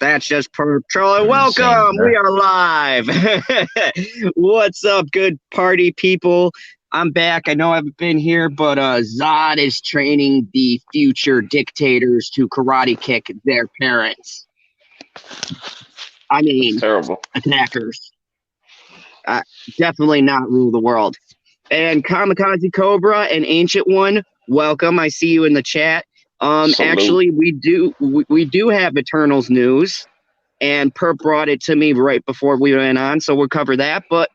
That's just per trolling. Same Welcome. We here. are live. What's up, good party people? I'm back. I know I haven't been here, but Zod is training the future dictators to karate kick their parents. I It's mean, terrible. attackers. Uh, Definitely not rule the world. And Kamikaze Cobra and Ancient One, welcome. I see you in the chat. Salute. Actually, we do have Eternals news, and Perp brought it to me right before we went on, so we'll cover that. But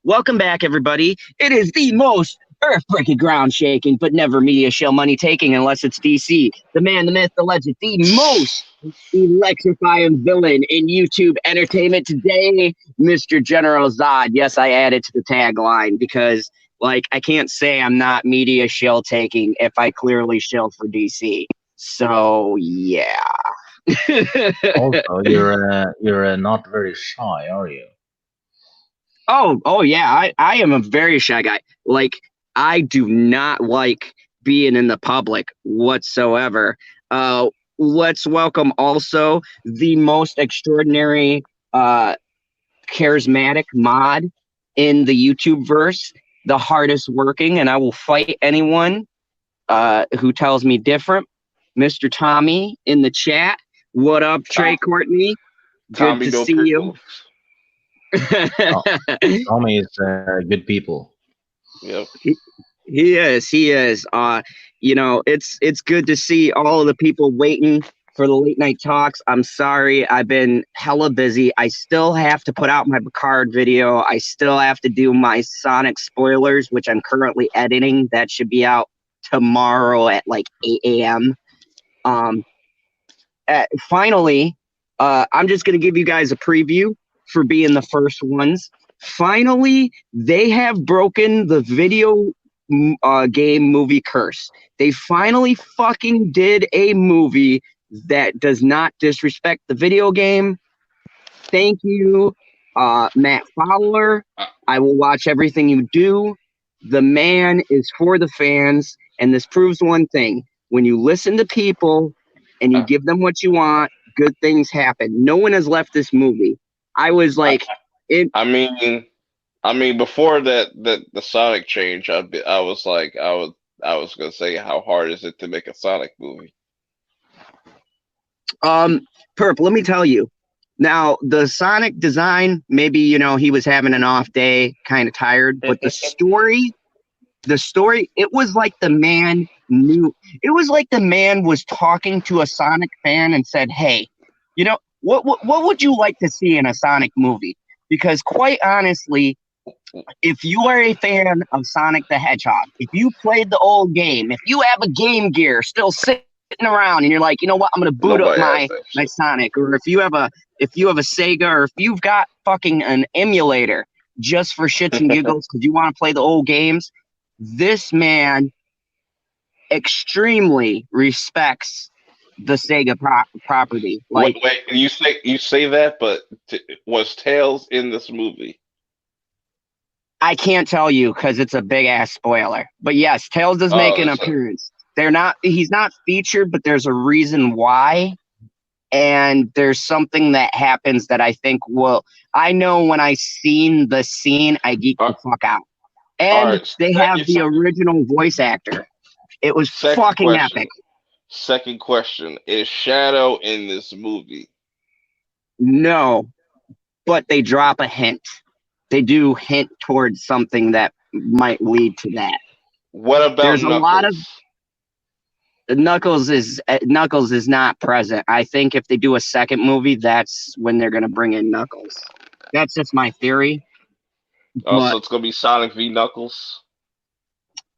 welcome back, everybody. It is the most earth-breaking, ground-shaking, but never media show money-taking unless it's DC. The man, the myth, the legend, the most electrifying villain in YouTube entertainment today, Mr. General Zod. Yes, I added to the tagline because, like, I can't say I'm not media shill taking if I clearly shill for DC. So, yeah. Also, you're not very shy, are you? Oh yeah, I am a very shy guy. Like, I do not like being in the public whatsoever. Let's welcome also the most extraordinary uh charismatic mod in the YouTube verse, the hardest working, and I will fight anyone who tells me different. Mr. Tommy in the chat. What up, Trey Tom, Courtney? Good Tommy to no see you. pickles. To- Tommy is good people. Yep. He is. He is. It's good to see all of the people waiting for the late night talks. I'm sorry, I've been hella busy. I still have to put out my Picard video. I still have to do my Sonic spoilers, which I'm currently editing. That should be out tomorrow at like 8 a.m. Um, Finally, I'm just gonna give you guys a preview for being the first ones. Finally, they have broken the video game movie curse. They finally fucking did a movie that does not disrespect the video game. Thank you, Matt Fowler. Uh, I will watch everything you do. The man is for the fans, and this proves one thing: when you listen to people and you uh, give them what you want, good things happen. No one has left this movie. I was I, like, it. I mean, before the Sonic change, I was like, I was gonna say, how hard is it to make a Sonic movie? Um, Perp, let me tell you. Now, the Sonic design, maybe, he was having an off day, kind of tired, but the story, it was like the man knew, it was like the man was talking to a Sonic fan and said, hey, what would you like to see in a Sonic movie? Because quite honestly, if you are a fan of Sonic the Hedgehog, if you played the old game, if you have a Game Gear still sitting around and you're like, you know what, I'm gonna boot up Nobody my has that my shit. Sonic, or if you have a Sega, or if you've got fucking an emulator just for shits and giggles because you want to play the old games, this man extremely respects the Sega property. Wait, Like, wait. You say that, but was Tails in this movie? I can't tell you because it's a big ass spoiler. But yes, Tails does make Oh, an that's a appearance. He's not featured, but there's a reason why. And there's something that happens that I think I know when I seen the scene, I geeked all the fuck out. And right. they have the original voice actor. It was Second fucking question. epic. Second question: is Shadow in this movie? No, but they drop a hint. They do hint towards something that might lead to that. What about There's a lot of Knuckles? Knuckles is not present. I think if they do a second movie, that's when they're gonna bring in Knuckles. That's just my theory. Oh, so But it's gonna be Sonic v Knuckles.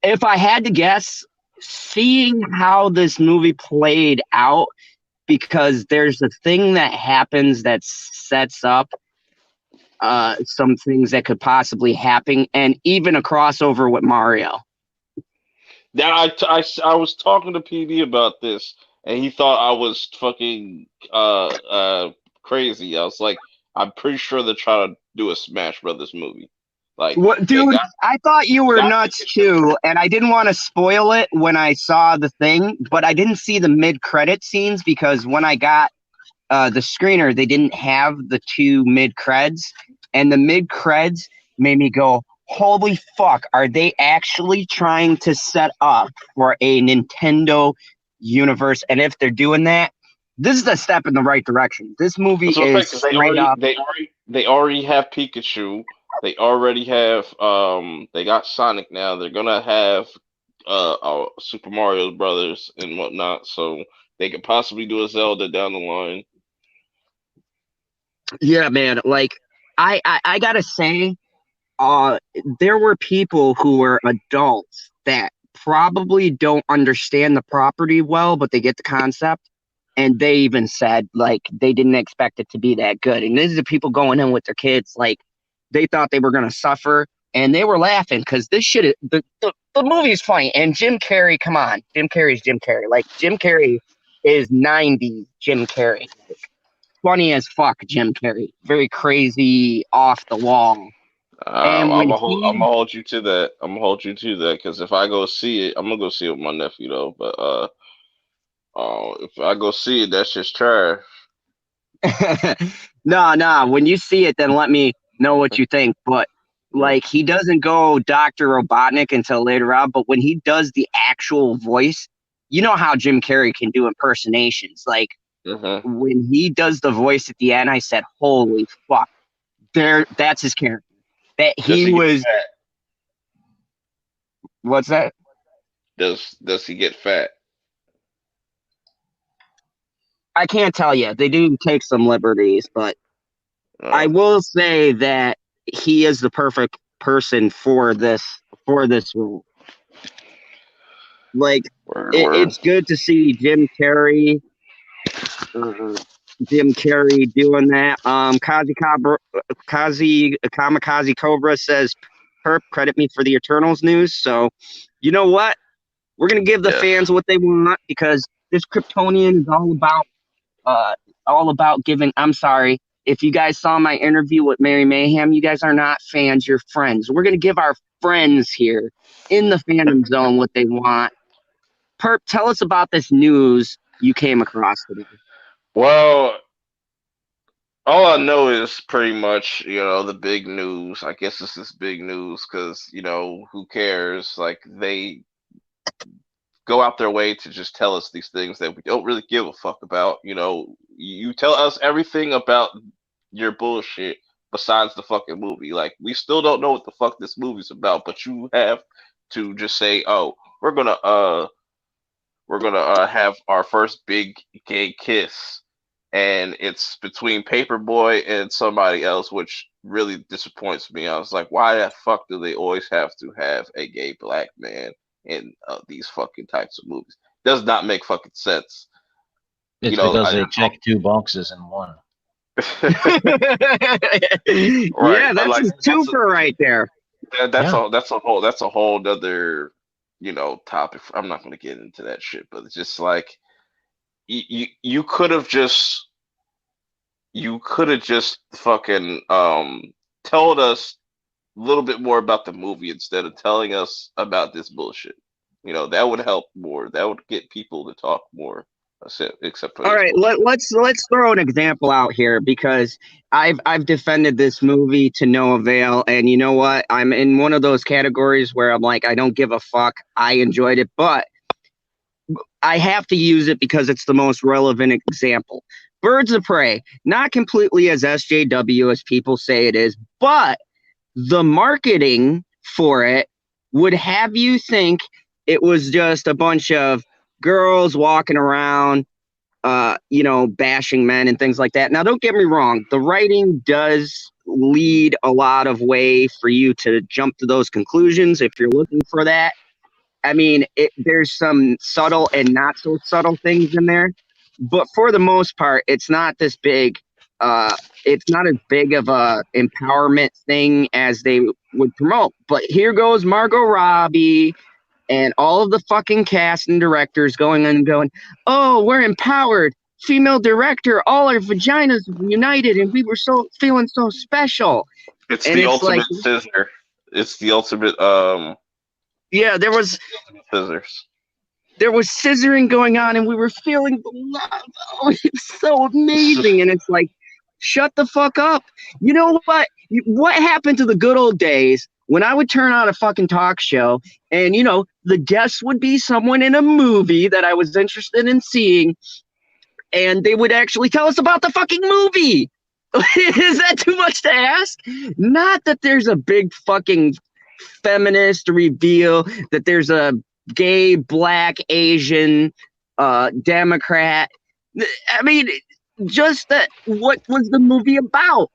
if I had to guess, seeing how this movie played out, because there's a thing that happens that sets up some things that could possibly happen, and even a crossover with Mario. Yeah, I was talking to PB about this, and he thought I was fucking crazy. I was like, I'm pretty sure they're trying to do a Smash Brothers movie. Like, What, they dude? I thought you were got nuts too, and I didn't want to spoil it when I saw the thing, but I didn't see the mid-credit scenes because when I got the screener, they didn't have the two mid-creds, and the mid-creds made me go, "Holy fuck! Are they actually trying to set up for a Nintendo universe?" And if they're doing that, this is a step in the right direction. This movie That's what I'm saying, is 'cause straight up. they already have Pikachu. They already have they got Sonic now. They're gonna have Super Mario Brothers and whatnot. So they could possibly do a Zelda down the line. Yeah, man. Like, I gotta say, there were people who were adults that probably don't understand the property well, but they get the concept. And they even said, like, they didn't expect it to be that good. And these are people going in with their kids, like, they thought they were going to suffer. And they were laughing because this shit, the movie's funny. And Jim Carrey, come on. Jim Carrey's Jim Carrey. Like, Jim Carrey is 90s Jim Carrey. Like, funny as fuck, Jim Carrey. Very crazy, off the wall. And when I'm he, gonna hold you to that. I'm gonna hold you to that because if I go see it, I'm gonna go see it with my nephew though. But if I go see it, that's just trash. no, when you see it, then let me know what you think. But like, he doesn't go Dr. Robotnik until later on. But when he does the actual voice, you know how Jim Carrey can do impersonations. Like, Mm-hmm. when he does the voice at the end, I said, "Holy fuck!" That's his character. That Does he he get was. fat? What's that? Does he get fat? I can't tell you. They do take some liberties, but I Uh, will say that he is the perfect person for this role. Like, word. it's good to see uh, Jim Carrey doing that. Kazi Kamikaze Cobra says, "Perp, credit me for the Eternals news." So, you know what? We're gonna give the Yes. fans what they want because this Kryptonian is uh, all about giving. I'm sorry. If you guys saw my interview with Mary Mayhem, you guys are not fans, you're friends. We're going to give our friends here in the fandom zone what they want. Perp, tell us about this news you came across today. Well, all I know is pretty much, the big news. I guess this is big news because, who cares? Like, they go out their way to just tell us these things that we don't really give a fuck about. You tell us everything about your bullshit besides the fucking movie. Like, we still don't know what the fuck this movie's about, but you have to just say, "Oh, we're gonna have our first big gay kiss," and it's between Paperboy and somebody else, which really disappoints me. I was like, why the fuck do they always have to have a gay black man in these fucking types of movies? Does not make fucking sense. It's because they check two boxes in one. Right, Yeah, but that's like a twofer right there. that's Yeah. a whole other topic. I'm not gonna get into that shit, but it's just like you could have just fucking told us a little bit more about the movie instead of telling us about this bullshit. That would help more. That would get people to talk more. Except for All this right, bullshit. let's throw an example out here because I've defended this movie to no avail, and you know what? I'm in one of those categories where I'm like, I don't give a fuck. I enjoyed it, but I have to use it because it's the most relevant example. Birds of Prey, not completely as SJW as people say it is, but the marketing for it would have you think it was just a bunch of girls walking around, bashing men and things like that. Now, don't get me wrong. The writing does lead a lot of way for you to jump to those conclusions if you're looking for that. I mean, there's some subtle and not so subtle things in there, but for the most part, it's not this big. It's not as big of a empowerment thing as they would promote. But here goes Margot Robbie and all of the fucking cast and directors going and going, "Oh, we're empowered. Female director, all our vaginas united, and we were so feeling so special." It's And the it's like, ultimate scissor. It's the ultimate Yeah, there was scissors. There was scissoring going on, and we were feeling the love. Oh, it's so amazing, and it's like, shut the fuck up. You know what? What happened to the good old days when I would turn on a fucking talk show, and the guest would be someone in a movie that I was interested in seeing, and they would actually tell us about the fucking movie. Is that too much to ask? Not that there's a big fucking feminist reveal, that there's a gay, black, Asian, Democrat. I mean, just that. What was the movie about?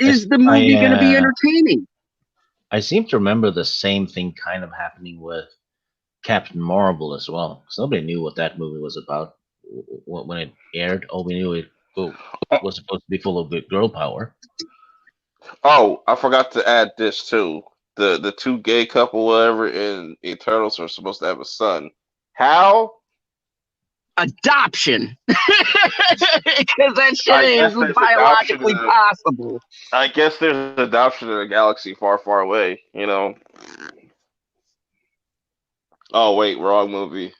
Is the movie going to be entertaining? I seem to remember the same thing kind of happening with Captain Marvel as well. So nobody knew what that movie was about when it aired. All we knew it was supposed to be full of girl power. Oh, I forgot to add this too. The two gay couple, whatever, in Eternals are supposed to have a son. How? Adoption. Because that shit is biologically possible. I guess there's adoption in a galaxy far, far away, Oh, wait, wrong movie.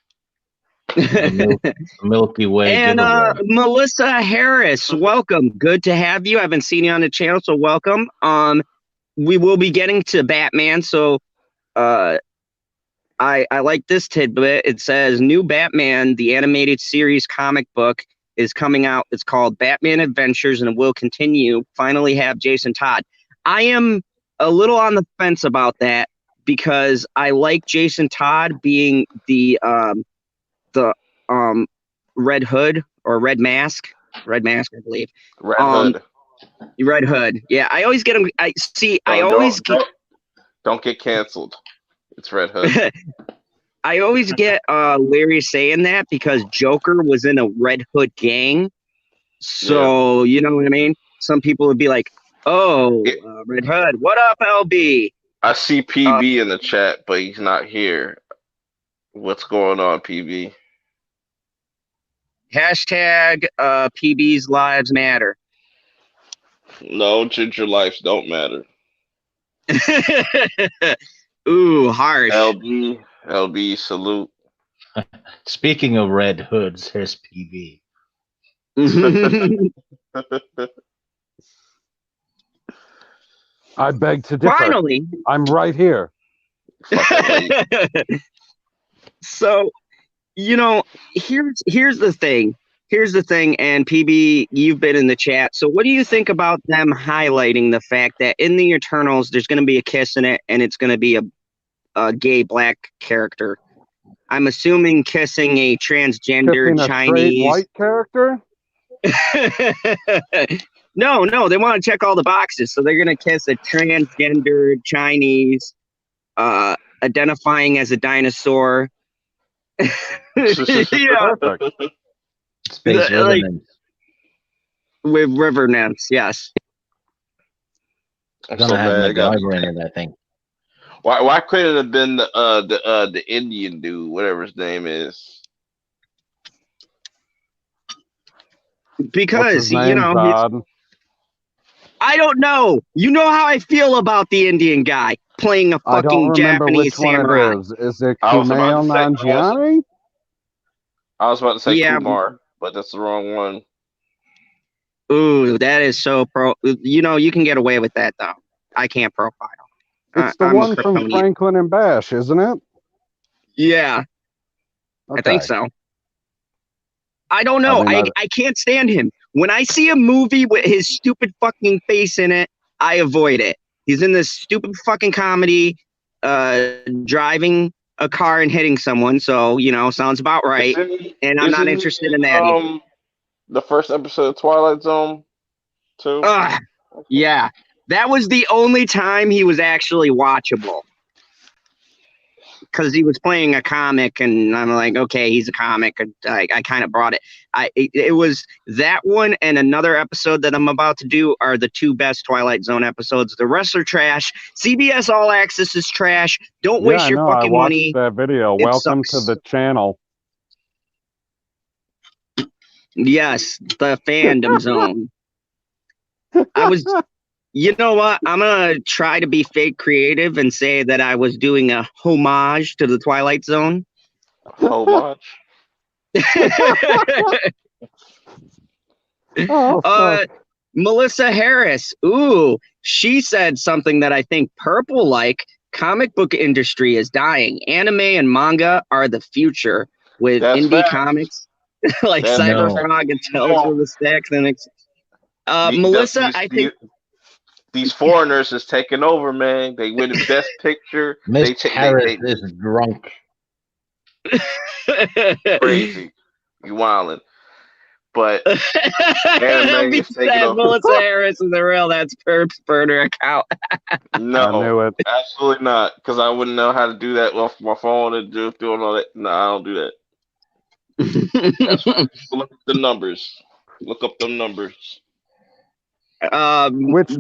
The Milky Way. And Melissa Harris, welcome. Good to have you. I haven't seen you on the channel, so welcome. We will be getting to Batman, so I like this tidbit. It says new Batman, the animated series comic book, is coming out. It's called Batman Adventures, and it will continue. Finally have Jason Todd. I am a little on the fence about that because I like Jason Todd being the Red Hood or Red Mask, I believe. Red Hood. Red Hood. Yeah, I always get him. Don't get canceled. It's Red Hood. I always get Larry saying that because Joker was in a Red Hood gang. So, you know what I mean? Some people would be like, oh, Red Hood. What up, LB? I see PB in the chat, but he's not here. What's going on, PB? Hashtag PB's lives matter. No, ginger lives don't matter. Ooh, harsh. LB, salute. Speaking of Red Hoods, here's PB. I beg to differ. Finally. I'm right here. So, here's the thing. And PB, you've been in the chat. So what do you think about them highlighting the fact that in the Eternals, there's going to be a kiss in it, and it's going to be a gay black character? I'm assuming kissing a transgender kissing Chinese. A white character? No, they want to check all the boxes. So they're going to kiss a transgender Chinese, identifying as a dinosaur. Perfect. Space river nymphs. With river nymphs, yes. I'm gonna have MacGyver in it, I think. Why couldn't it have been the Indian dude, whatever his name is? Because I don't know. You know how I feel about the Indian guy playing a fucking Japanese samurai. Is it Kumail Nanjiani? I was about to say Kumar, but that's the wrong one. Ooh, that is so pro. You can get away with that though. I can't profile. It's the one from Franklin and Bash, isn't it? Yeah, okay. I think so. I don't know. I can't stand him. When I see a movie with his stupid fucking face in it, I avoid it. He's in this stupid fucking comedy, driving a car and hitting someone. So, sounds about right. And I'm not interested in that either. The first episode of Twilight Zone, too? Yeah. That was the only time he was actually watchable. Because he was playing a comic, and I'm like, okay, he's a comic. I kind of brought it. It was that one and another episode that I'm about to do are the two best Twilight Zone episodes. The rest are trash. CBS All Access is trash. Don't waste your fucking money. That video. Welcome to the channel. Yes, the fandom zone. You know what? I'm gonna try to be fake creative and say that I was doing a homage to the Twilight Zone. So much. Oh, uh, fuck. Melissa Harris. Ooh, she said something that I think Purple like. Comic book industry is dying. Anime and manga are the future. With That's indie facts. comics like That's No. Cyberfrog and you Tales know, from the Stacks and the, Melissa, I think these foreigners is taking over, man. They win the best picture. Miss They take Harris they is drunk. crazy. You wildin'. But anime Be is taking that over. Melissa Harris is the real. That's Perp's burner account. I No, knew it. absolutely not. Because I wouldn't know how to do that off my phone and doing all that. No, I don't do that. That's right. Look up the numbers. Look up them numbers. Which numbers?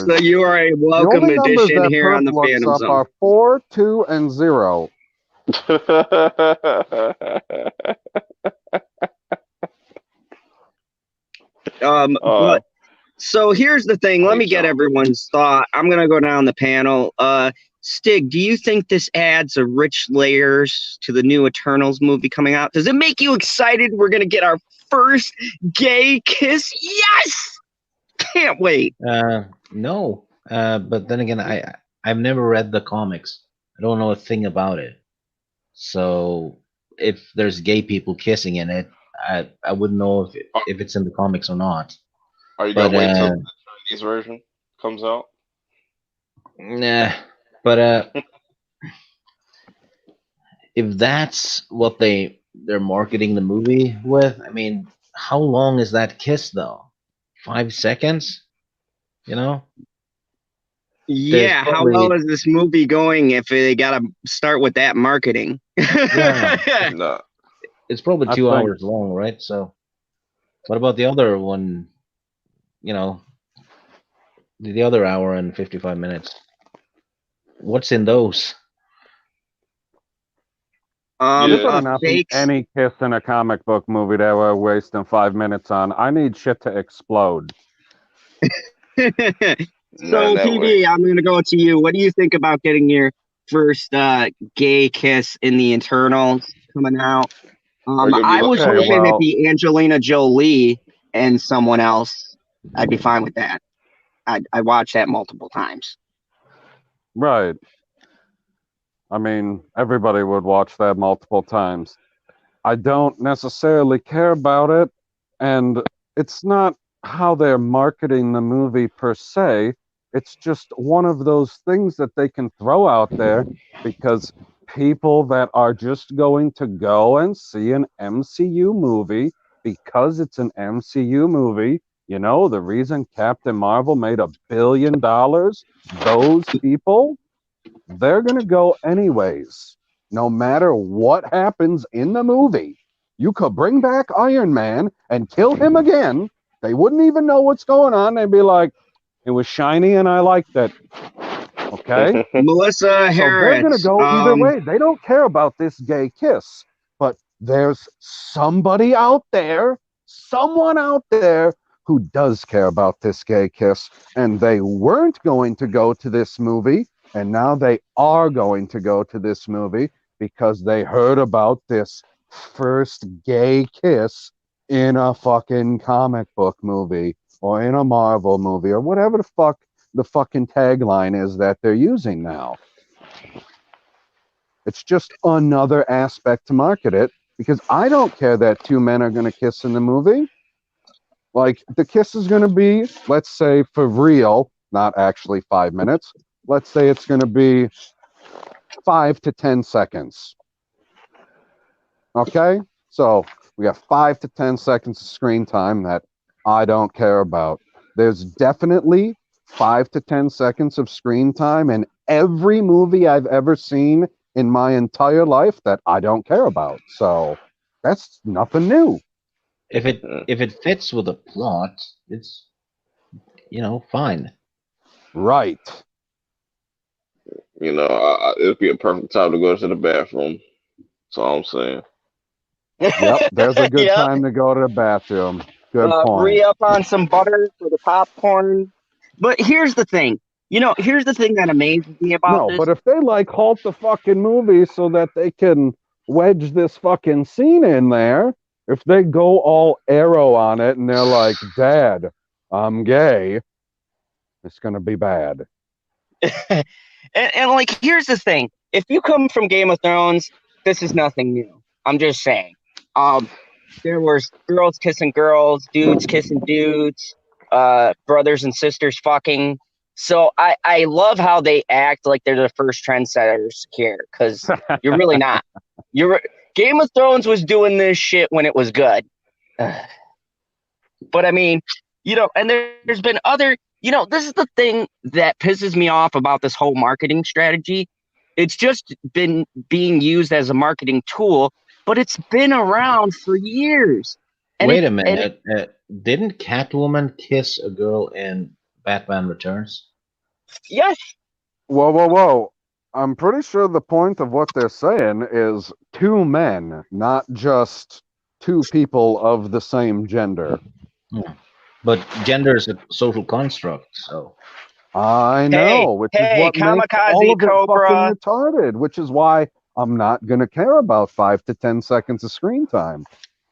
Melissa, you are a The welcome only numbers addition that here on Perp the looks Phantom up Zone. are 4, 2, and 0. But so here's the thing. Let me get everyone's thought. I'm gonna go down the panel. Stig, do you think this adds a rich layers to the new Eternals movie coming out? Does it make you excited? We're gonna get our first gay kiss. Yes, can't wait. No. But then again, I've never read the comics. I don't know a thing about it. So if there's gay people kissing in it, I wouldn't know if it's in the comics or not. Are you gonna But wait till the Chinese version comes out? nah. But if that's what they're marketing the movie with, I mean, how long is that kiss though? 5 seconds? You know? Yeah, how probably- well is this movie going if they gotta start with that marketing? Yeah. No. It's probably I 2 think- hours long, right? So what about the other one? You know, the other hour and 55 minutes. What's in those? Yeah. There better not be fakes. any kiss in a comic book movie that we're wasting 5 minutes on. I need shit to explode. So, Not that way. PB, I'm going to go to you. What do you think about getting your first gay kiss in the Eternals coming out? Are you gonna be I was okay, hoping well- it'd be Angelina Jolie and someone else. I'd be fine with that. I watched that multiple times. Right. I mean, everybody would watch that multiple times. I don't necessarily care about it, and it's not how they're marketing the movie per se. It's just one of those things that they can throw out there because people that are just going to go and see an MCU movie because it's an MCU movie, you know, the reason Captain Marvel made $1 billion, those people, they're going to go anyways, no matter what happens in the movie. You could bring back Iron Man and kill him again. They wouldn't even know what's going on. They'd be like, it was shiny and I liked it. Okay? Melissa So they're going to Harris. go either way. They don't care about this gay kiss. But there's somebody out there, someone out there who does care about this gay kiss. And they weren't going to go to this movie. And now they are going to go to this movie because they heard about this first gay kiss in a fucking comic book movie or in a Marvel movie or whatever the fucking tagline is that they're using now. It's just another aspect to market it because I don't care that two men are going to kiss in the movie. Like, the kiss is going to be, let's say, for real, not actually 5 minutes. Let's say it's going to be 5 to 10 seconds. Okay? So we have 5 to 10 seconds of screen time that I don't care about. There's definitely 5 to 10 seconds of screen time in every movie I've ever seen in my entire life that I don't care about. So that's nothing new. If it fits with the plot, it's fine. Right. You know, it'd be a perfect time to go to the bathroom. That's all I'm saying. Yep. There's a good Yep. time to go to the bathroom. Good point. Re up on some butter for the popcorn. But here's the thing. Here's the thing that amazes me about No, this. but if they like halt the fucking movie so that they can wedge this fucking scene in there, if they go all arrow on it and they're like, Dad, I'm gay, it's gonna be bad. and like, here's the thing. If you come from Game of Thrones, this is nothing new. I'm just saying. There was girls kissing girls, dudes kissing dudes, brothers and sisters fucking. So I love how they act like they're the first trendsetters here, because you're really not. Game of Thrones was doing this shit when it was good. But I mean, and there's been other, this is the thing that pisses me off about this whole marketing strategy. It's just been being used as a marketing tool, but it's been around for years. Wait a minute. Didn't Catwoman kiss a girl in Batman Returns? Yes. Whoa. I'm pretty sure the point of what they're saying is two men, not just two people of the same gender. But gender is a social construct, so. I know, which is what makes all of it fucking retarded, which is why I'm not going to care about 5 to 10 seconds of screen time.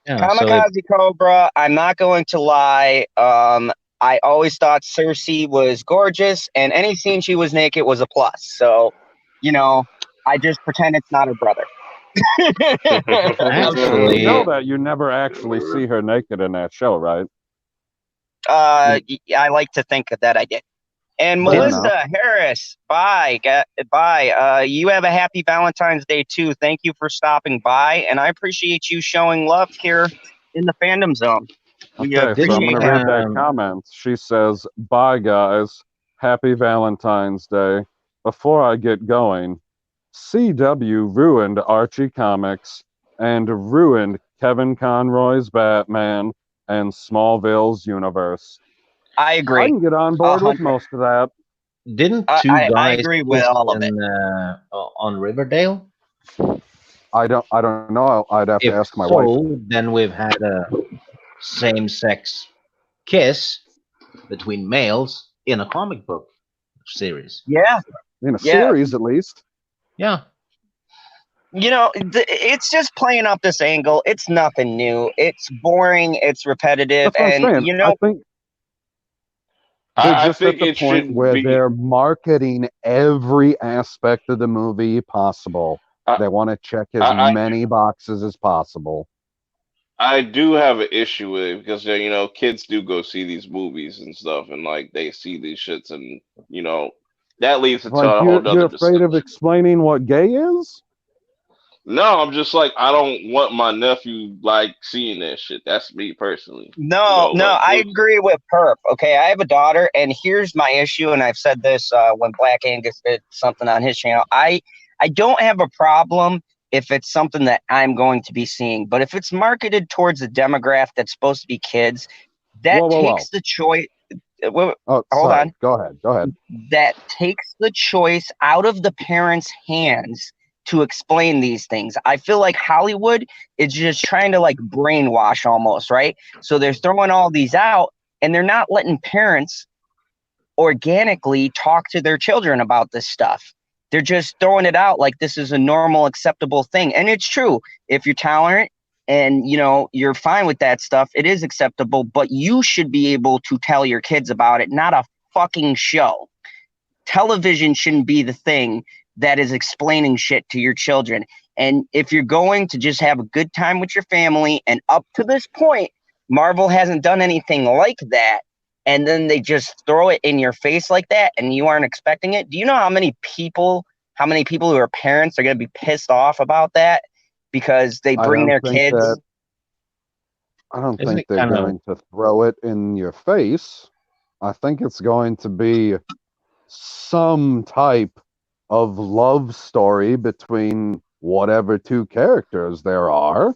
Yeah, Kamikaze Cobra, I'm not going to lie. I always thought Cersei was gorgeous, and any scene she was naked was a plus. So, I just pretend it's not her brother. Actually, you know that you never actually see her naked in that show, right? I like to think that I did. And Melissa Harris, bye. You have a happy Valentine's Day too. Thank you for stopping by, and I appreciate you showing love here in the fandom zone. Okay, so I'm going to read that comment. She says, "Bye guys, happy Valentine's Day. Before I get going, CW ruined Archie Comics and ruined Kevin Conroy's Batman and Smallville's universe." I agree. I can get on board with most of that. Didn't two guys I agree with all of it. On Riverdale? I don't know. I'd have to ask my wife. Then we've had a same-sex kiss between males in a comic book series. Yeah. In a series, at least. Yeah. It's just playing up this angle. It's nothing new. It's boring. It's repetitive. That's what I'm saying. I think they're just at the point where they're marketing every aspect of the movie possible. They want to check as many boxes as possible. I do have an issue with it because kids do go see these movies and stuff, and like they see these shits, and that leads to a whole other. You're afraid of explaining what gay is? No, I'm just like, I don't want my nephew like seeing that shit. That's me personally. No, I agree with Perp. Okay, I have a daughter, and here's my issue, and I've said this when Black Angus did something on his channel. I don't have a problem if it's something that I'm going to be seeing, but if it's marketed towards a demographic that's supposed to be kids, that takes the choice. Hold on. Go ahead. That takes the choice out of the parents' hands to explain these things. I feel like Hollywood is just trying to like brainwash almost, right? So they're throwing all these out and they're not letting parents organically talk to their children about this stuff. They're just throwing it out like this is a normal, acceptable thing. And it's true. If you're tolerant and you're fine with that stuff, it is acceptable, but you should be able to tell your kids about it, not a fucking show. Television shouldn't be the thing that is explaining shit to your children. And if you're going to just have a good time with your family, and up to this point, Marvel hasn't done anything like that, and then they just throw it in your face like that, and you aren't expecting it. Do you know how many people who are parents are going to be pissed off about that because they bring their kids? I don't think they're going to throw it in your face. I think it's going to be some type of love story between whatever two characters there are.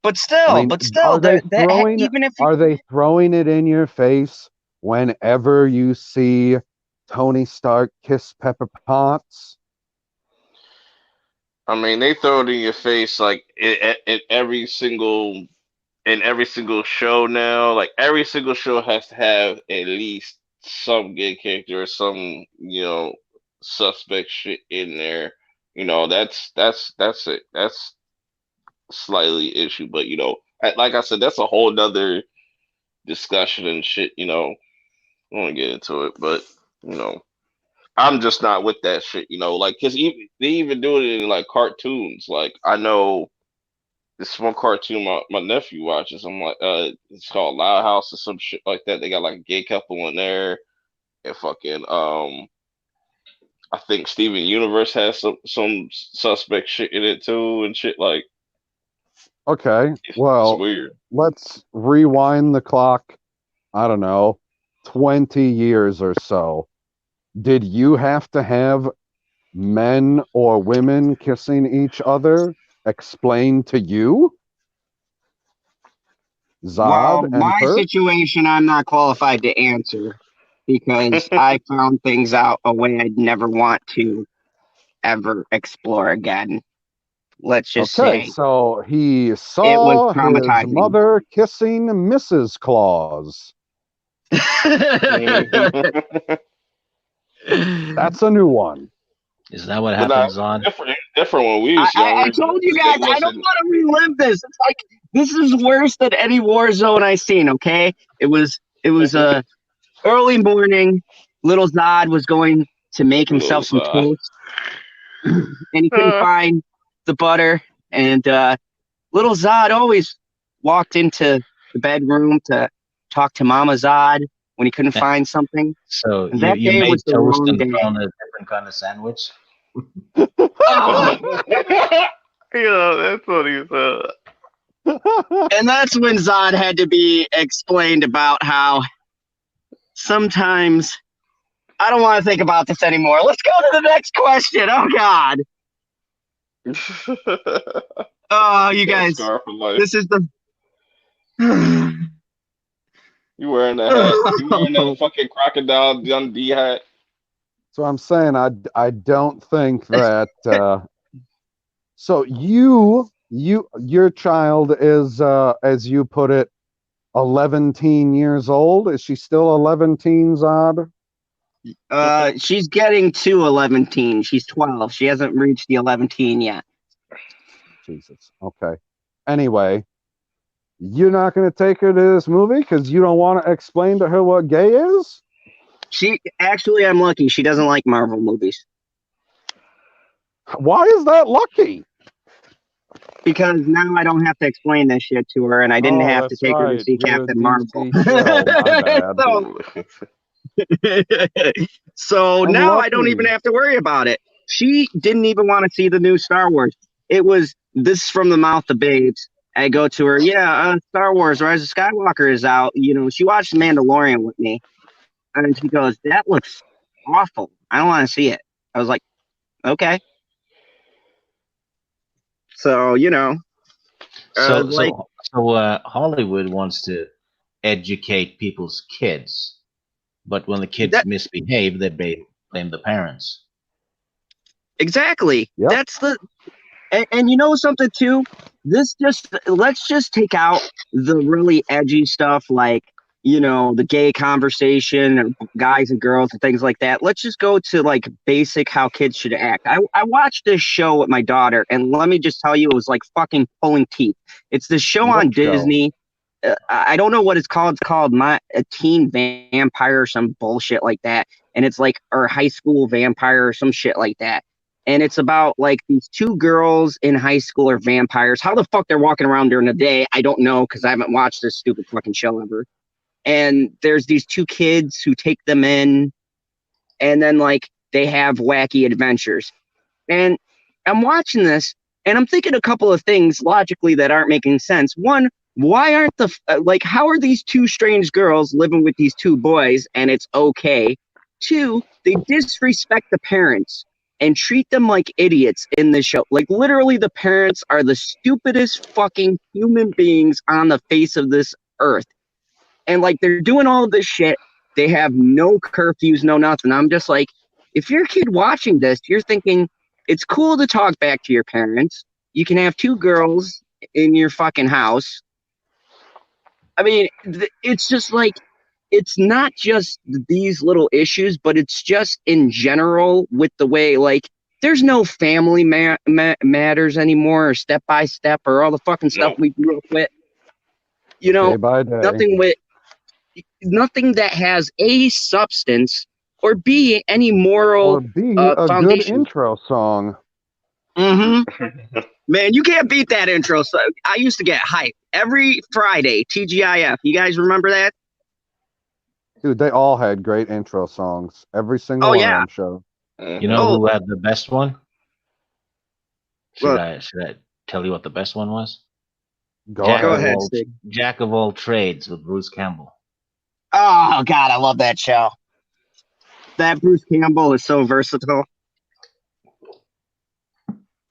But still, are they throwing it in your face whenever you see Tony Stark kiss Pepper Potts? I mean, they throw it in your face like in every single show now. Like every single show has to have at least some gay character or some suspect shit in there. That's it. That's slightly issue, but like I said, that's a whole nother discussion and shit. I want to get into it, but you know, I'm just not with that shit. Like because they even do it in like cartoons. Like I know this one cartoon my nephew watches. I'm like, it's called Loud House or some shit like that. They got like a gay couple in there, and fucking I think Steven Universe has some suspect shit in it too, and shit like Okay, it's well, weird. let's rewind the clock. I don't know, 20 years or so. Did you have to have men or women kissing each other explained to you? Well, Zod and my Perp? situation, I'm not qualified to answer because I found things out a way I'd never want to ever explore again. Let's just Okay, say so he it was saw his traumatizing. mother kissing Mrs. Claus. That's a new one. Is that what But nah, happens on? different when we was I younger. told you They guys I don't wasn't. want to relive this. It's like this is worse than any war zone I seen. Okay, it was a early morning. Little Zod was going to make himself Little some toast, and he couldn't uh, find the butter. And little Zod always walked into the bedroom to talk to Mama Zod when he couldn't find something. So And you that you day made was the toast wrong and day. found a different kind of sandwich. Oh! that's what he said. And that's when Zod had to be explained about how sometimes I don't want to think about this anymore. Let's go to the next question. Oh God. Oh, you Got a guys, scar for life. this is the You wearing the hat? You wearing that fucking crocodile Dundee hat? So I'm saying I don't think that so your child is as you put it 11 years old. Is she still 11 Zod? she's getting to 11 teen. She's 12. She hasn't reached the 11 teen yet. Jesus. Okay. Anyway, you're not going to take her to this movie because you don't want to explain to her what gay is? She actually, I'm lucky. She doesn't like Marvel movies Why is that lucky? because now I don't have to explain this shit to her, and I didn't Oh, have to that's take her to right. see You're a Captain Marvel. DC shill. My bad. So now I don't even Unlucky. have to worry about it. She didn't even want to see the new Star Wars. It was this from the mouth of babes. I go to her, yeah, Star Wars Rise of Skywalker is out. She watched Mandalorian with me, and she goes, that looks awful. I don't want to see it. I was like, okay. So So like so so Hollywood wants to educate people's kids, but when the kids that misbehave, they blame the parents. exactly. Yep. That's the and you know something too. Let's just take out the really edgy stuff like the gay conversation and guys and girls and things like that. Let's just go to like basic how kids should act. I watched this show with my daughter, and let me just tell you, it was like fucking pulling teeth. It's this show What on show? Disney. I don't know what it's called. It's called a Teen Vampire or some bullshit like that, and it's like or High School Vampire or some shit like that. And it's about like these two girls in high school are vampires. How the fuck they're walking around during the day, I don't know because I haven't watched this stupid fucking show ever. And there's these two kids who take them in, and then like they have wacky adventures. And I'm watching this, and I'm thinking a couple of things logically that aren't making sense. One, why aren't like how are these two strange girls living with these two boys and it's okay? Two, they disrespect the parents and treat them like idiots in the show. Like literally the parents are the stupidest fucking human beings on the face of this earth. And like they're doing all of this shit. They have no curfews, no nothing. I'm just like, if you're a kid watching this, you're thinking it's cool to talk back to your parents. You can have two girls in your fucking house. I mean, it's just like it's not just these little issues, but it's just in general with the way, like, there's no family matters anymore, or step by step, or all the fucking stuff Nope. we grew up with. You Day know, by day. nothing that has A, substance, or B, any Or moral B, a good foundation. intro song. Mm-hmm. Man, you can't beat that intro. So I used to get hyped every Friday, TGIF. You guys remember that? Dude, they all had great intro songs. Every single Oh, one yeah. of them shows. You know Oh. who had the best one? Should Well- I tell you what the best one was? Go Jack Go of ahead, all Stig. Jack of all trades with Bruce Campbell. Oh, God, I love that show. That Bruce Campbell is so versatile.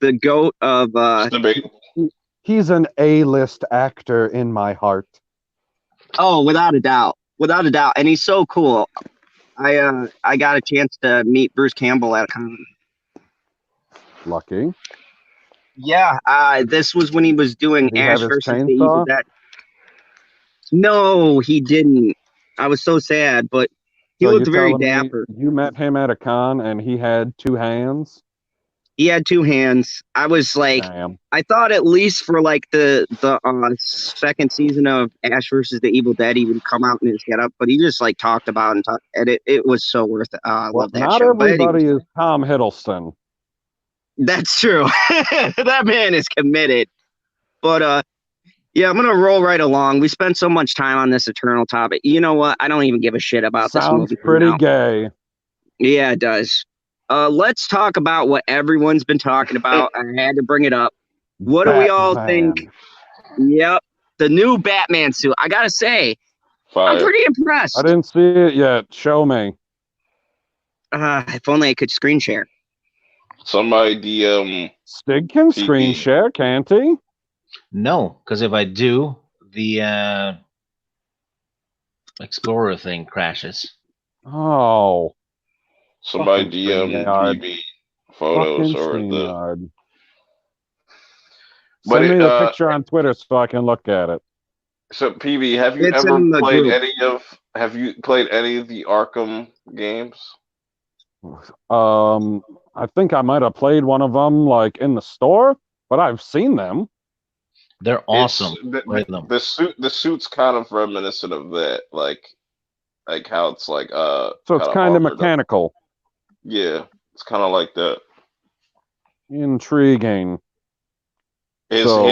The GOAT of... It's debatable. He's an A-list actor in my heart. Oh, without a doubt. Without a doubt. And he's so cool. I got a chance to meet Bruce Campbell at a con. Lucky. Yeah, this was when he was doing Did he Ash have his versus the Evil chainsaw? Dead. No, he didn't. I was so sad, but he So looked you're very telling me dapper. you met him at a con and he had 2 hands? He had 2 hands. I was like, Damn. I thought at least for like the second season of Ash versus the Evil Dead, he would come out in his getup, but he just like talked about and it was so worth it. I Well, love that not show. But everybody anyway, is Tom Hiddleston. that's true. That man is committed. But yeah, I'm gonna roll right along. We spent so much time on this Eternal topic. You know what? I don't even give a shit about this Sounds movie pretty now. gay. Yeah, it does. Let's talk about what everyone's been talking about. I had to bring it up. What do we all Batman. think? Yep, the new Batman suit. I gotta say, I'm Fire. pretty impressed. I didn't see it yet. Show me. If only I could screen share. Somebody DM. Stig can PB. screen share, can't he? No, because if I do, the Explorer thing crashes. Oh. Somebody Fucking DM StreamYard. PB photos Fucking or the. StreamYard. But Send me it, the picture on Twitter so I can look at it. So PB, have you It's ever in the played group. Have you played any of the Arkham games? I think I might have played one of them like in the store, but I've seen them. They're awesome. Play The, them. the suit's kind of reminiscent of that, like how it's like So it's kinda kind of armored up. mechanical. Yeah, it's kind of like that. Intriguing. His So-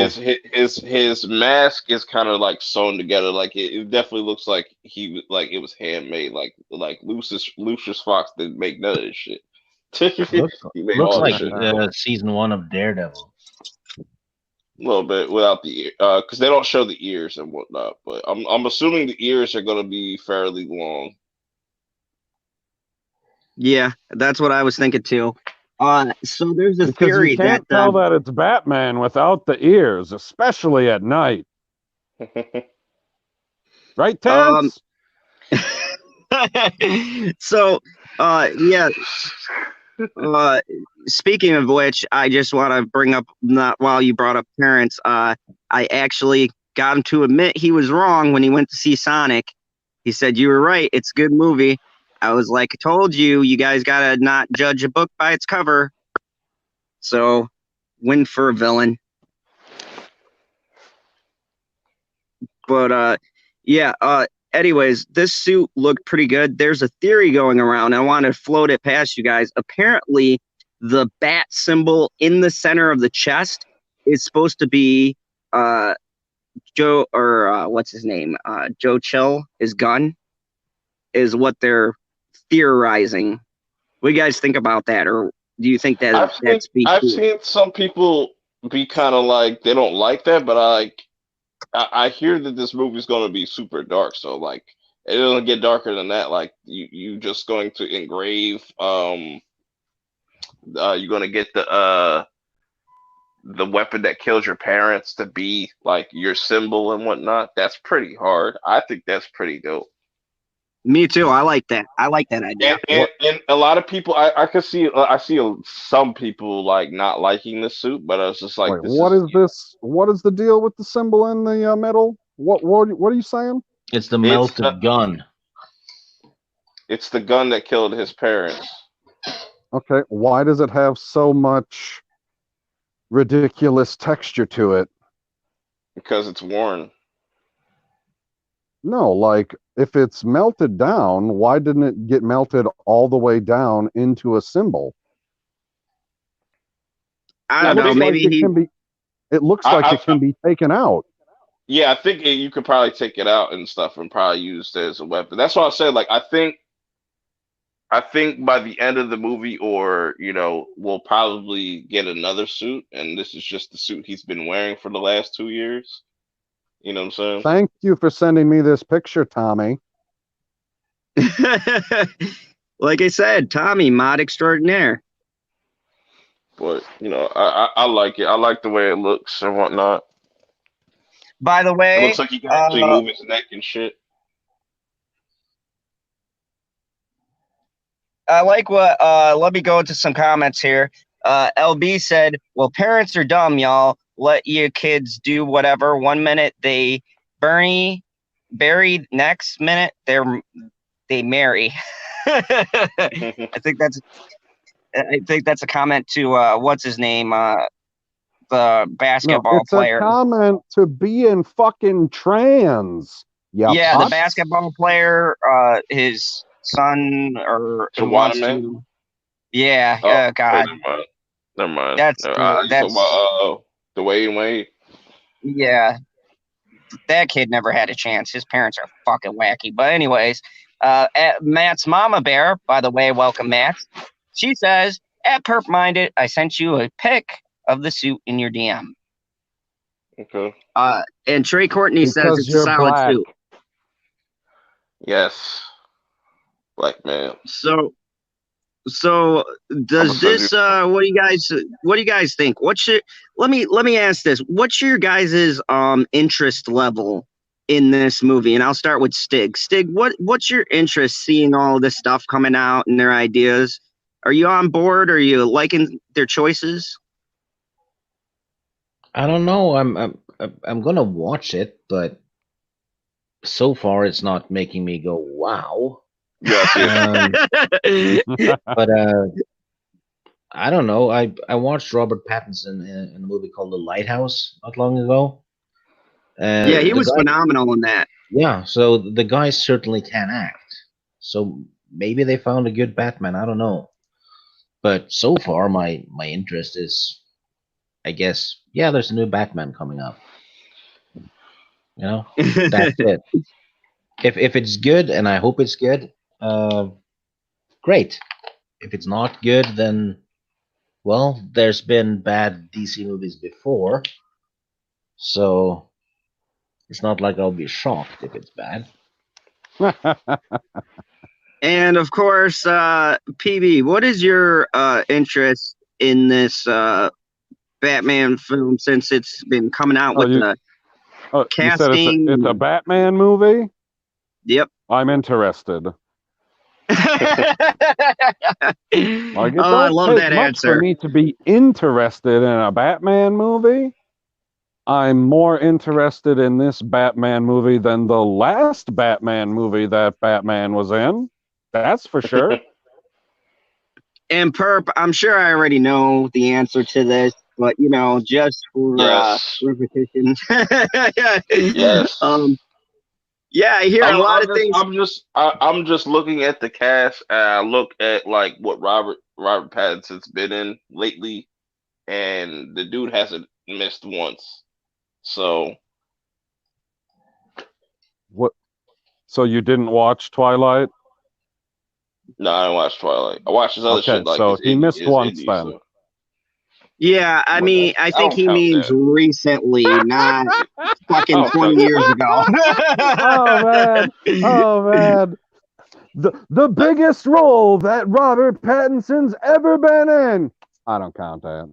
his mask is kind of like sewn together. Like it definitely looks like it was handmade. Like Lucius Fox didn't make none of this shit. He made Looks all like this shit. season 1 of Daredevil. A little bit without the ear, because they don't show the ears and whatnot. But I'm assuming the ears are going to be fairly long. Yeah, that's what I was thinking too. So there's a Because theory you can't that tell that it's Batman without the ears, especially at night. Right, Terrence? So yeah. Speaking of which, I just want to bring up, not while you brought up parents, I actually got him to admit he was wrong when he went to see Sonic. He said, "You were right. It's a good movie." I was like, "I told you, you guys gotta not judge a book by its cover." So, win for a villain. But yeah. Anyways, this suit looked pretty good. There's a theory going around. I want to float it past you guys. Apparently, the bat symbol in the center of the chest is supposed to be Joe, or what's his name? Joe Chill, his gun, is what they're theorizing. What do you guys think about that? Or do you think that I've seen some people be kind of like they don't like that, but I hear that this movie's going to be super dark, so like it doesn't get darker than that. Like you just going to engrave you're going to get the weapon that kills your parents to be like your symbol and whatnot. That's pretty hard. I think that's pretty dope. Me too. I like that. I like that idea. And a lot of people, I could see, I see some people like not liking the suit, but I was just like, Wait, what is this? What is the deal with the symbol in the middle? What are you saying? It's the melted gun. It's the gun that killed his parents. Okay, why does it have so much ridiculous texture to it? Because it's worn. No, like, if it's melted down, why didn't it get melted all the way down into a symbol? I don't know. Looks like Maybe it he. can be. It looks like it can be taken out. Yeah, I think you could probably take it out and stuff and probably use it as a weapon. That's why I said, like, I think by the end of the movie, or we'll probably get another suit, and this is just the suit he's been wearing for the last 2 years. You know what I'm saying? Thank you for sending me this picture, Tommy. Like I said, Tommy, mod extraordinaire. But I like it. I like the way it looks and whatnot. By the It way, looks like he can actually move his neck and shit. I like what. Let me go into some comments here. LB said, "Well, parents are dumb, y'all. Let your kids do whatever. 1 minute they buried. Next minute they marry." I think that's a comment to what's his name, the basketball player. It's a comment to being fucking trans. Yeah, the basketball player, his son or who wants to. Yeah, oh, God. Never mind. That's about Dwayne Wade. Yeah, that kid never had a chance. His parents are fucking wacky. But anyways, Matt's mama bear, by the way, welcome Matt. She says, at Perp Minded, I sent you a pic of the suit in your DM. Okay. And Trey Courtney says it's a solid suit. Yes. Black man. So does this what do you guys think? Let me ask this. What's your guys' interest level in this movie? And I'll start with Stig. Stig, what's your interest seeing all this stuff coming out and their ideas? Are you on board? Are you liking their choices? I don't know. I'm gonna watch it, but so far it's not making me go wow. Yeah. But I don't know. I watched Robert Pattinson in a movie called The Lighthouse not long ago. Yeah, he was phenomenal in that. Yeah, so the guy certainly can act. So maybe they found a good Batman. I don't know. But so far, my interest is, I guess, yeah, there's a new Batman coming up. That's it. If it's good, and I hope it's good, great. If it's not good, then, well, there's been bad DC movies before, so it's not like I'll be shocked if it's bad. And of course, PB, what is your interest in this Batman film since it's been coming out with the casting? You said it's a Batman movie? Yep. I'm interested. I love that answer. For me to be interested in a Batman movie, I'm more interested in this Batman movie than the last Batman movie that Batman was in. That's for sure. And Perp, I'm sure I already know the answer to this, but just for repetition. Yes. Yeah, I hear a lot of things. I'm just looking at the cast, and I look at like what Robert Pattinson's been in lately, and the dude hasn't missed once. So what? So you didn't watch Twilight? No, I didn't watch Twilight. I watched his other shit. Like so he missed once then. So. Yeah, I mean, I think he means recently, not fucking 20 years ago. Oh man. The biggest role that Robert Pattinson's ever been in. I don't count that.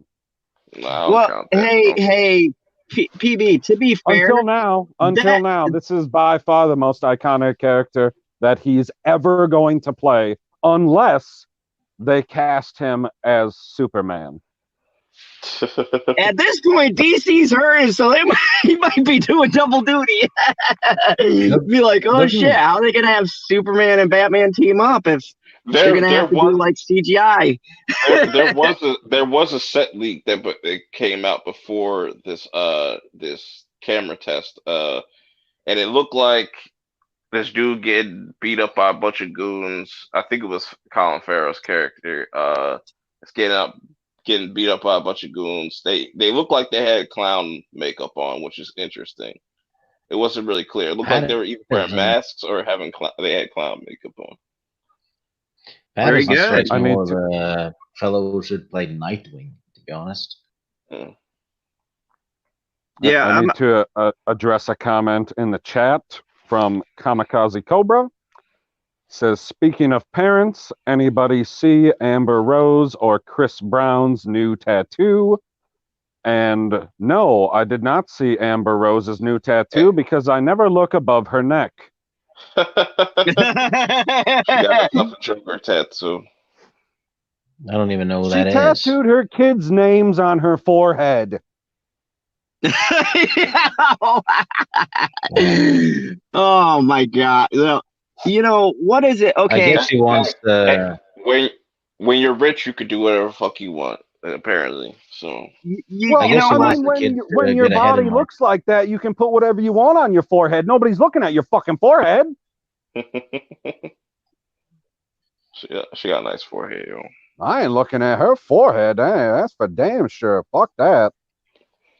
No, I don't count that. Hey, PB, to be fair. Until now, this is by far the most iconic character that he's ever going to play, unless they cast him as Superman. At this point, DC's hurting, so he might be doing double duty. Be like, oh shit, how are they gonna have Superman and Batman team up if they're gonna have to do like CGI? there was a set leak that it came out before this camera test, and it looked like this dude getting beat up by a bunch of goons. I think it was Colin Farrell's character. It's getting beat up by a bunch of goons. They look like they had clown makeup on, which is interesting. It wasn't really clear. It looked like they were either wearing masks or they had clown makeup on. Very good. I mean, more of a fellow who should play Nightwing, to be honest. Yeah, I need to address a comment in the chat from Kamikaze Cobra. Says, speaking of parents, anybody see Amber Rose or Chris Brown's new tattoo? And no, I did not see Amber Rose's new tattoo because I never look above her neck. She got a Joker tattoo. I don't even know who that is. She tattooed her kids' names on her forehead. Oh my god. You know, what is it? Okay. I guess she wants the... When you're rich, you could do whatever the fuck you want, apparently. So when your body looks like that, you can put whatever you want on your forehead. Nobody's looking at your fucking forehead. She got a nice forehead, yo. I ain't looking at her forehead. That's for damn sure. Fuck that.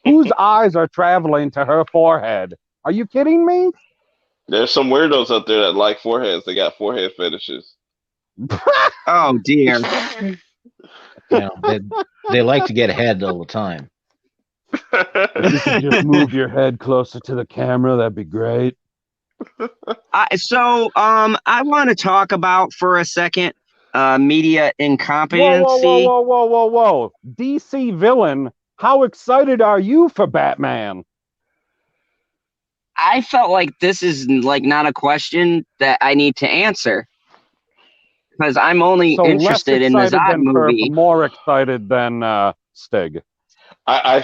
Whose eyes are traveling to her forehead? Are you kidding me? There's some weirdos out there that like foreheads. They got forehead fetishes. Oh dear. They like to get ahead all the time. If you could just move your head closer to the camera, that'd be great. I want to talk about for a second media incompetency. Whoa. DC villain, how excited are you for Batman? I felt like this is like not a question that I need to answer because I'm only interested in the Zod movie. More excited than Stig. I'm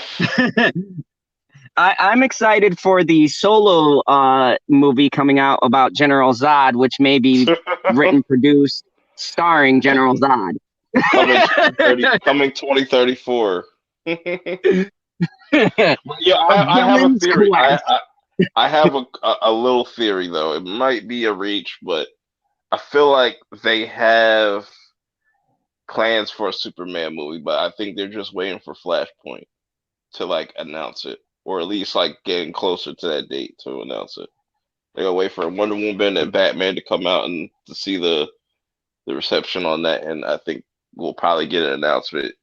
excited for the solo movie coming out about General Zod, which may be written, produced, starring General Zod. Coming 2034. Yeah, I have a theory. I have a little theory, though. It might be a reach, but I feel like they have plans for a Superman movie, but I think they're just waiting for Flashpoint to like announce it, or at least like getting closer to that date to announce it. They're gonna wait for Wonder Woman and Batman to come out and to see the reception on that, and I think we'll probably get an announcement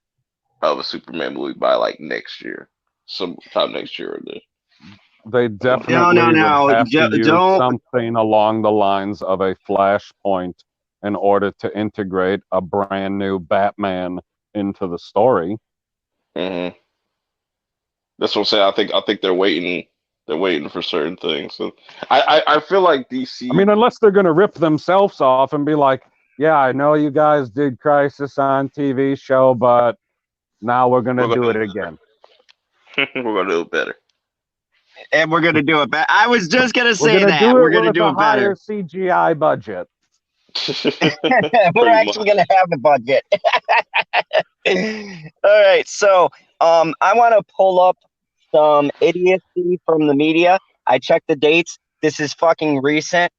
of a Superman movie by like next year, sometime next year or this. They definitely have to use something along the lines of a Flashpoint in order to integrate a brand new Batman into the story. Mm-hmm. That's what I'm saying. I think they're waiting. They're waiting for certain things. So I feel like DC. I mean, unless they're going to rip themselves off and be like, "Yeah, I know you guys did Crisis on TV show, but now we're going to do it again. We're going to do it better." And we're gonna do it better. I was just gonna say that we're gonna do it better. Higher CGI budget. We're actually gonna have a budget. All right, so I want to pull up some idiocy from the media. I checked the dates. This is fucking recent.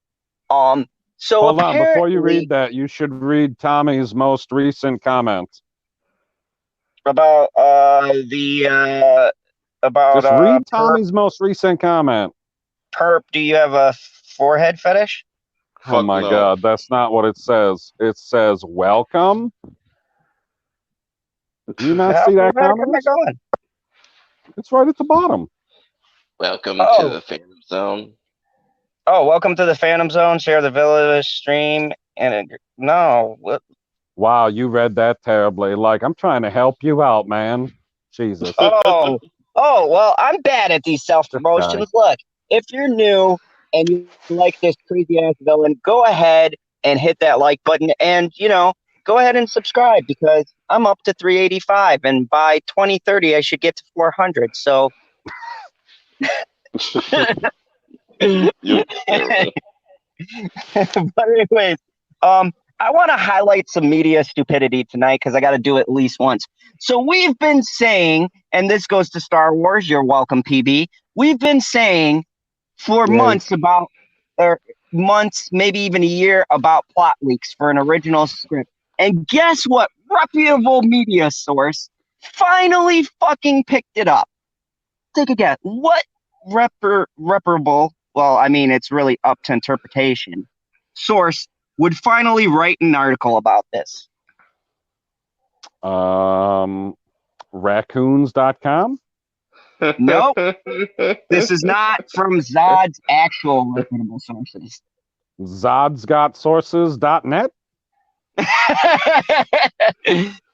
So hold on, before you read that, you should read Tommy's most recent comment about just read Tommy's most recent comment. Perp, do you have a forehead fetish? Oh my God, that's not what it says. It says welcome. Do you not see that comment? It's right at the bottom. Welcome to the Phantom Zone. Oh, welcome to the Phantom Zone. Share the village stream what? Wow, you read that terribly. Like, I'm trying to help you out, man. Jesus. Oh, well, I'm bad at these self-promotions. Look, if you're new and you like this crazy-ass villain, go ahead and hit that like button and, go go ahead and subscribe because I'm up to 385, and by 2030 I should get to 400. So, You- but anyways, I want to highlight some media stupidity tonight because I got to do it at least once. So we've been saying, and this goes to Star Wars. You're welcome, PB. We've been saying for Yay. months months, maybe even a year, about plot leaks for an original script. And guess what? Reputable media source finally fucking picked it up. Take a guess. What reparable? Well, I mean, it's really up to interpretation. Source would finally write an article about this. Raccoons.com? Nope. This is not from Zod's actual reputable sources. Zodsgotsources.net?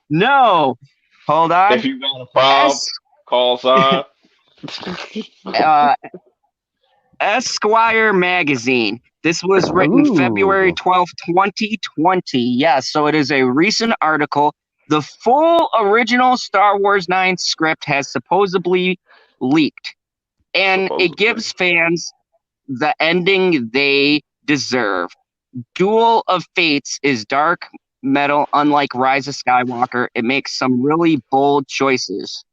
No. Hold on. If you got a problem, call Zod. Esquire magazine. This was written February 12th, 2020. Yes, so it is a recent article. The full original Star Wars 9 script has supposedly leaked, and it gives fans the ending they deserve. Duel of Fates is dark metal, unlike Rise of Skywalker. It makes some really bold choices,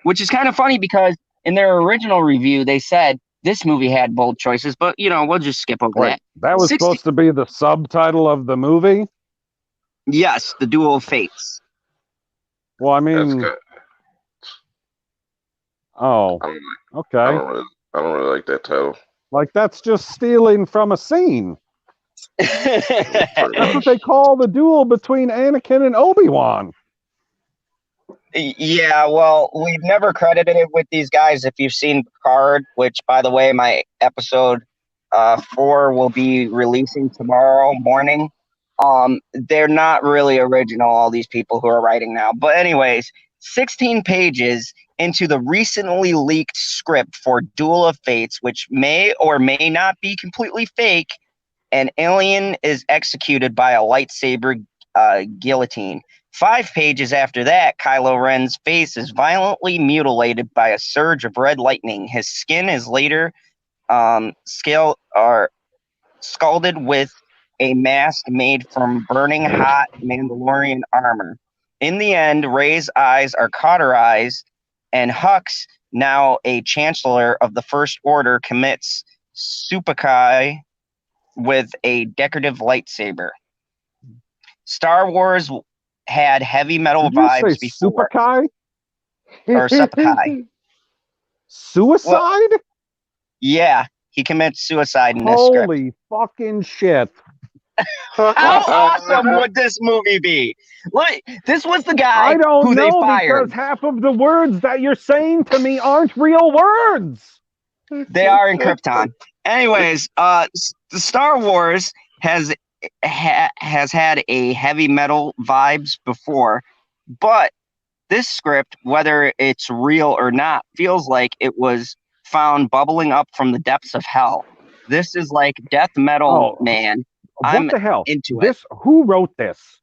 which is kind of funny because in their original review, they said this movie had bold choices, but, we'll just skip over that. That was supposed to be the subtitle of the movie? Yes, The Duel of Fates. Well, I That's mean... good. Oh, I okay. don't really like that title. Like, that's just stealing from a scene. That's what they call the duel between Anakin and Obi-Wan. Yeah, well, we've never credited it with these guys. If you've seen Picard, which, by the way, my episode 4 will be releasing tomorrow morning. They're not really original, all these people who are writing now. But anyways, 16 pages into the recently leaked script for Duel of Fates, which may or may not be completely fake. An alien is executed by a lightsaber guillotine. 5 pages after that, Kylo Ren's face is violently mutilated by a surge of red lightning. His skin is later scalded with a mask made from burning hot Mandalorian armor. In the end, Rey's eyes are cauterized, and Hux, now a Chancellor of the First Order, commits seppuku with a decorative lightsaber. Star Wars had heavy metal Did you vibes say before. Supakai? Or seppuku. Suicide? Yeah, he commits suicide in this script. Holy fucking shit. How awesome would this movie be? Look, this was the guy I don't who they know fired. because half of the words that you're saying to me aren't real words. They are in Krypton. Anyways, Star Wars has had a heavy metal vibes before, but this script, whether it's real or not, feels like it was found bubbling up from the depths of hell. This is like death metal, man. What the hell? Into this? Who wrote this?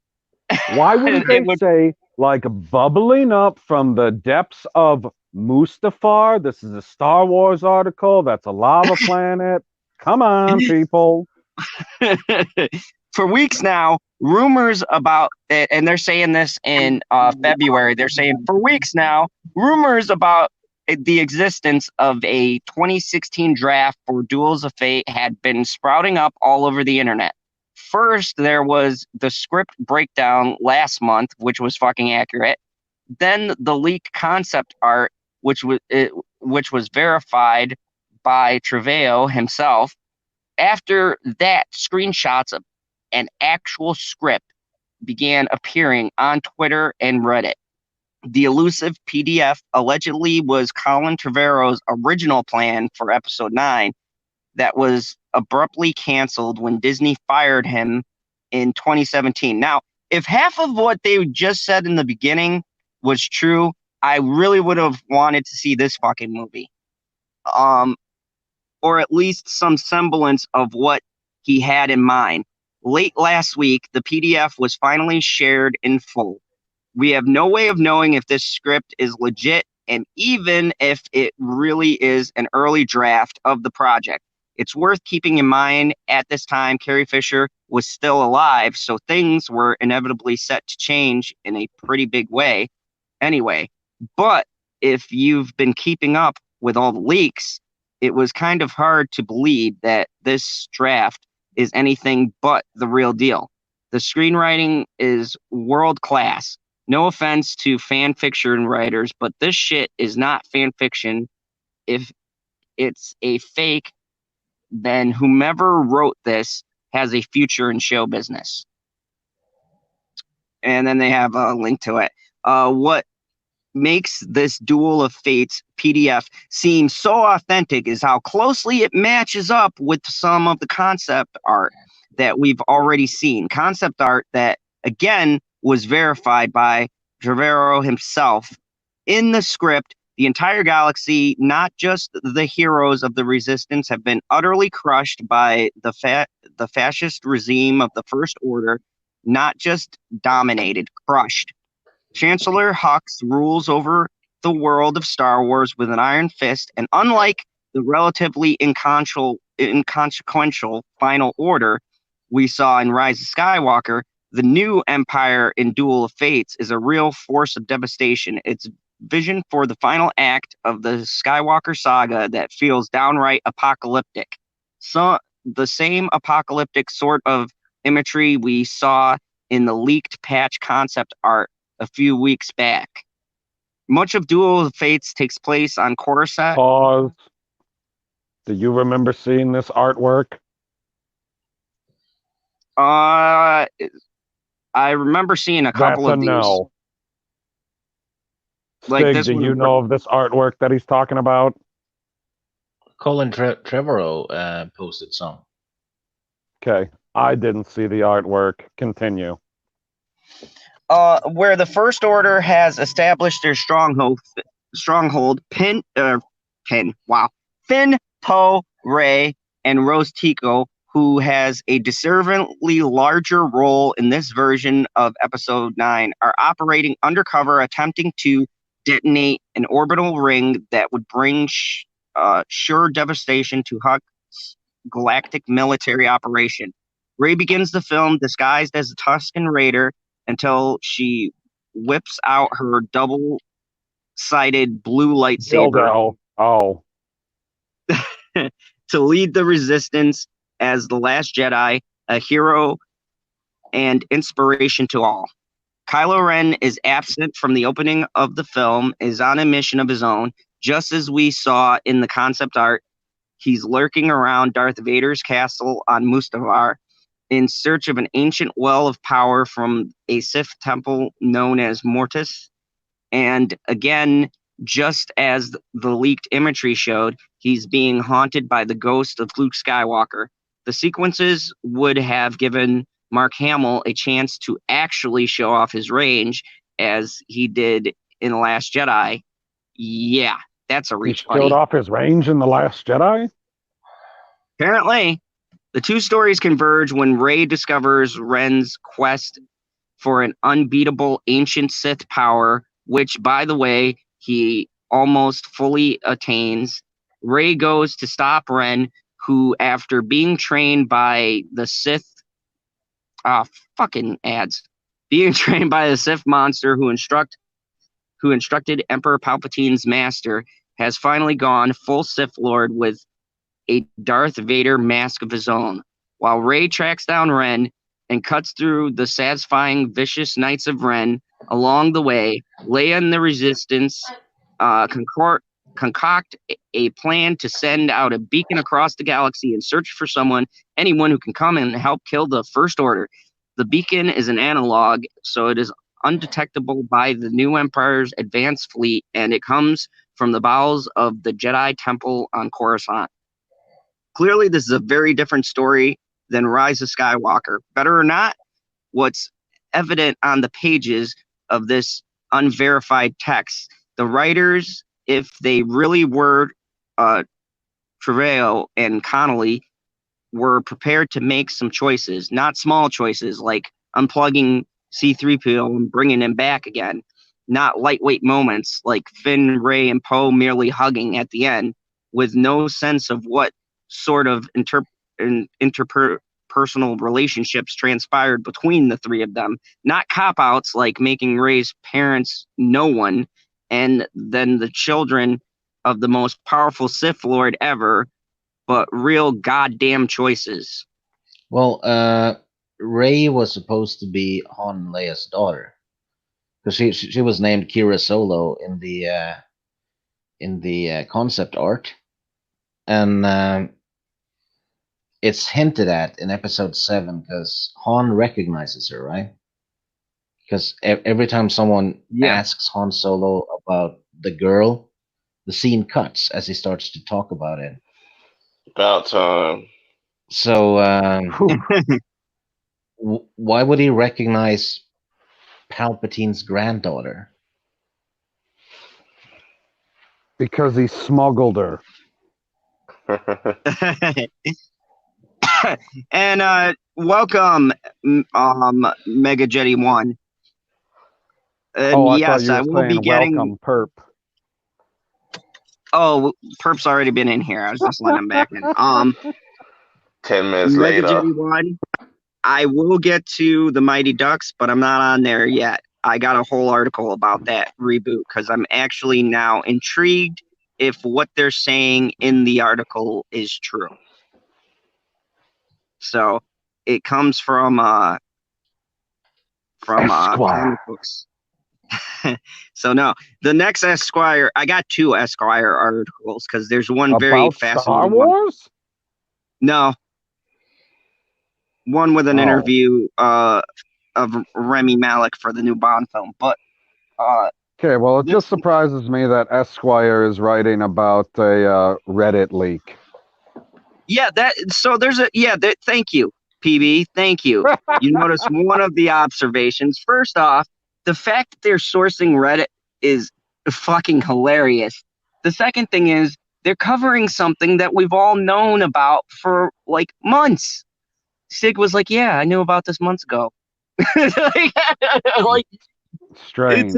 Why wouldn't they say, like, bubbling up from the depths of Mustafar? This is a Star Wars article. That's a lava planet. Come on, people. For weeks now, rumors about it, and they're saying this in February, they're saying for weeks now, rumors about the existence of a 2016 draft for Duels of Fate had been sprouting up all over the internet. First, there was the script breakdown last month, which was fucking accurate. Then the leaked concept art, which was verified by Trevelyan himself. After that, screenshots of an actual script began appearing on Twitter and Reddit. The elusive PDF allegedly was Colin Trevorrow's original plan for episode 9 that was abruptly canceled when Disney fired him in 2017. Now, if half of what they just said in the beginning was true, I really would have wanted to see this fucking movie. Or at least some semblance of what he had in mind. Late last week, the PDF was finally shared in full. We have no way of knowing if this script is legit and even if it really is an early draft of the project. It's worth keeping in mind at this time Carrie Fisher was still alive, so things were inevitably set to change in a pretty big way anyway. But if you've been keeping up with all the leaks, it was kind of hard to believe that this draft is anything but the real deal. The screenwriting is world class. No offense to fan fiction writers, but this shit is not fan fiction. If it's a fake, then whomever wrote this has a future in show business. And then they have a link to it. What makes this Duel of Fates PDF seem so authentic is how closely it matches up with some of the concept art that we've already seen. Concept art that, again, was verified by Trevorrow himself. In the script, the entire galaxy, not just the heroes of the resistance, have been utterly crushed by the fascist regime of the First Order, not just dominated, crushed. Chancellor Hux rules over the world of Star Wars with an iron fist, and unlike the relatively inconsequential Final Order we saw in Rise of Skywalker, the new Empire in Duel of Fates is a real force of devastation. It's vision for the final act of the Skywalker saga that feels downright apocalyptic. So the same apocalyptic sort of imagery we saw in the leaked patch concept art a few weeks back. Much of Duel of Fates takes place on Coruscant. Pause. Do you remember seeing this artwork? I remember seeing a couple That's a of these. no. Like Stig, this do one- you know of this artwork that he's talking about? Colin Trevorrow posted some. Okay, I didn't see the artwork. Continue. Where the First Order has established their stronghold, Finn, Poe, Rey, and Rose Tico, who has a deservedly larger role in this version of Episode 9, are operating undercover, attempting to detonate an orbital ring that would bring sure devastation to Huck's galactic military operation. Rey begins the film disguised as a Tusken Raider until she whips out her double-sided blue lightsaber Dildo. Oh. to lead the resistance as the Last Jedi, a hero and inspiration to all. Kylo Ren is absent from the opening of the film, is on a mission of his own, just as we saw in the concept art. He's lurking around Darth Vader's castle on Mustafar in search of an ancient well of power from a Sith temple known as Mortis. And again, just as the leaked imagery showed, he's being haunted by the ghost of Luke Skywalker. The sequences would have given Mark Hamill a chance to actually show off his range as he did in The Last Jedi. Yeah, that's a reach, He showed off his range in The Last Jedi? Apparently. The two stories converge when Rey discovers Ren's quest for an unbeatable ancient Sith power, which, by the way, he almost fully attains. Rey goes to stop Ren, who, after being trained by the Sith, being trained by the Sith monster who instructed Emperor Palpatine's master, has finally gone full Sith Lord with a Darth Vader mask of his own. While Rey tracks down Ren and cuts through the satisfying vicious Knights of Ren along the way, Leia and the Resistance concoct a plan to send out a beacon across the galaxy in search for anyone who can come and help kill the First Order. The beacon is an analog, so it is undetectable by the new Empire's advanced fleet, and it comes from the bowels of the Jedi Temple on Coruscant. Clearly, this is a very different story than Rise of Skywalker. Better or not, what's evident on the pages of this unverified text, the writers, if they really were Trevorrow and Connolly, were prepared to make some choices, not small choices like unplugging C-3PO and bringing him back again, not lightweight moments like Finn, Rey, and Poe merely hugging at the end with no sense of what sort of interpersonal relationships transpired between the three of them, not cop-outs like making Rey's parents no one and then the children of the most powerful Sith Lord ever, but real goddamn choices. Well, Rey was supposed to be Han and Leia's daughter, because she was named Kira Solo in the concept art, and it's hinted at in Episode 7 because Han recognizes her, right? Because every time someone asks Han Solo about the girl, the scene cuts as he starts to talk about it. About time. So, why would he recognize Palpatine's granddaughter? Because he smuggled her. And welcome, Mega Jetty 1. I yes, thought I you were will be saying getting. welcome, Perp. Oh, Perp's already been in here. I was just letting him back in. 10 minutes Mega later. Jetty 1. I will get to the Mighty Ducks, but I'm not on there yet. I got a whole article about that reboot because I'm actually now intrigued if what they're saying in the article is true. So it comes from comic books. So no, the next Esquire, I got 2 Esquire articles because there's one about very fascinating Star Wars? No, one with an interview of Rami Malek for the new Bond film. But okay, well, it just surprises me that Esquire is writing about a Reddit leak. Yeah, thank you, PB. Thank you. You notice one of the observations. First off, the fact that they're sourcing Reddit is fucking hilarious. The second thing is they're covering something that we've all known about for like months. Sig was like, "Yeah, I knew about this months ago." like, strange.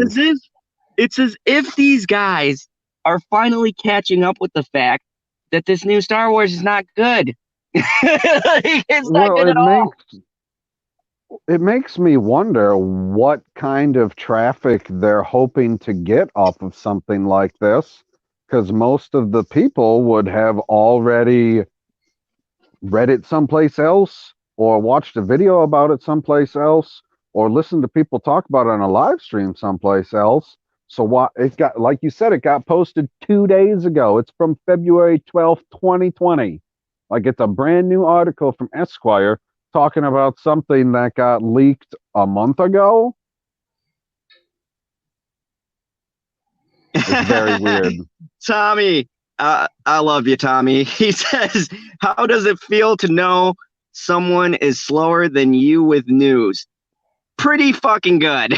It's as if these guys are finally catching up with the fact that this new Star Wars is not good. It's not good at all. It makes me wonder what kind of traffic they're hoping to get off of something like this, because most of the people would have already read it someplace else or watched a video about it someplace else or listened to people talk about it on a live stream someplace else. So what it got, like you said, it got posted 2 days ago. It's from February 12th, 2020. Like it's a brand new article from Esquire talking about something that got leaked a month ago. It's very weird. Tommy, I love you, Tommy. He says, "How does it feel to know someone is slower than you with news?" Pretty fucking good.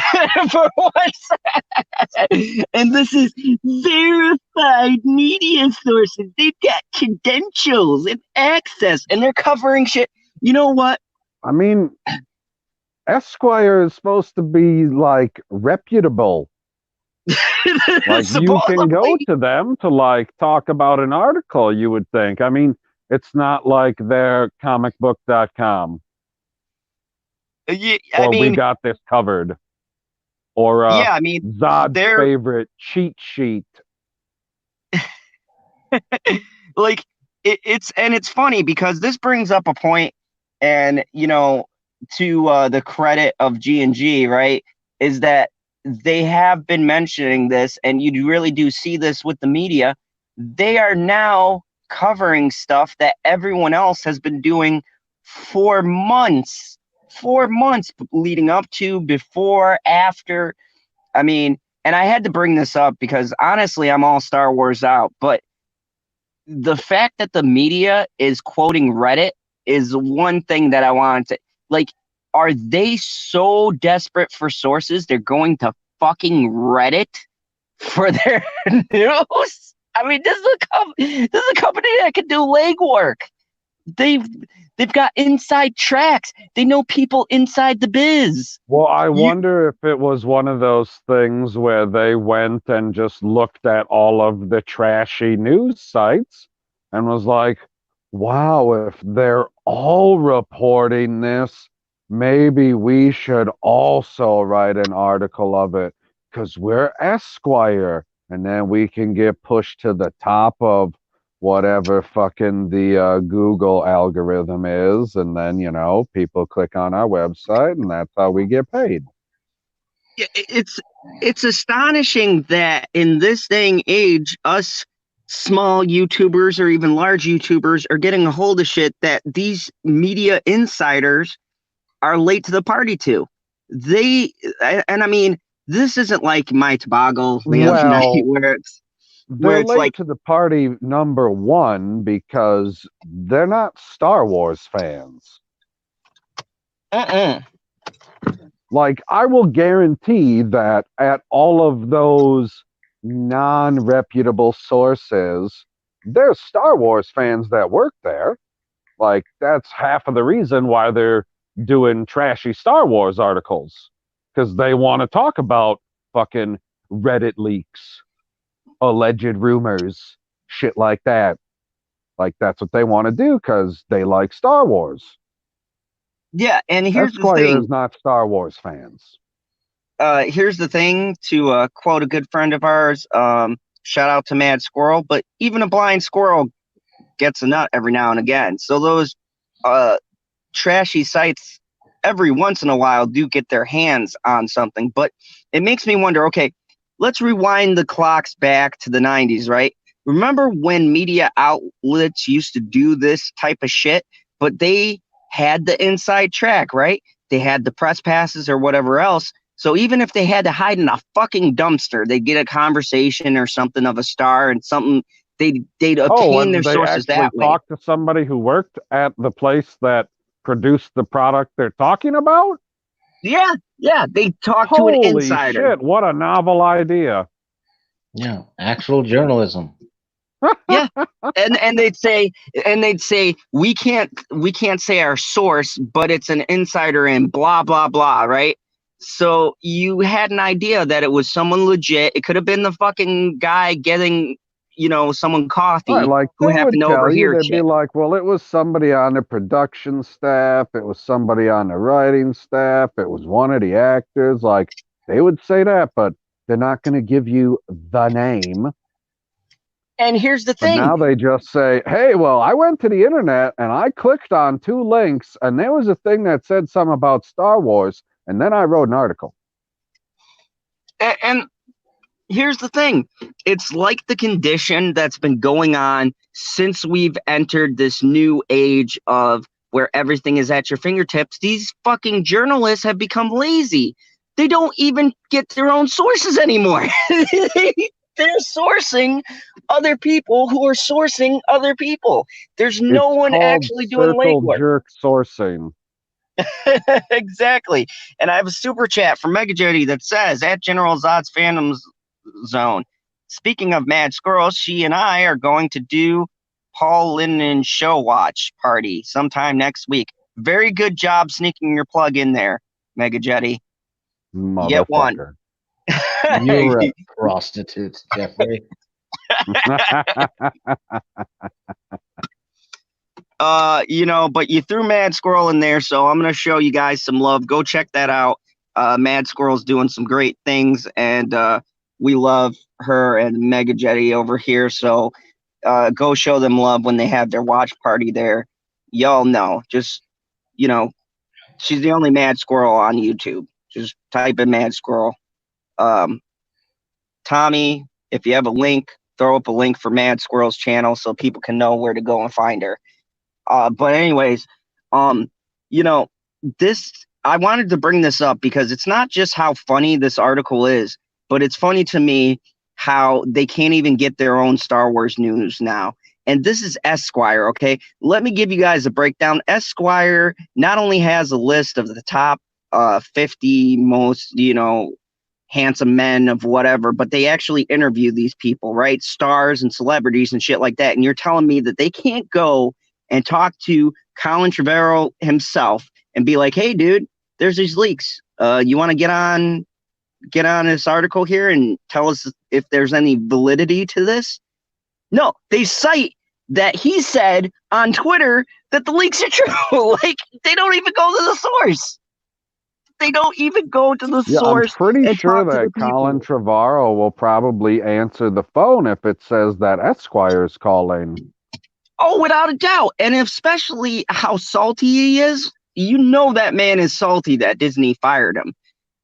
For once. And this is verified media sources. They've got credentials and access, and they're covering shit. You know what? I mean, Esquire is supposed to be like reputable. Like you can go to them to like talk about an article, you would think. I mean, it's not like they're comicbook.com. I mean, we got this covered. Or Zod's favorite cheat sheet. Like it's funny because this brings up a point, and you know, to the credit of G&G, right, is that they have been mentioning this, and you really do see this with the media. They are now covering stuff that everyone else has been doing for months leading up to, before, after. I mean, and I had to bring this up because honestly, I'm all Star Wars out, but the fact that the media is quoting Reddit is one thing that I wanted to, like, are they so desperate for sources they're going to fucking Reddit for their news? I mean, this is a company that can do legwork. they've got inside tracks. They know people inside the biz. Well, I wonder if it was one of those things where they went and just looked at all of the trashy news sites and was like, wow, if they're all reporting this, maybe we should also write an article of it because we're Esquire. And then we can get pushed to the top of whatever fucking the Google algorithm is, and then people click on our website, and that's how we get paid. It's astonishing that in this day and age, us small YouTubers or even large YouTubers are getting a hold of shit that these media insiders are late to the party to. I mean, this isn't like My Toboggle the other night where they're it's late like to the party, number one, because they're not Star Wars fans. Like, I will guarantee that at all of those non-reputable sources, there's Star Wars fans that work there. Like, that's half of the reason why they're doing trashy Star Wars articles, because they want to talk about fucking Reddit leaks, alleged rumors, shit like that. Like, that's what they want to do because they like Star Wars. Yeah, and here's Esquire the thing. is not Star Wars fans. Here's the thing, to quote a good friend of ours, shout out to Mad Squirrel, but even a blind squirrel gets a nut every now and again. So those trashy sites every once in a while do get their hands on something. But it makes me wonder, okay, let's rewind the clocks back to the 90s, right? Remember when media outlets used to do this type of shit, but they had the inside track, right? They had the press passes or whatever else. So even if they had to hide in a fucking dumpster, they'd get a conversation or something of a star and something. They'd obtain their sources that way. Talk to somebody who worked at the place that produced the product they're talking about? Yeah, they talk to an insider. Holy shit, what a novel idea. Yeah, actual journalism. Yeah, and they'd say we can't say our source, but it's an insider in blah blah blah, right? So you had an idea that it was someone legit. It could have been the fucking guy getting someone coffee, right, like who they happened would to tell you, overhear they'd be shit. like, well, it was somebody on the production staff, it was somebody on the writing staff, it was one of the actors. Like, they would say that, but they're not going to give you the name. And here's the But thing. now they just say, hey, well, I went to the internet and I clicked on 2 links and there was a thing that said something about Star Wars, and then I wrote an article. And here's the thing. It's like the condition that's been going on since we've entered this new age of where everything is at your fingertips. These fucking journalists have become lazy. They don't even get their own sources anymore. They're sourcing other people who are sourcing other people. There's no one actually doing legwork. Jerk sourcing. Exactly. And I have a super chat from Mega Jody that says, at General Zod's Fandom Zone, speaking of Mad Squirrels, she and I are going to do Paul Linden show watch party sometime next week. Very good job sneaking your plug in there, Mega Jetty. Yet one. You're a prostitute, Jeffrey. But you threw Mad Squirrel in there, so I'm gonna show you guys some love. Go check that out. Mad Squirrel's doing some great things, and we love her and Mega Jetty over here. So go show them love when they have their watch party there. Y'all know, just she's the only Mad Squirrel on YouTube. Just type in Mad Squirrel. Tommy, if you have a link, throw up a link for Mad Squirrel's channel so people can know where to go and find her. But anyways, this, I wanted to bring this up because it's not just how funny this article is, but it's funny to me how they can't even get their own Star Wars news now. And this is Esquire, okay? Let me give you guys a breakdown. Esquire not only has a list of the top 50 most, handsome men of whatever, but they actually interview these people, right? Stars and celebrities and shit like that. And you're telling me that they can't go and talk to Colin Trevorrow himself and be like, "Hey, dude, there's these leaks. You want to get on this article here and tell us if there's any validity to this?" No, they cite that he said on Twitter that the leaks are true. Like, they don't even go to the source. They don't even go to the Yeah, I'm source. pretty and sure talk to the that Colin people. Trevorrow will probably answer the phone if it says that Esquire's calling. Oh, without a doubt. And especially how salty he is. You know that man is salty that Disney fired him.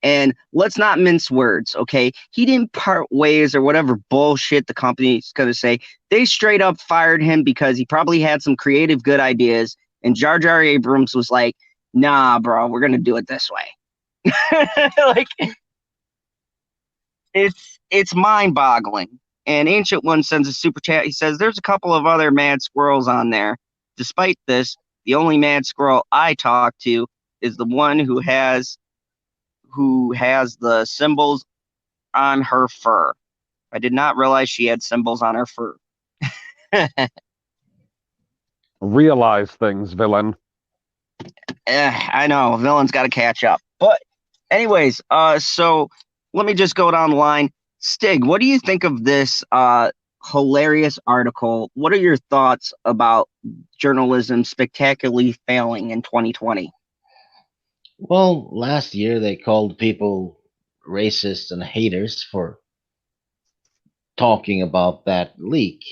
And let's not mince words, okay? He didn't part ways or whatever bullshit the company's going to say. They straight up fired him because he probably had some creative good ideas. And Jar Jar Abrams was like, "Nah, bro, we're going to do it this way." Like, it's mind-boggling. And Ancient One sends a super chat. He says, "There's a couple of other mad squirrels on there. Despite this, the only mad squirrel I talk to is the one who has the symbols on her fur. I did not realize she had symbols on her fur." Realize things, villain. I know, villain's got to catch up. But anyways, so let me just go down the line. Stig, what do you think of this hilarious article? What are your thoughts about journalism spectacularly failing in 2020? Well, last year they called people racist and haters for talking about that leak.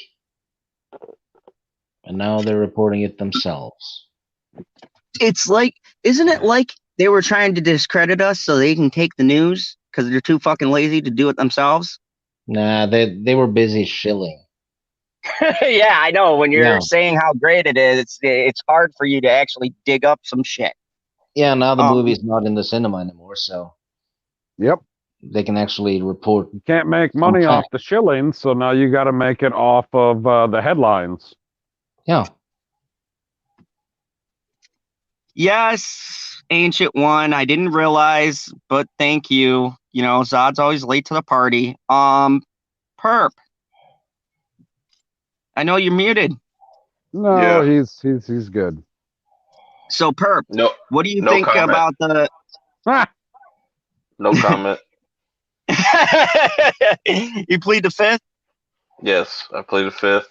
And now they're reporting it themselves. It's like, isn't it like they were trying to discredit us so they can take the news because they're too fucking lazy to do it themselves? Nah, they were busy shilling. Yeah, I know. When you're Yeah. saying how great it is, it's hard for you to actually dig up some shit. Yeah, now the movie's not in the cinema anymore, so Yep. they can actually report. You can't make money off the shillings, so now you got to make it off of the headlines. Yeah. Yes, Ancient One. I didn't realize, but thank you. You know, Zod's always late to the party. Perp. I know you're muted. No, Yeah. he's good. So, Perp, No, what do you no think comment. about the? Ah, No comment. You plead the fifth? Yes, I played the fifth,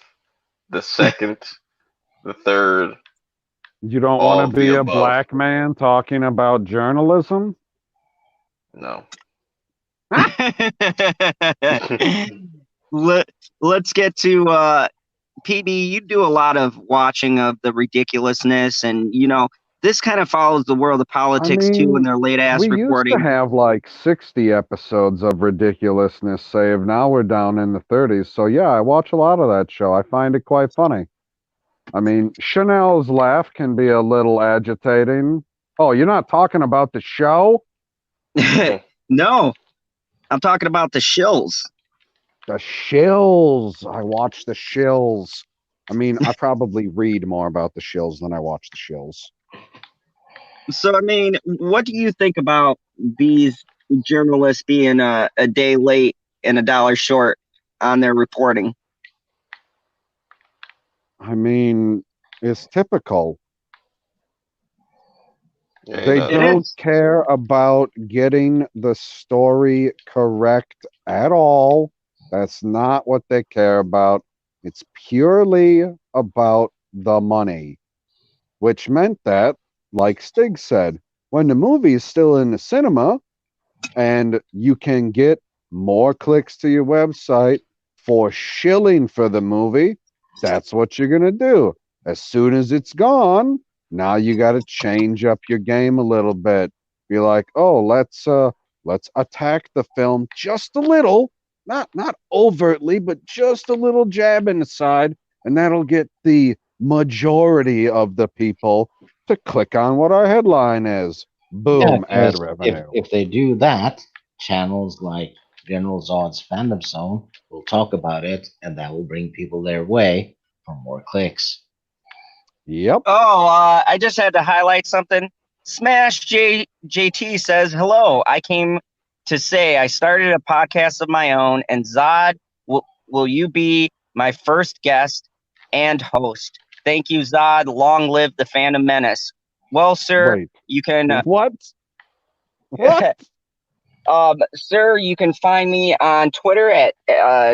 the second, the third. you don't All want of to be the a above. black man talking about journalism? No. Let's get to PB. You do a lot of watching of the ridiculousness, and you know this kind of follows the world of politics too in their late ass we used to reporting. have like 60 episodes of ridiculousness saved. Now we're down in the 30s. So yeah, I watch a lot of that show. I find it quite funny. I mean, Chanel's laugh can be a little agitating. Oh, you're not talking about the show? No, I'm talking about the shills. The shills. I watch the shills. I mean, I probably read more about the shills than I watch the shills. So, I mean, what do you think about these journalists being a day late and $1 short on their reporting? I mean, it's typical. Yeah, They it don't is. care about getting the story correct at all. That's not what they care about. It's purely about the money, which meant that, like Stig said, when the movie is still in the cinema and you can get more clicks to your website for shilling for the movie, that's what you're going to do. As soon as it's gone, now you got to change up your game a little bit. Be like, "Oh, let's attack the film just a little, not overtly, but just a little jab in the side, and that'll get the majority of the people to click on what our headline is." Boom, Yeah, ad because revenue. if they do that, channels like General Zod's Fandom Zone will talk about it, and that will bring people their way for more clicks. Yep. Oh, I just had to highlight something. Smash JT says, "Hello, I came to say I started a podcast of my own, and Zod, will you be my first guest and host? Thank you, Zod. Long live the Phantom Menace. Well, sir, Wait, you can. what? What? Sir, you can find me on Twitter at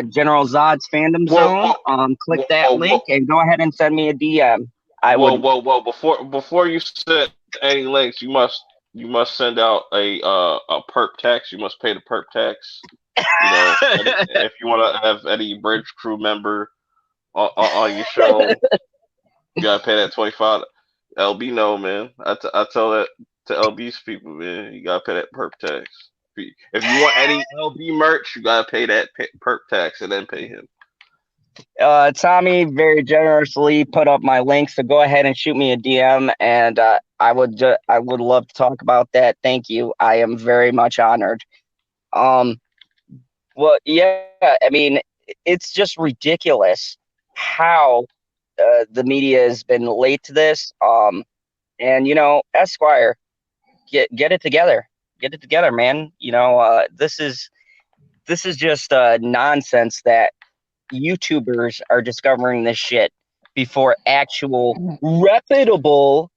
General Zod's Fandom Zone. Click that link and go ahead and send me a DM. I would. Whoa! Before you send any links, you must send out a perp tax. You must pay the perp tax. You know, if you want to have any bridge crew member on your show, you gotta pay that 25. LB no man. I tell that to LB's people, man. You gotta pay that perp tax. If you want any LB merch, you gotta pay that perp tax and then pay him. Tommy very generously put up my link, so go ahead and shoot me a DM, and I would love to talk about that. Thank you. I am very much honored. Well, yeah, I mean, it's just ridiculous how the media has been late to this. And Esquire, get it together. Get it together, man. This is just nonsense that YouTubers are discovering this shit before actual reputable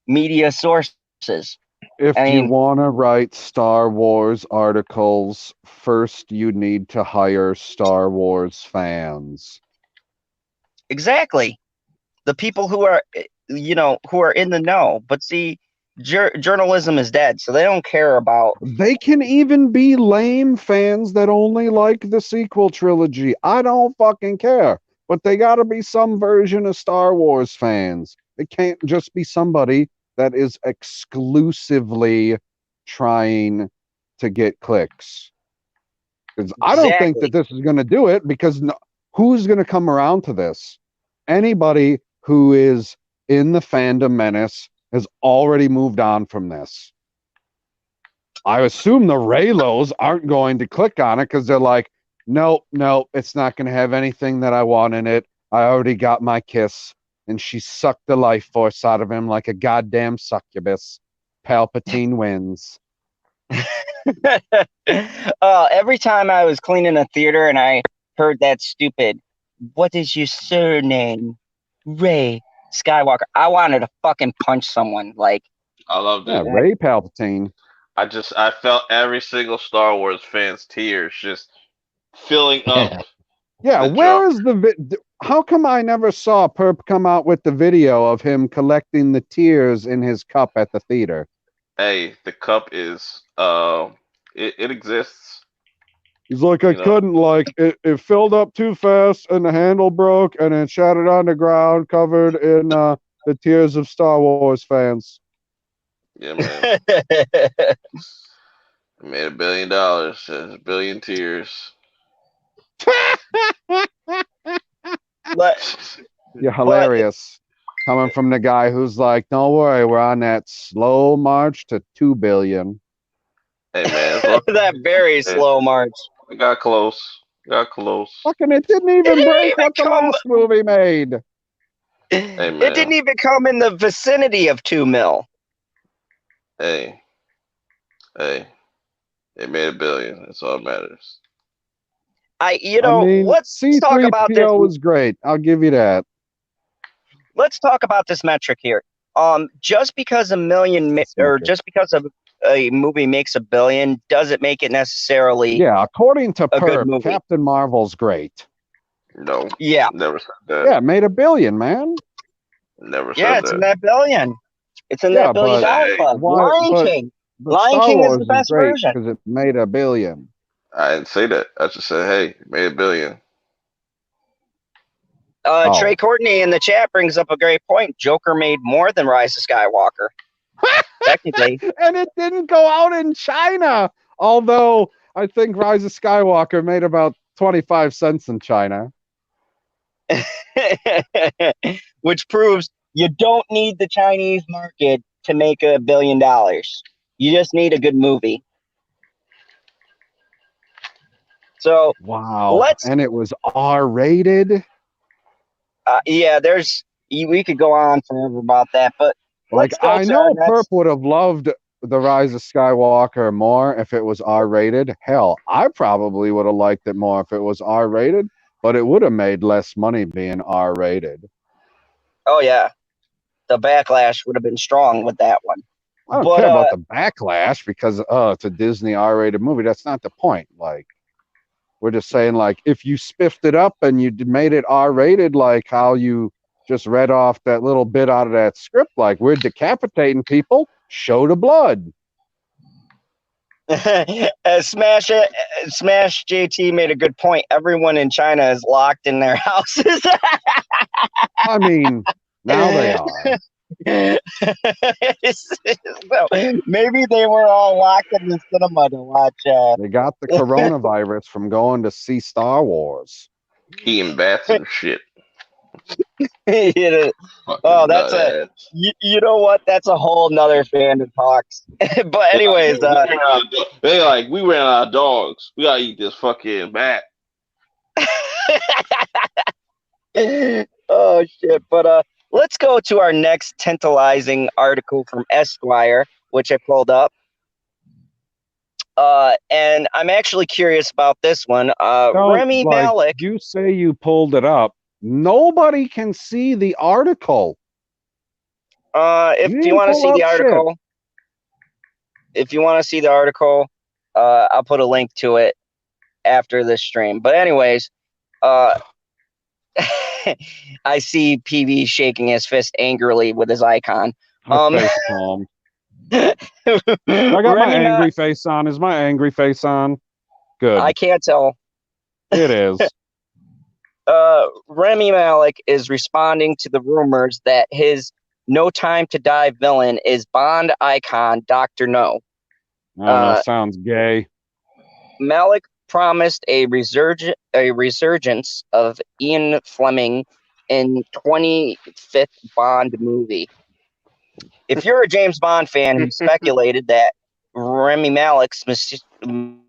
media sources. If I you mean, want to write Star Wars articles, first you need to hire Star Wars fans. exactly. The people who are, who are in the know. But see, journalism is dead, so they don't care about. They can even be lame fans that only like the sequel trilogy. I don't fucking care. But they gotta be some version of Star Wars fans. It can't just be somebody that is exclusively trying to get clicks. Because I don't think that this is going to do it, because who's going to come around to this? Anybody who is in the Fandom Menace has already moved on from this. I assume the Raylos aren't going to click on it because they're like, nope, it's not going to have anything that I want in it. I already got my kiss. And she sucked the life force out of him like a goddamn succubus. Palpatine wins. Every time I was cleaning a theater and I heard that stupid, what is your surname? Ray Skywalker. I wanted to fucking punch someone. Like, I loved it. Ray Palpatine. I felt every single Star Wars fan's tears just filling up. Yeah, where is the how come I never saw Perp come out with the video of him collecting the tears in his cup at the theater? Hey, the cup is it exists. He's like, I couldn't, like, it filled up too fast and the handle broke and it shattered on the ground, covered in the tears of Star Wars fans. Yeah, man. It made $1 billion. A billion tears. You're hilarious. Coming from the guy who's like, don't worry, we're on that slow march to 2 billion. Hey, man. That very slow march. We got close. Fucking, it didn't even break what the last movie made. Hey, man. It didn't even come in the vicinity of 2 mil. Hey. It made $1 billion. That's all that matters. Let's talk about this. C-3PO was great. I'll give you that. Let's talk about this metric here. Just because just because a movie makes $1 billion, doesn't make it necessarily. Yeah, according to Perp, Captain Marvel's great. No. Yeah. Never said that. Yeah, it made $1 billion, man. Never said that. Yeah, it's in that billion. It's in that $1 billion club. Lion King. Lion King is the best version because it made $1 billion. I didn't say that. I just said, hey, it made $1 billion. Trey Courtney in the chat brings up a great point. Joker made more than Rise of Skywalker. Technically. And it didn't go out in China. Although I think Rise of Skywalker made about 25 cents in China. Which proves you don't need the Chinese market to make $1 billion. You just need a good movie. So wow, and it was R-rated. Yeah, we could go on forever about that, but like I know Perp would have loved The Rise of Skywalker more if it was R-rated. Hell, I probably would have liked it more if it was R-rated, but it would have made less money being R-rated. Oh yeah, the backlash would have been strong with that one. I don't care about the backlash because it's a Disney R-rated movie. That's not the point. Like, we're just saying, like, if you spiffed it up and you made it R-rated, like how you just read off that little bit out of that script, like we're decapitating people, show the blood. Smash JT made a good point. Everyone in China is locked in their houses. I mean, now they are. So, maybe they were all locked in the cinema to watch. They got the coronavirus from going to see Star Wars. Eating bats and shit. Oh, that's a. You know what? That's a whole nother fan of talks. But anyways, they like we ran out of dogs. We gotta eat this fucking bat. Oh shit! But let's go to our next tantalizing article from Esquire, which I pulled up. And I'm actually curious about this one. Rami Malek. You say you pulled it up. Nobody can see the article. If you want to see the article, I'll put a link to it after this stream. But anyways, I see PB shaking his fist angrily with his icon. Face palm. I got my angry face on. Is my angry face on? Good. I can't tell. It is. Rami Malek is responding to the rumors that his No Time to Die villain is Bond icon Dr. No. Oh, sounds gay. Malek promised a resurgence of Ian Fleming in 25th Bond movie. If you're a James Bond fan who speculated that Rami Malek's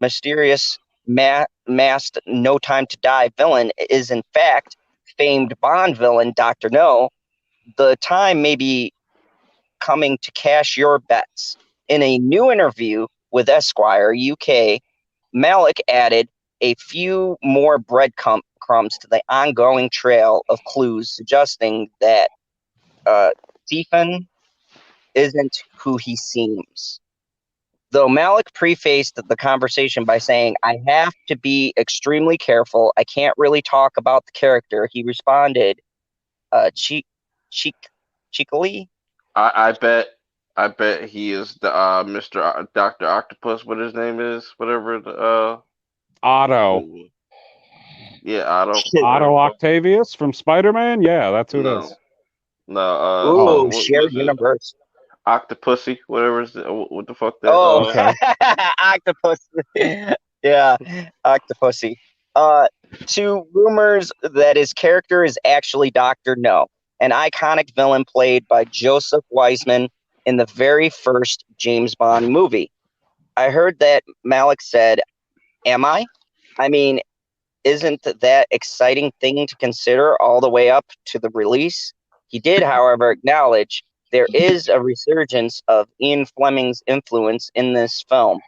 mysterious masked No Time to Die villain is in fact famed Bond villain Dr. No, the time may be coming to cash your bets. In a new interview with Esquire UK, Malek added a few more breadcrumbs to the ongoing trail of clues suggesting that Stephen isn't who he seems. Though Malek prefaced the conversation by saying, "I have to be extremely careful. I can't really talk about the character," he responded, cheekily. I bet he is the Mr. Dr. Octopus, what his name is, whatever Otto. Yeah, Otto. Otto Octavius from Spider-Man? Yeah, that's who it is. No, shared universe. Octopussy, whatever is what the fuck that? Okay. Octopussy. Yeah, Octopussy. To rumors that his character is actually Dr. No, an iconic villain played by Joseph Wiseman in the very first James Bond movie. I heard that Malek said, "Am I? I mean, isn't that exciting thing to consider all the way up to the release?" He did, however, acknowledge there is a resurgence of Ian Fleming's influence in this film.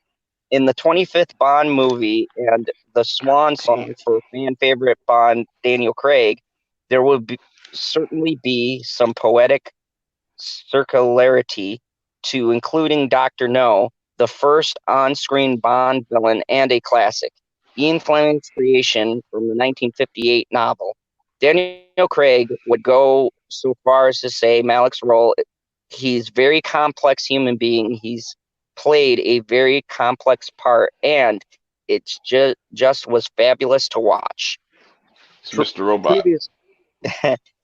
In the 25th Bond movie and the swan song for fan favorite Bond Daniel Craig, there will certainly be some poetic circularity to including Dr. No, the first on-screen Bond villain and a classic. Ian Fleming's creation from the 1958 novel. Daniel Craig would go so far as to say Malek's role, he's a very complex human being. He's played a very complex part, and it's just was fabulous to watch. It's Mr. Robot.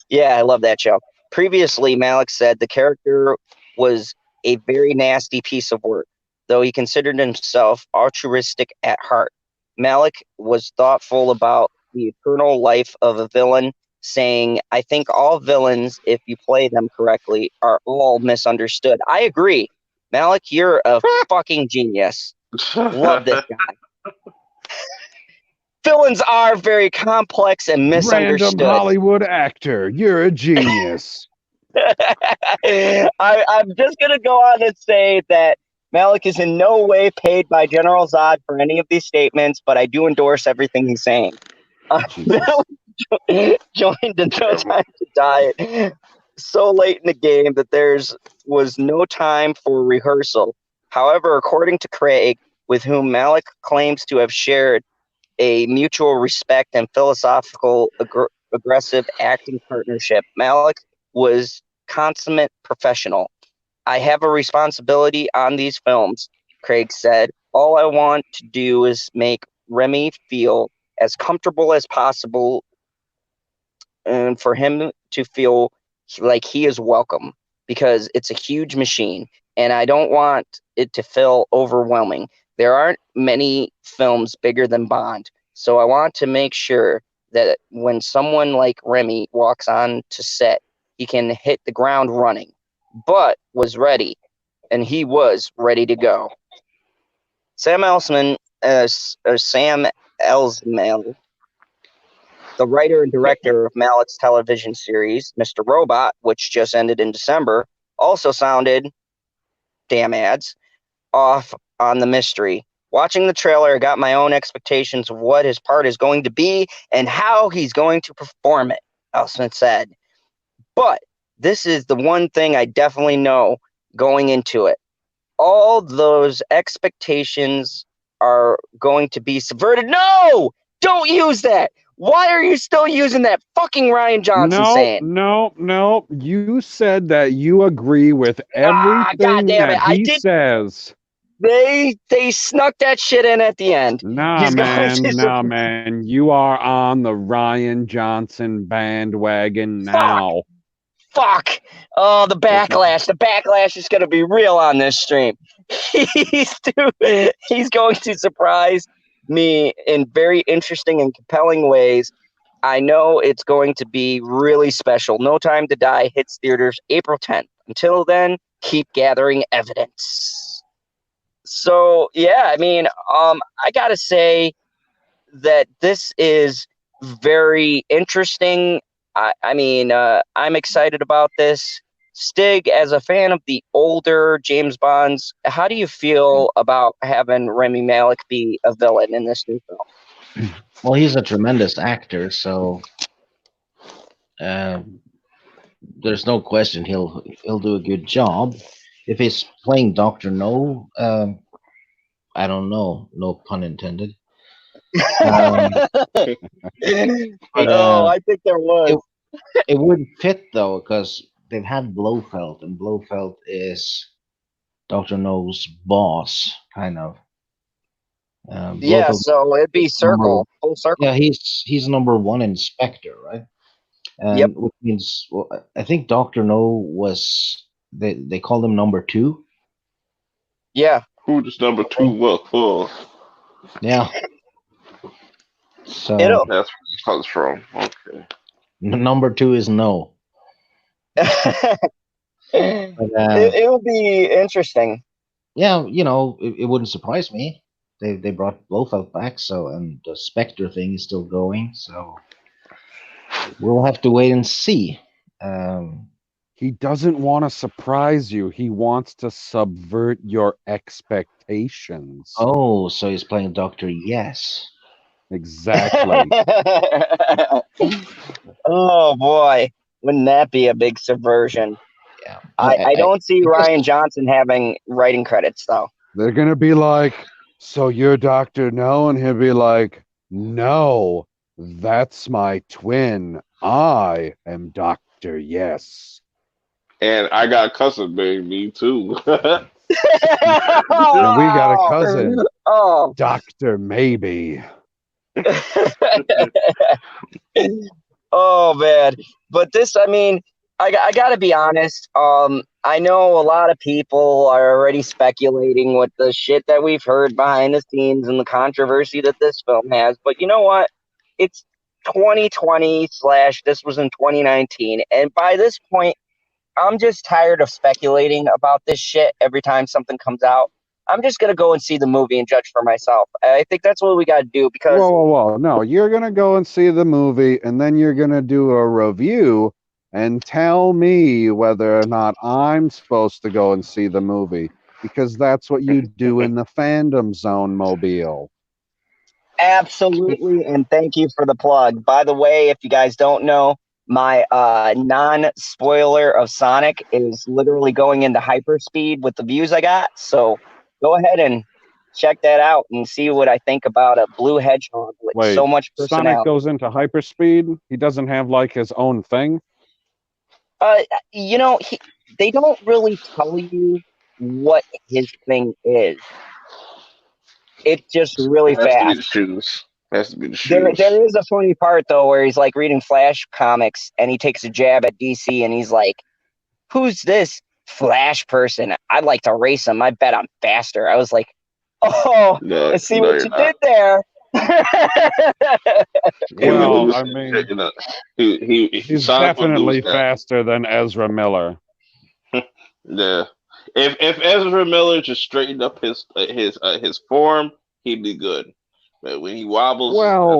Yeah, I love that show. Previously, Malek said the character was a very nasty piece of work, though he considered himself altruistic at heart. Malek was thoughtful about the eternal life of a villain, saying, "I think all villains, if you play them correctly, are all misunderstood." I agree. Malek, you're a fucking genius. Love this guy. Villains are very complex and misunderstood. Random Hollywood actor, you're a genius. I'm just going to go on and say that Malek is in no way paid by General Zod for any of these statements, but I do endorse everything he's saying. Malek joined the No Time to Die so late in the game that was no time for rehearsal. However, according to Craig, with whom Malek claims to have shared a mutual respect and philosophical aggressive acting partnership, Malek was consummate professional. I have a responsibility on these films, Craig said. All I want to do is make Remy feel as comfortable as possible and for him to feel like he is welcome because it's a huge machine and I don't want it to feel overwhelming. There aren't many films bigger than Bond, so I want to make sure that when someone like Remy walks on to set, he can hit the ground running, but was ready, and he was ready to go. Sam Elsman, Sam Elsman, the writer and director of Malek's television series, Mr. Robot, which just ended in December, also sounded, damn ads, off on the mystery. Watching the trailer, I got my own expectations of what his part is going to be and how he's going to perform it, Elsman said. But this is the one thing I definitely know going into it. All those expectations are going to be subverted. No! Don't use that! Why are you still using that fucking Ryan Johnson saying? No. You said that you agree with everything God damn that it. I he did. says. They snuck that shit in at the end. Nah, man. You are on the Ryan Johnson bandwagon now. Fuck. Oh, the backlash. The backlash is going to be real on this stream. He's going to surprise me in very interesting and compelling ways. I know it's going to be really special. No Time to Die hits theaters April 10th. Until then, keep gathering evidence. So, yeah, I mean, I got to say that this is very interesting. I'm excited about this. Stig, as a fan of the older James Bonds, how do you feel about having Rami Malek be a villain in this new film? Well, he's a tremendous actor, so there's no question he'll do a good job. If he's playing Doctor No, I don't know, no pun intended. But, I think there was. It wouldn't fit though, because they've had Blofeld, and Blofeld is Doctor No's boss, kind of. Yeah, so it'd be full circle. Yeah, he's number one inspector, right? Yep. Which means, well, I think Doctor No was they called him number two. Yeah. Who does number two work for? Yeah. So that's where it comes from. Okay. Number two is No. But, it will be interesting. Yeah, it wouldn't surprise me. They brought Blofeld back, and the Spectre thing is still going, so we'll have to wait and see. He doesn't want to surprise you. He wants to subvert your expectations. Oh, so he's playing Dr. Yes. Exactly. Oh boy, wouldn't that be a big subversion? Yeah. I don't see Ryan Johnson having writing credits though. They're gonna be like, "So you're Dr. No?" And he'll be like, "No, that's my twin. I am Dr. Yes." And I got a cousin, baby, too. And we got a cousin, Dr. Maybe. Oh man, but this, I gotta be honest. I know a lot of people are already speculating with the shit that we've heard behind the scenes and the controversy that this film has. But you know what? It's 2020 / this was in 2019, and by this point, I'm just tired of speculating about this shit every time something comes out. I'm just gonna go and see the movie and judge for myself. I think that's what we gotta do because Whoa. No, you're gonna go and see the movie and then you're gonna do a review and tell me whether or not I'm supposed to go and see the movie. Because that's what you do in the fandom zone mobile. Absolutely, and thank you for the plug. By the way, if you guys don't know, my non-spoiler of Sonic is literally going into hyperspeed with the views I got. So go ahead and check that out and see what I think about a blue hedgehog with Wait, so much Sonic personality. goes into hyperspeed. He doesn't have like his own thing. You know, they don't really tell you what his thing is. It's just really It has to be fast. the shoes. It has to be the There shoes. is a funny part though where he's like reading Flash comics and he takes a jab at DC and he's like, "Who's this Flash person? I'd like to race him. I bet I'm faster." I was like, "Oh, No, I see no, what you're you not. did there." He would Well, lose. I mean, You know, he's Sonic would lose definitely that. faster than Ezra Miller. Yeah. If Ezra Miller just straightened up his form, he'd be good. But when he wobbles, Well,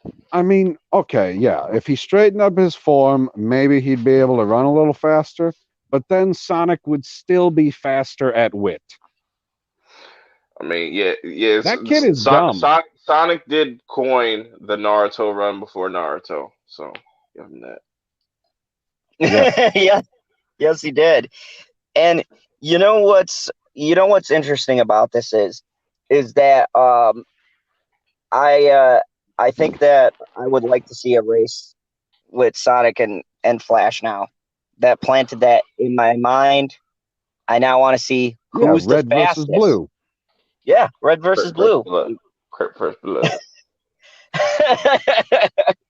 that's I mean, okay, yeah. If he straightened up his form, maybe he'd be able to run a little faster. But then Sonic would still be faster at wit. I mean, yeah, yeah. That kid is dumb. Sonic did coin the Naruto run before Naruto, so give him that. Yeah, yes, he did. And you know what's interesting about this is that I think that I would like to see a race with Sonic and Flash now. That planted that in my mind. I now want to see Yeah, who's the red versus fastest. blue. Yeah, red versus blue. First blood.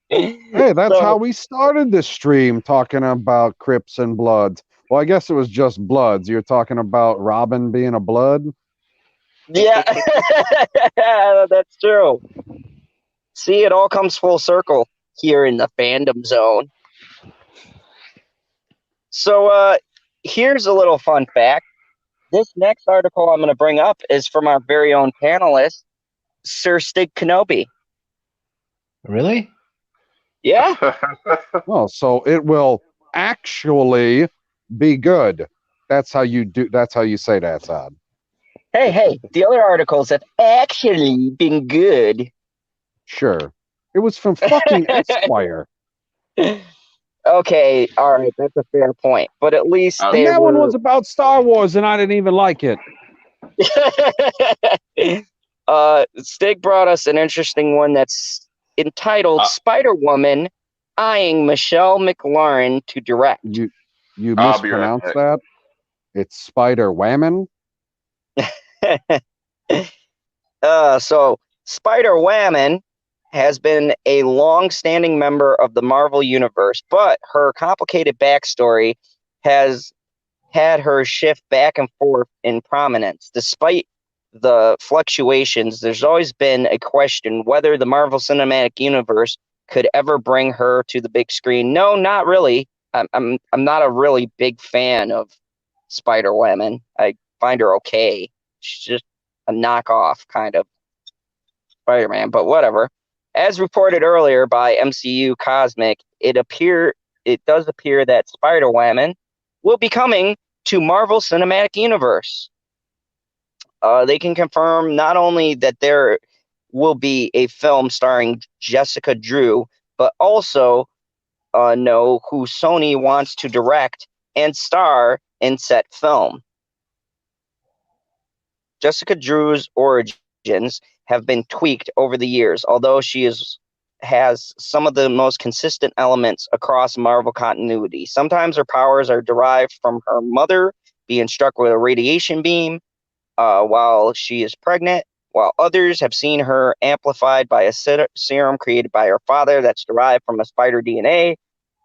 Hey, that's So how we started this stream, talking about Crips and Bloods. Well, I guess it was just Bloods. You're talking about Robin being a Blood? yeah, that's true. See, it all comes full circle here in the fandom zone. So here's a little fun fact. This next article I'm going to bring up is from our very own panelist, Sir Stig Kenobi. Really? Yeah. Oh, so it will actually be good. That's how you do. That's how you say that, Sad. Hey, the other articles have actually been good. Sure. It was from fucking Esquire. Okay, all right, that's a fair point. But at least And they that one were. was about Star Wars, and I didn't even like it. Stig brought us an interesting one that's entitled "Spider Woman Eyeing Michelle McLaren to Direct." You I'll be right mispronounced back. that. It's Spider Whammon. So Spider Woman has been a long-standing member of the Marvel Universe, but her complicated backstory has had her shift back and forth in prominence. Despite the fluctuations, there's always been a question whether the Marvel Cinematic Universe could ever bring her to the big screen. No, not really. I'm not a really big fan of Spider Woman. I find her okay. She's just a knockoff kind of Spider-Man, but whatever. As reported earlier by MCU Cosmic, it does appear that Spider-Woman will be coming to Marvel Cinematic Universe. They can confirm not only that there will be a film starring Jessica Drew, but also know who Sony wants to direct and star in said film. Jessica Drew's origins have been tweaked over the years, although she has some of the most consistent elements across Marvel continuity. Sometimes her powers are derived from her mother being struck with a radiation beam while she is pregnant, while others have seen her amplified by a serum created by her father that's derived from a spider DNA.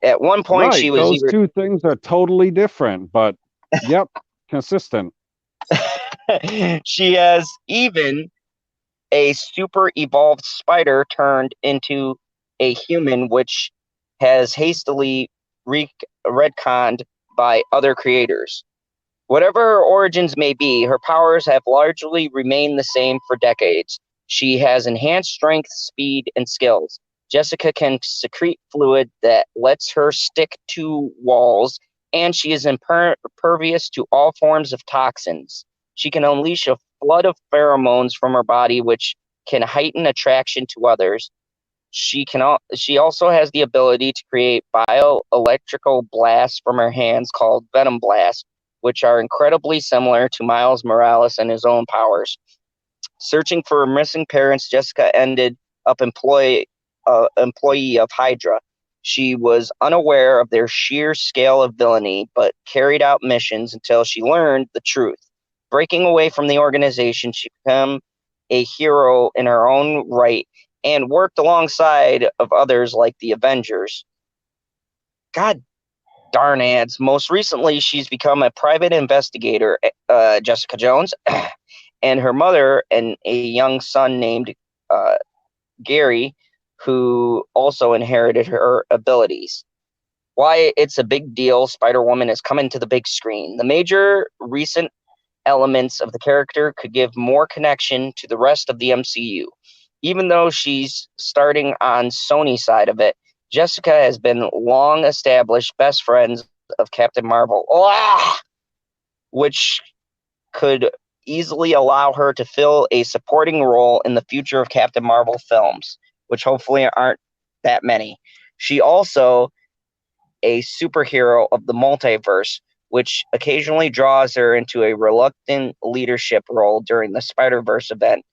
At one point, Right. she was Those two things are totally different, but yep, consistent. she has even a super evolved spider turned into a human, which has hastily retconned by other creators. Whatever her origins may be, her powers have largely remained the same for decades. She has enhanced strength, speed, and skills. Jessica can secrete fluid that lets her stick to walls, and she is impervious to all forms of toxins. She can unleash a flood of pheromones from her body, which can heighten attraction to others. She also has the ability to create bioelectrical blasts from her hands called venom blasts, which are incredibly similar to Miles Morales and his own powers. Searching for her missing parents, Jessica ended up employee of Hydra. She was unaware of their sheer scale of villainy, but carried out missions until she learned the truth. Breaking away from the organization, she became a hero in her own right and worked alongside of others like the Avengers. God darn ads. Most recently, she's become a private investigator, Jessica Jones, and her mother and a young son named uh, Gary, who also inherited her abilities. Why it's a big deal, Spider-Woman is coming to the big screen. The major recent elements of the character could give more connection to the rest of the MCU. Even though she's starting on Sony's side of it, Jessica has been long established best friends of Captain Marvel, which could easily allow her to fill a supporting role in the future of Captain Marvel films, which hopefully aren't that many. She also a superhero of the multiverse, which occasionally draws her into a reluctant leadership role during the Spider-Verse event.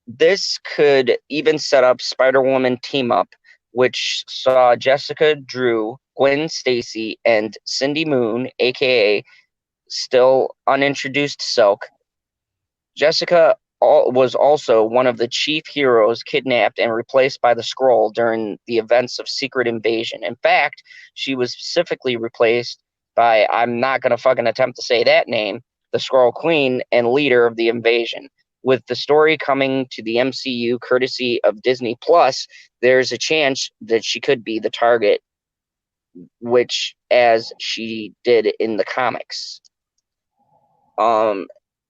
This could even set up Spider-Woman team-up, which saw Jessica Drew, Gwen Stacy, and Cindy Moon, aka still unintroduced Silk. Jessica was also one of the chief heroes kidnapped and replaced by the Skrull during the events of Secret Invasion. In fact, she was specifically replaced by, I'm not going to fucking attempt to say that name, the Skrull Queen and leader of the invasion. With the story coming to the MCU courtesy of Disney Plus, there's a chance that she could be the target, which as she did in the comics.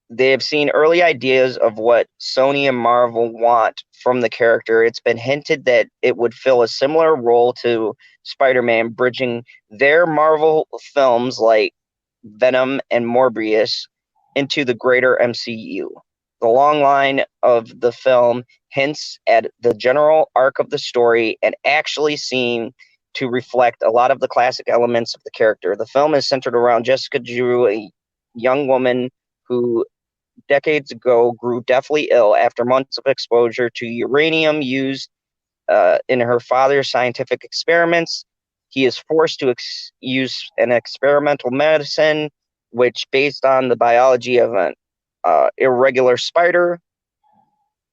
They have seen early ideas of what Sony and Marvel want from the character. It's been hinted that it would fill a similar role to Spider-Man, bridging their Marvel films like Venom and Morbius into the greater MCU. The long line of the film hints at the general arc of the story and actually seem to reflect a lot of the classic elements of the character. The film is centered around Jessica Drew, a young woman who decades ago grew deathly ill after months of exposure to uranium used in her father's scientific experiments. He is forced to use an experimental medicine, which, based on the biology of an irregular spider,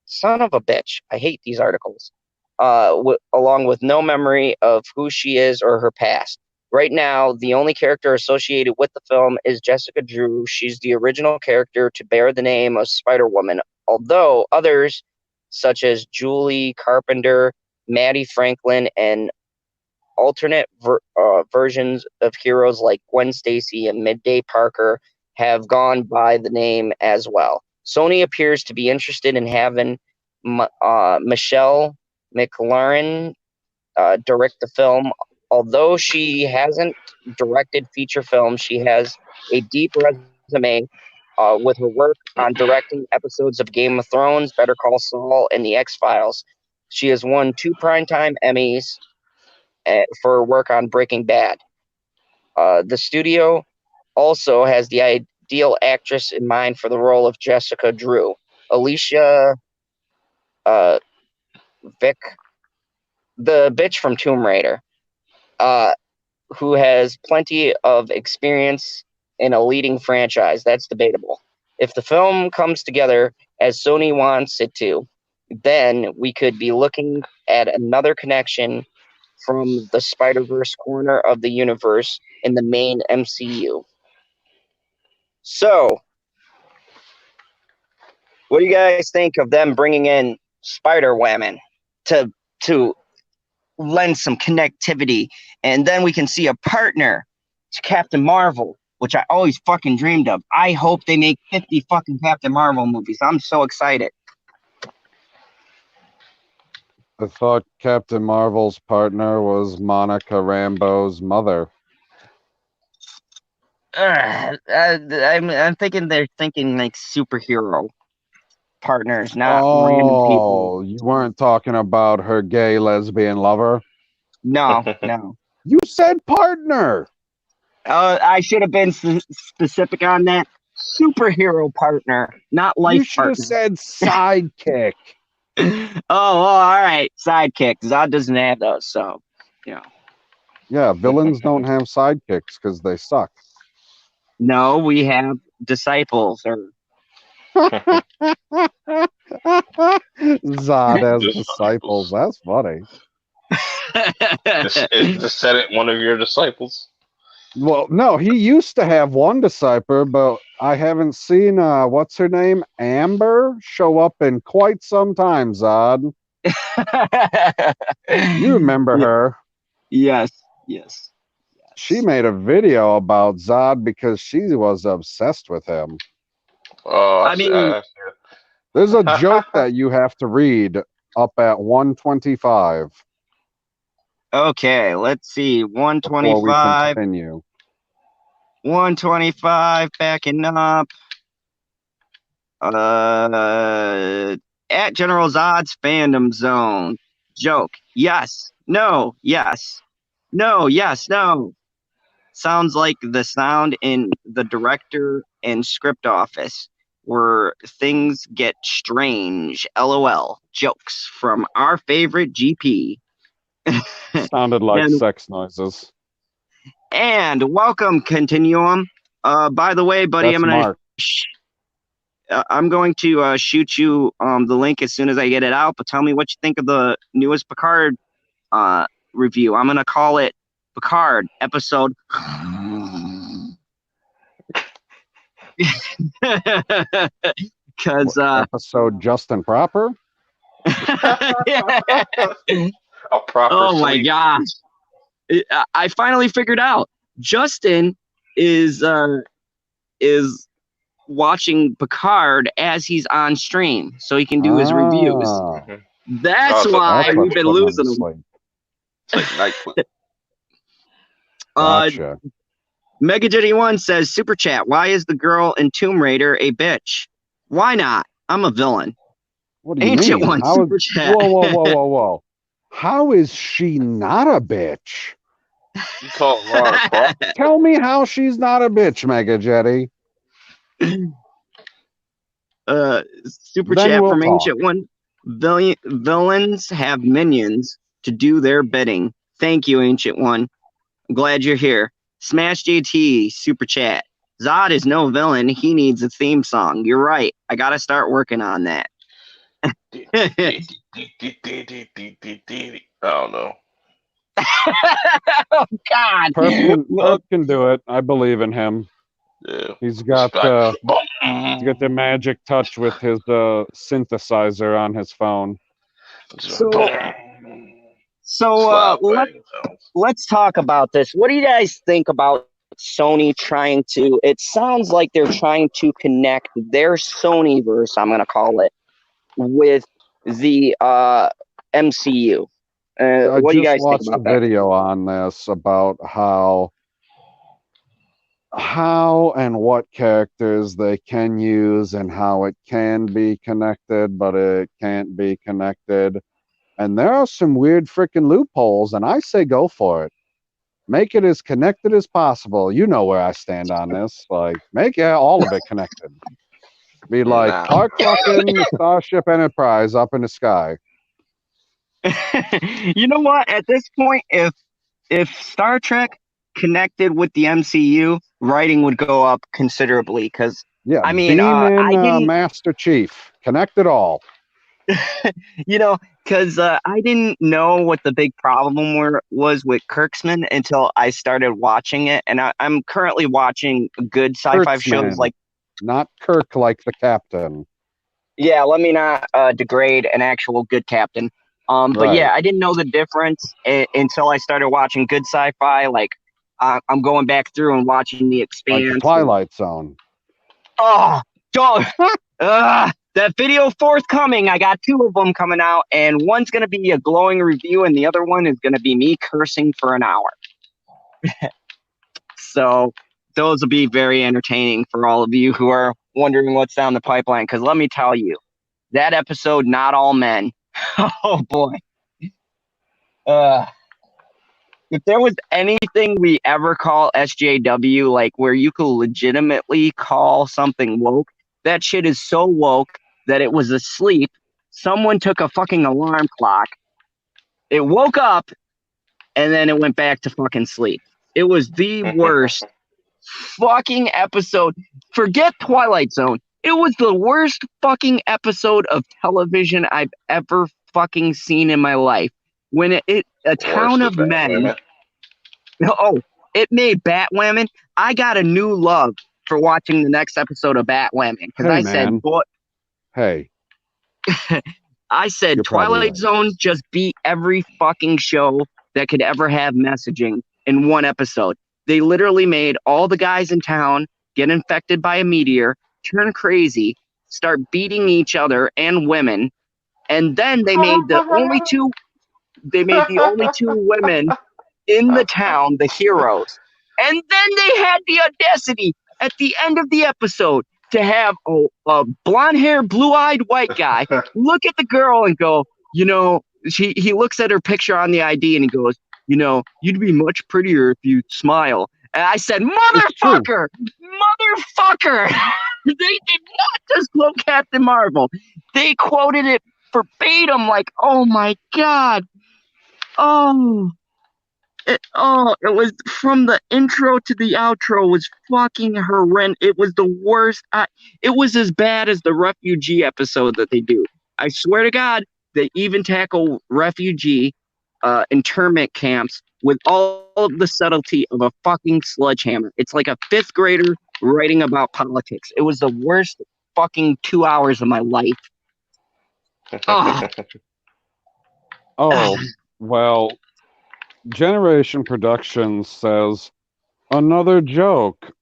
son of a bitch, I hate these articles, along with no memory of who she is or her past. Right now, the only character associated with the film is Jessica Drew. She's the original character to bear the name of Spider-Woman, although others, such as Julie Carpenter, Maddie Franklin, and alternate versions of heroes like Gwen Stacy and Midday Parker have gone by the name as well. Sony appears to be interested in having Michelle McLaren direct the film. Although she hasn't directed feature films, she has a deep resume with her work on directing episodes of Game of Thrones, Better Call Saul, and The X-Files. She has won 2 Primetime Emmys for work on Breaking Bad. The studio also has the ideal actress in mind for the role of Jessica Drew. Alicia Vick, the bitch from Tomb Raider. Who has plenty of experience in a leading franchise. That's debatable. If the film comes together as Sony wants it to, then we could be looking at another connection from the Spider-Verse corner of the universe in the main MCU. So, what do you guys think of them bringing in Spider-Woman to lend some connectivity, and then we can see a partner to Captain Marvel, which I always fucking dreamed of. I hope they make 50 fucking Captain Marvel movies. I'm so excited. I thought Captain Marvel's partner was Monica Rambeau's mother. I'm thinking they're thinking like superhero. partners, not random people. Oh, you weren't talking about her gay lesbian lover. No, no. You said partner. I should have been specific on that. Superhero partner, not life You should have partner. said sidekick. All right. Sidekick. Zod doesn't have those, so Yeah, villains don't have sidekicks because they suck. No, we have disciples or Zod as Disciples. disciples. That's funny. Just said it. One of your disciples. Well, no, he used to have one disciple, but I haven't seen what's her name, Amber, show up in quite some time. Zod, you remember her? Yes. She made a video about Zod because she was obsessed with him. Oh, I mean, There's a joke that you have to read up at 125 okay, let's see. before we 125. continue. 125 backing up. At General Zod's fandom zone. Joke. Yes. No. Yes. No. Yes. No. Sounds like the sound in the director and script office where things get strange. LOL. Jokes from our favorite GP. Sounded like And- sex noises. And welcome, Continuum. By the way, buddy, That's I'm gonna Mark. I'm going to shoot you the link as soon as I get it out. But tell me what you think of the newest Picard review. I'm gonna call it Picard episode. Because Episode Justin Proper. A proper. oh my sleep. gosh, I finally figured out. Justin is watching Picard as he's on stream, so he can do his reviews. Mhm. That's Oh, so why That's we've what's been putting him losing to him. sleep. It's like night foot. Gotcha. MegaJetty1 says, Super Chat, why is the girl in Tomb Raider a bitch? Why not? I'm a villain. What do you Ancient mean? One, How Super is- Chat. Whoa. How is she not a bitch? You call Lara Croft? Tell me how she's not a bitch, Mega Jetty. Super Then Chat we'll from talk. Ancient One. Villains have minions to do their bidding. Thank you, Ancient One. I'm glad you're here. Smash JT, Super Chat. Zod is no villain. He needs a theme song. You're right. I got to start working on that. I don't know. Oh, God. Perp can do it. I believe in him. Yeah. He's got the magic touch with his synthesizer on his phone. So let's talk about this. What do you guys think about Sony trying to? It sounds like they're trying to connect their Sonyverse, I'm going to call it, with the MCU. I What do you just guys think watched a about that? video on this about how and what characters they can use and how it can be connected, but it can't be connected. And there are some weird freaking loopholes, and I say go for it. Make it as connected as possible. You know where I stand on this. Like, make all of it connected. Be like Nah. Clark fucking Starship Enterprise up in the sky. You know what? At this point, if Star Trek connected with the MCU, writing would go up considerably. Because Yeah, I mean, beam in I didn't. Master Chief. Connect it all. Because I didn't know what the big problem was with Kirksman until I started watching it, and I'm currently watching good sci-fi shows Kurtzman, like. not Kirk like the captain. Yeah, let me not degrade an actual good captain. But yeah, Right. I didn't know the difference until I started watching good sci-fi. Like, I'm going back through and watching The Like Expanse. the Twilight Zone. Oh, don't. That video forthcoming. I got 2 of them coming out, and one's going to be a glowing review, and the other one is going to be me cursing for an hour. So those will be very entertaining for all of you who are wondering what's down the pipeline. Because let me tell you, that episode, Not All Men. Oh boy. Uh, if there was anything we ever call SJW, like where you could legitimately call something woke, that shit is so woke that it was asleep. Someone took a fucking alarm clock. It woke up and then it went back to fucking sleep. It was the worst fucking episode. Forget Twilight Zone. It was the worst fucking episode of television I've ever fucking seen in my life. When a town of men. Oh, it made Batwoman. I got a new love for watching the next episode of Batwoman because Hey, I man. said, boy, Hey, I said You're probably Twilight right. Zone just beat every fucking show that could ever have messaging in one episode. They literally made all the guys in town get infected by a meteor, turn crazy, start beating each other and women, and then they made the only two women in the town the heroes. And then they had the audacity at the end of the episode to have a blonde-haired, blue-eyed white guy look at the girl and go, you know, he looks at her picture on the ID and he goes, you know, you'd be much prettier if you smile. And I said, motherfucker! Motherfucker! They did not just quote Captain Marvel. They quoted it verbatim, like, oh my God. Oh. It was from the intro to the outro was fucking horrendous. It was the worst. It was as bad as the refugee episode that they do. I swear to God, they even tackle refugee internment camps with all of the subtlety of a fucking sledgehammer. It's like a fifth grader writing about politics. It was the worst fucking 2 hours of my life. Oh. Oh, well, Generation Productions says, another joke.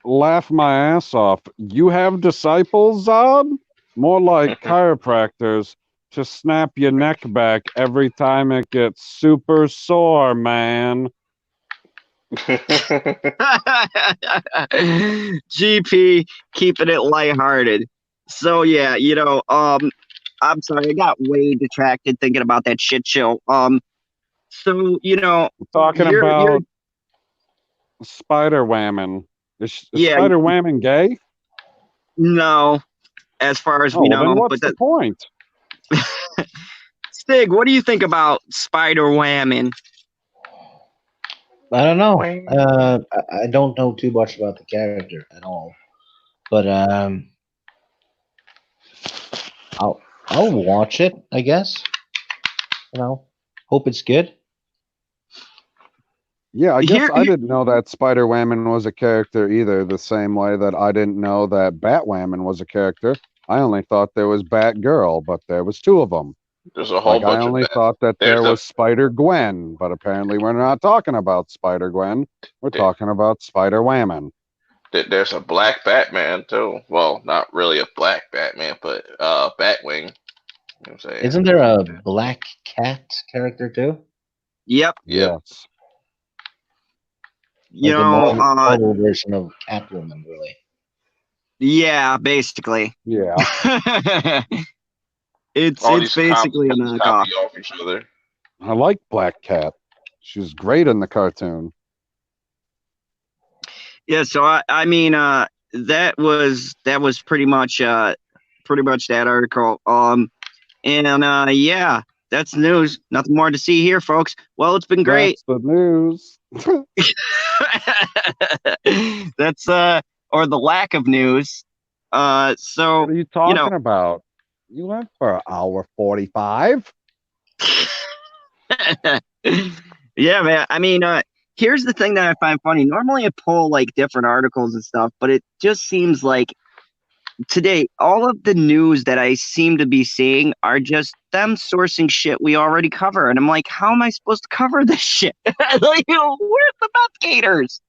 Laugh my ass off. You have disciples, Zod? More like chiropractors to snap your neck back every time it gets super sore, man. GP keeping it lighthearted. So yeah, you know, I'm sorry, I got way detracted thinking about that shit show. So you know, We're talking you're about Spider Whammon. Is Yeah. Spider Whammon gay? no, as far as Oh, we well, then know. what's But the point? Stig, what do you think about Spider Whammon? I don't know. I don't know too much about the character at all, but I'll watch it. I guess. You know, hope it's good. Yeah, I guess Here- I didn't know that Spider Whammon was a character either, the same way that I didn't know that Batwoman was a character. I only thought there was Batgirl, but there was two of them. There's a whole Like, I bunch only of that. thought that there There's a- was Spider Gwen, but apparently we're not talking about Spider Gwen. We're Yeah. talking about Spider Whammon. There's a black Batman too. Well, not really a black Batman, but Batwing. You know what I'm saying? Isn't there a Black Cat character too? Yep. Yep. Yes. You Like the know, Marvel version of Catwoman, really. yeah, basically. Yeah. it's All it's these basically a copies knockoff. copy off each other. I like Black Cat. She's great in the cartoon. Yeah, so I mean that was pretty much that article. And yeah, that's news. Nothing more to see here, folks. Well, it's been great. That's the news. That's or the lack of news. So What are you talking about? You went for an hour 45. yeah, man. I mean, here's the thing that I find funny. Normally I pull like different articles and stuff, but it just seems like today all of the news that I seem to be seeing are just them sourcing shit we already cover. And I'm like, how am I supposed to cover this shit? Like, you know, where's the meth gators?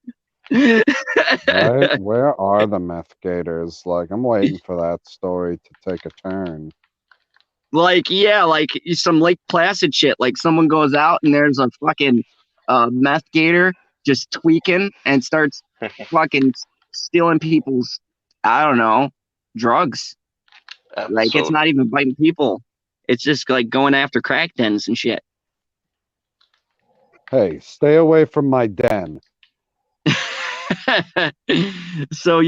Right? Where are the meth gators? Like, I'm waiting for that story to take a turn. Like, yeah, like some Lake Placid shit. Like someone goes out and there's a fucking meth gator just tweaking and starts fucking stealing people's, I don't know, drugs. Like, it's episode. not even biting people. It's just like going after crack dens and shit. Hey, stay away from my den. So,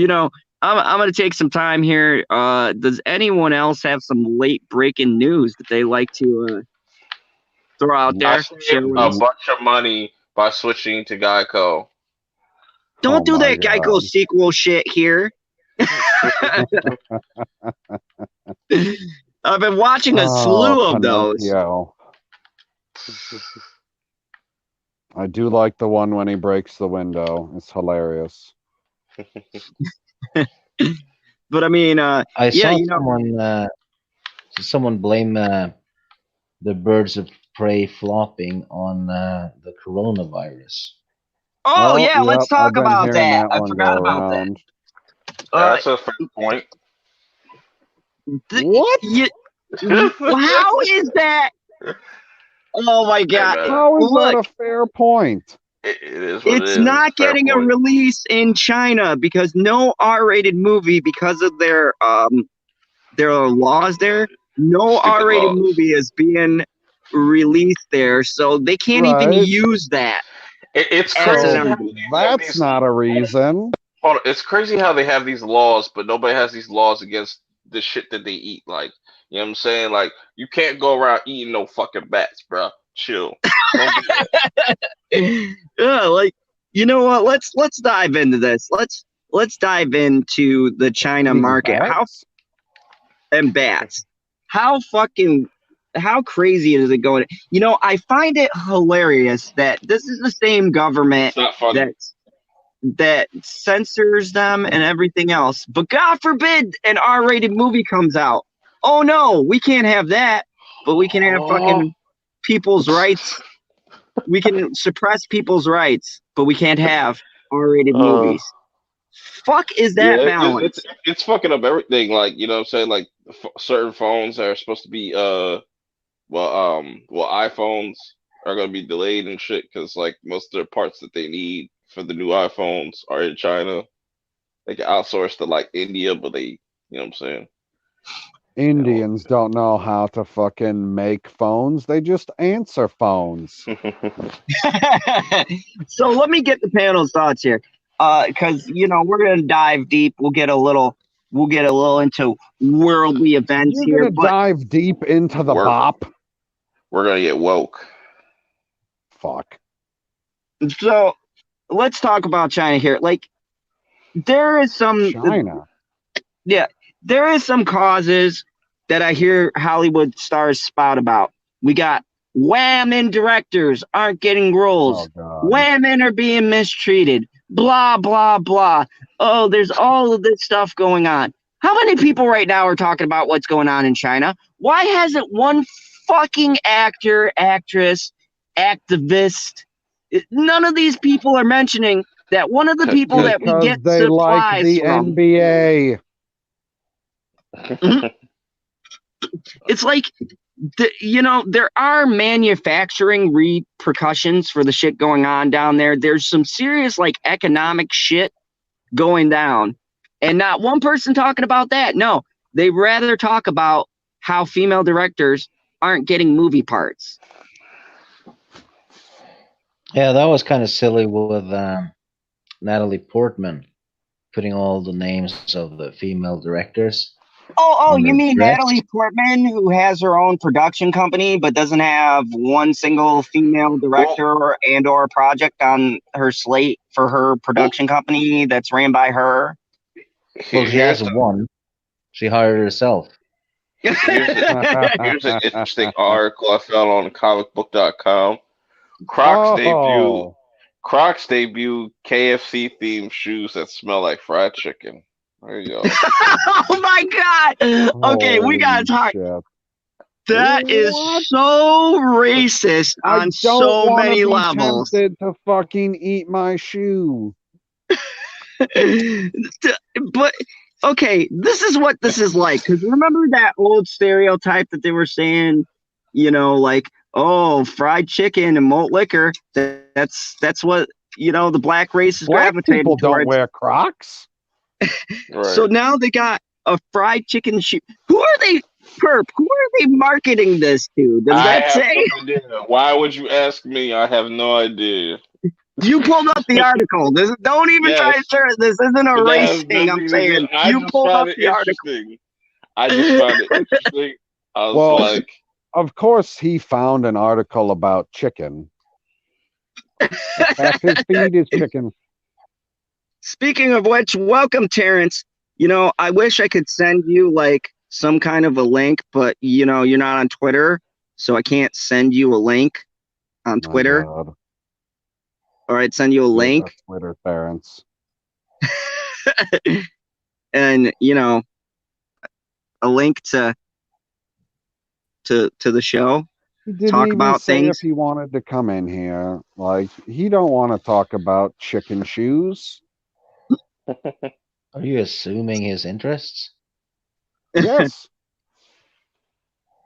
I'm going to take some time here. Does anyone else have some late breaking news that they like to throw out I there? saved Share with a us? bunch of money by switching to Geico. Don't Oh do my that Geico God. sequel shit here. I've been watching a slew of those. Pinocchio. I do like the one when he breaks the window. It's hilarious. But I mean, I yeah, saw someone blame the Birds of Prey flopping on the coronavirus. oh yeah, let's yep, talk I've been about hearing that. I one forgot go about that. around. That's a fair point. What? How is that? Oh my God! man. How is Look, that a fair point? It is what it's it is. not Fair getting a point. release in China because no R-rated movie, because of their laws there, no Stupid R-rated laws. movie is being released there, so they can't even Right. use that. It's As crazy. an how argument. they have That's these- not a reason. Hold on, it's crazy how they have these laws, but nobody has these laws against the shit that they eat. Like, you know what I'm saying? Like, you can't go around eating no fucking bats, bro. Chill. Don't do that. Yeah, like, you know what? Let's dive into this. Let's dive into the China Eating market. bats? And bats. How crazy is it going? I find it hilarious that this is the same government It's not funny. that censors them and everything else. But God forbid an R-rated movie comes out. Oh no, we can't have that. But we can have fucking people's rights. We can suppress people's rights, but we can't have R-rated movies. Fuck is that balance? It's fucking up everything. Like, you know what I'm saying? Like, certain phones are supposed to be iPhones are gonna be delayed and shit because like most of the parts that they need for the new iPhones are in China. They can outsource to like India, but they, you know what I'm saying? Indians don't know how to fucking make phones. They just answer phones. So let me get the panel's thoughts here, because we're gonna dive deep. We'll get a little into worldly events You're here. gonna dive deep into the bop. We're gonna get woke. Fuck. So let's talk about China here. Like, there is some China. Yeah, there is some causes that I hear Hollywood stars spout about. We got women directors aren't getting roles. Oh, God. Women are being mistreated. Blah, blah, blah. Oh, there's all of this stuff going on. How many people right now are talking about what's going on in China? Why hasn't one fucking actor, actress, activist, none of these people are mentioning that one of the people that we Because get they like supplies the from. NBA. It's like, there are manufacturing repercussions for the shit going on down there. There's some serious like economic shit going down, and not one person talking about that. No, they rather talk about how female directors aren't getting movie parts. Yeah, that was kind of silly with Natalie Portman putting all the names of the female directors. Oh, on you her mean dress. Natalie Portman, who has her own production company but doesn't have one single female director or project on her slate for her production company that's ran by her? Well, she hasn't won. She hired herself. Here's an interesting article I found on comicbook.com. Crocs debut KFC themed shoes that smell like fried chicken. There you go. Oh my God! Okay, we gotta talk. Shit. That is so racist on so many levels. I don't want to be tempted to fucking eat my shoe. But okay, this is what this is like. Because remember that old stereotype that they were saying, like, oh, fried chicken and malt liquor. That's what the black race is Black gravitating people towards. don't wear Crocs. Right. So now they got a fried chicken shoe. Who are they? Perp. Who are they marketing this to? Does I that have say? no idea. Why would you ask me? I have no idea. You pulled up the article. Don't even try to Yes, turn. This isn't a but race thing. I'm saying I you just pulled found up it the article. interesting. I just found it interesting. I was Well, like, of course, he found an article about chicken. Tap his feed is chicken. Speaking of which, welcome, Terrence. I wish I could send you like some kind of a link, but you're not on Twitter, so I can't send you a link on My Twitter. God. All right, send you a You're link, a Twitter parents. and a link to the show. He didn't Talk even about say things. if he wanted to come in here. Like, he don't want to talk about chicken shoes. Are you assuming his interests? Yes.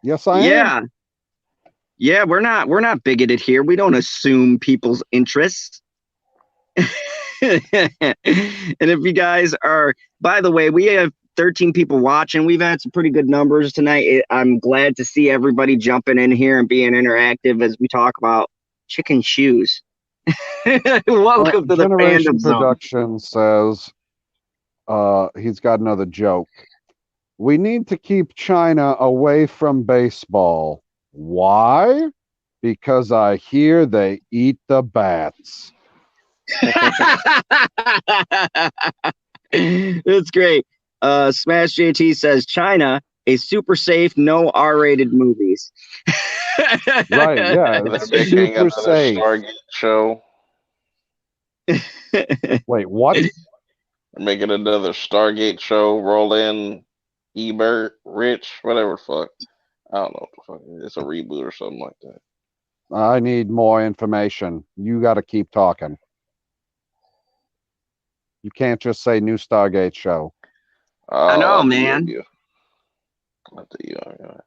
Yes, I am. Yeah. Yeah, we're not bigoted here. We don't assume people's interests. And if you guys are, by the way, we have 13 people watching. We've had some pretty good numbers tonight. I'm glad to see everybody jumping in here and being interactive as we talk about chicken shoes. Welcome to the Generation fandom zone. Production says he's got another joke. We need to keep China away from baseball. Why? Because I hear they eat the bats. It's great. Smash JT says China, a super safe, no R-rated movies. Right, yeah. they're It's making super another safe. Stargate show. Wait, what? They're making another Stargate show. Roll in, Ebert, Rich, whatever the fuck. I don't know what the fuck. It's a reboot or something like that. I need more information. You got to keep talking. You can't just say new Stargate show. I know, I'll man. DM you. I'll DM you.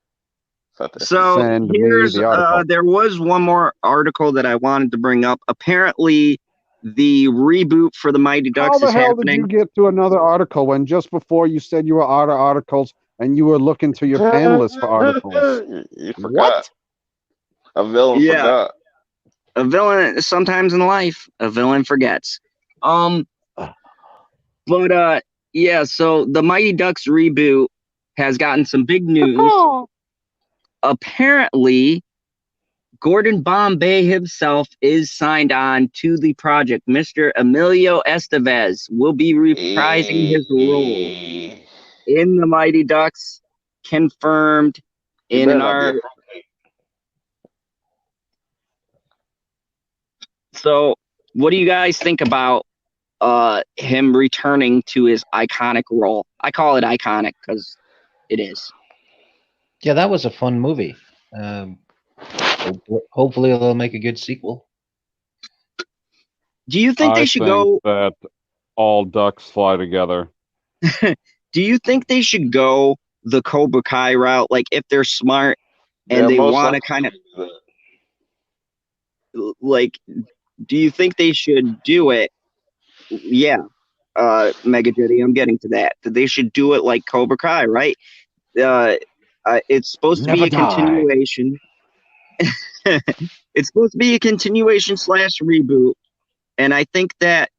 So Send me here's the article. there was one more article that I wanted to bring up. Apparently, the reboot for the Mighty How Ducks the is hell happening. did you get to another article when just before you said you were out of articles and you were looking to your panelists for articles? You forgot. What? A villain forgot. A villain sometimes in life, a villain forgets. But yeah, so the Mighty Ducks reboot has gotten some big news. Apparently, Gordon Bombay himself is signed on to the project. Mr. Emilio Estevez will be reprising his role in the Mighty Ducks, confirmed in our. So, what do you guys think about him returning to his iconic role? I call it iconic because it is. Yeah, that was a fun movie. Hopefully, they'll make a good sequel. Do you think they should go? That all ducks fly together. Do you think they should go the Cobra Kai route? Like, if they're smart and they want to kind of like, do you think they should do it? Yeah, Mega Jetty, I'm getting to that. That they should do it like Cobra Kai, right? It's supposed to be a continuation. It's supposed to be a continuation / reboot, and I think that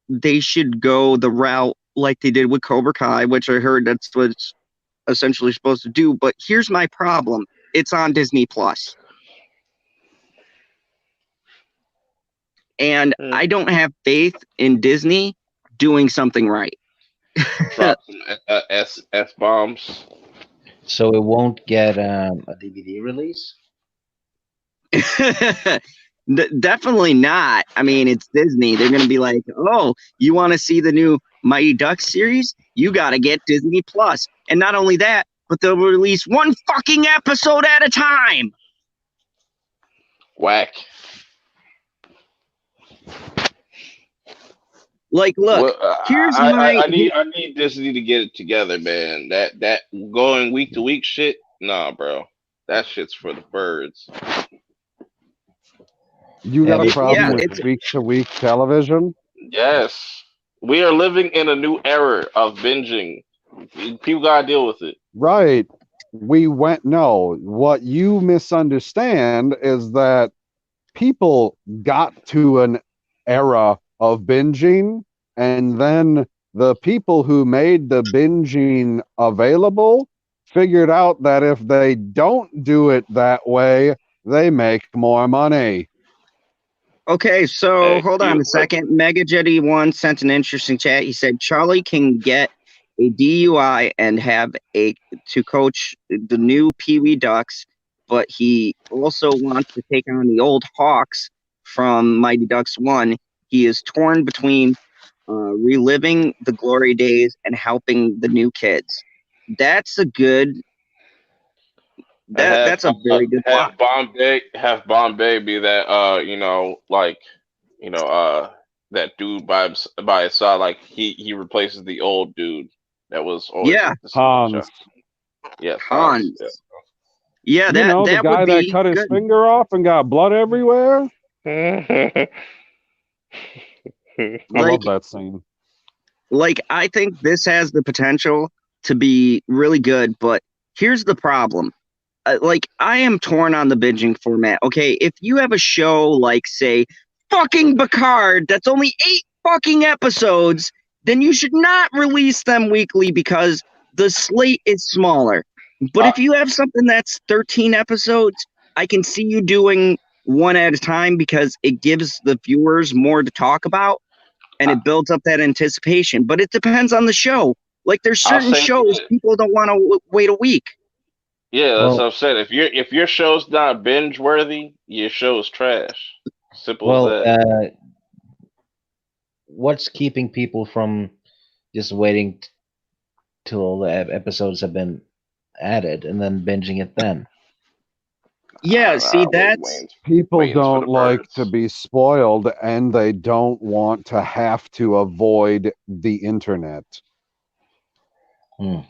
they should go the route like they did with Cobra Kai, which I heard that's what it's essentially supposed to do. But here's my problem: it's on Disney Plus, and I don't have faith in Disney doing something right. Drop some S bombs. So it won't get a DVD release? Definitely not. I mean, it's Disney. They're going to be like, oh, you want to see the new Mighty Ducks series? You got to get Disney Plus. And not only that, but they'll release one fucking episode at a time. Whack. Like, look, well, here's I need Disney to get it together, man. That going week to week shit, nah, bro. That shit's for the birds. You got a problem with week to week television? Yes. We are living in a new era of binging. People gotta deal with it. Right. No, what you misunderstand is that people got to an era of binging, and then the people who made the binging available figured out that if they don't do it that way, they make more money. Okay, so Hey, hold on a second. Mega Jetty One sent an interesting chat. He said Charlie can get a DUI and have to coach the new Pee Wee Ducks, but he also wants to take on the old Hawks from Mighty Ducks One. He is torn between reliving the glory days and helping the new kids. That's a good. That's a very good plot. Have Bombay be that like that dude by his side, like he replaces the old dude that was always Yeah, with the show. Hans. Yes, Hans. Yeah. Yeah, You that know, the that guy would that be cut his good. finger off and got blood everywhere. I Like love that scene. I think this has the potential to be really good, but here's the problem. I am torn on the binging format. Okay, if you have a show like, say, fucking Picard that's only 8 fucking episodes, then you should not release them weekly because the slate is smaller. But if you have something that's 13 episodes, I can see you doing one at a time because it gives the viewers more to talk about and it builds up that anticipation. But it depends on the show. Like there's I'll certain say shows this. people don't want to wait a week. Yeah, that's Well- what I'm saying. If your show's not binge worthy, your show is trash. Simple as Well, that. what's keeping people from just waiting till the episodes have been added and then binging it then? Yeah, see, that's People Waiting's for the don't like birds. to be spoiled, and they don't want to have to avoid the internet. Hmm.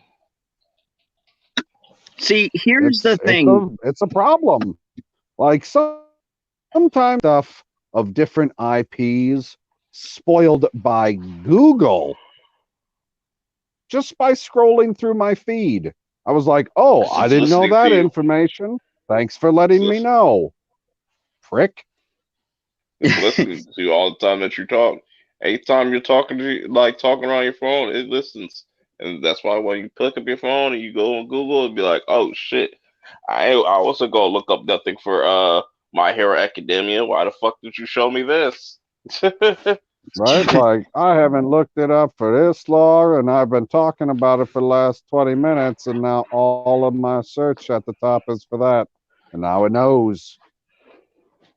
see. Here's the thing. It's a problem. Like sometimes stuff of different IPs spoiled by Google just by scrolling through my feed. I was like, oh, It's I just didn't know listening that to you. information. Thanks for letting me know. Prick. It's listening to you all the time that you talk. Anytime you're talking talking around your phone, it listens. And that's why when you pick up your phone and you go on Google, it'll be like, oh shit. I also go look up nothing for My Hero Academia. Why the fuck did you show me this? Right? Like, I haven't looked it up for this long, and I've been talking about it for the last 20 minutes, and now all of my search at the top is for that. And now it knows.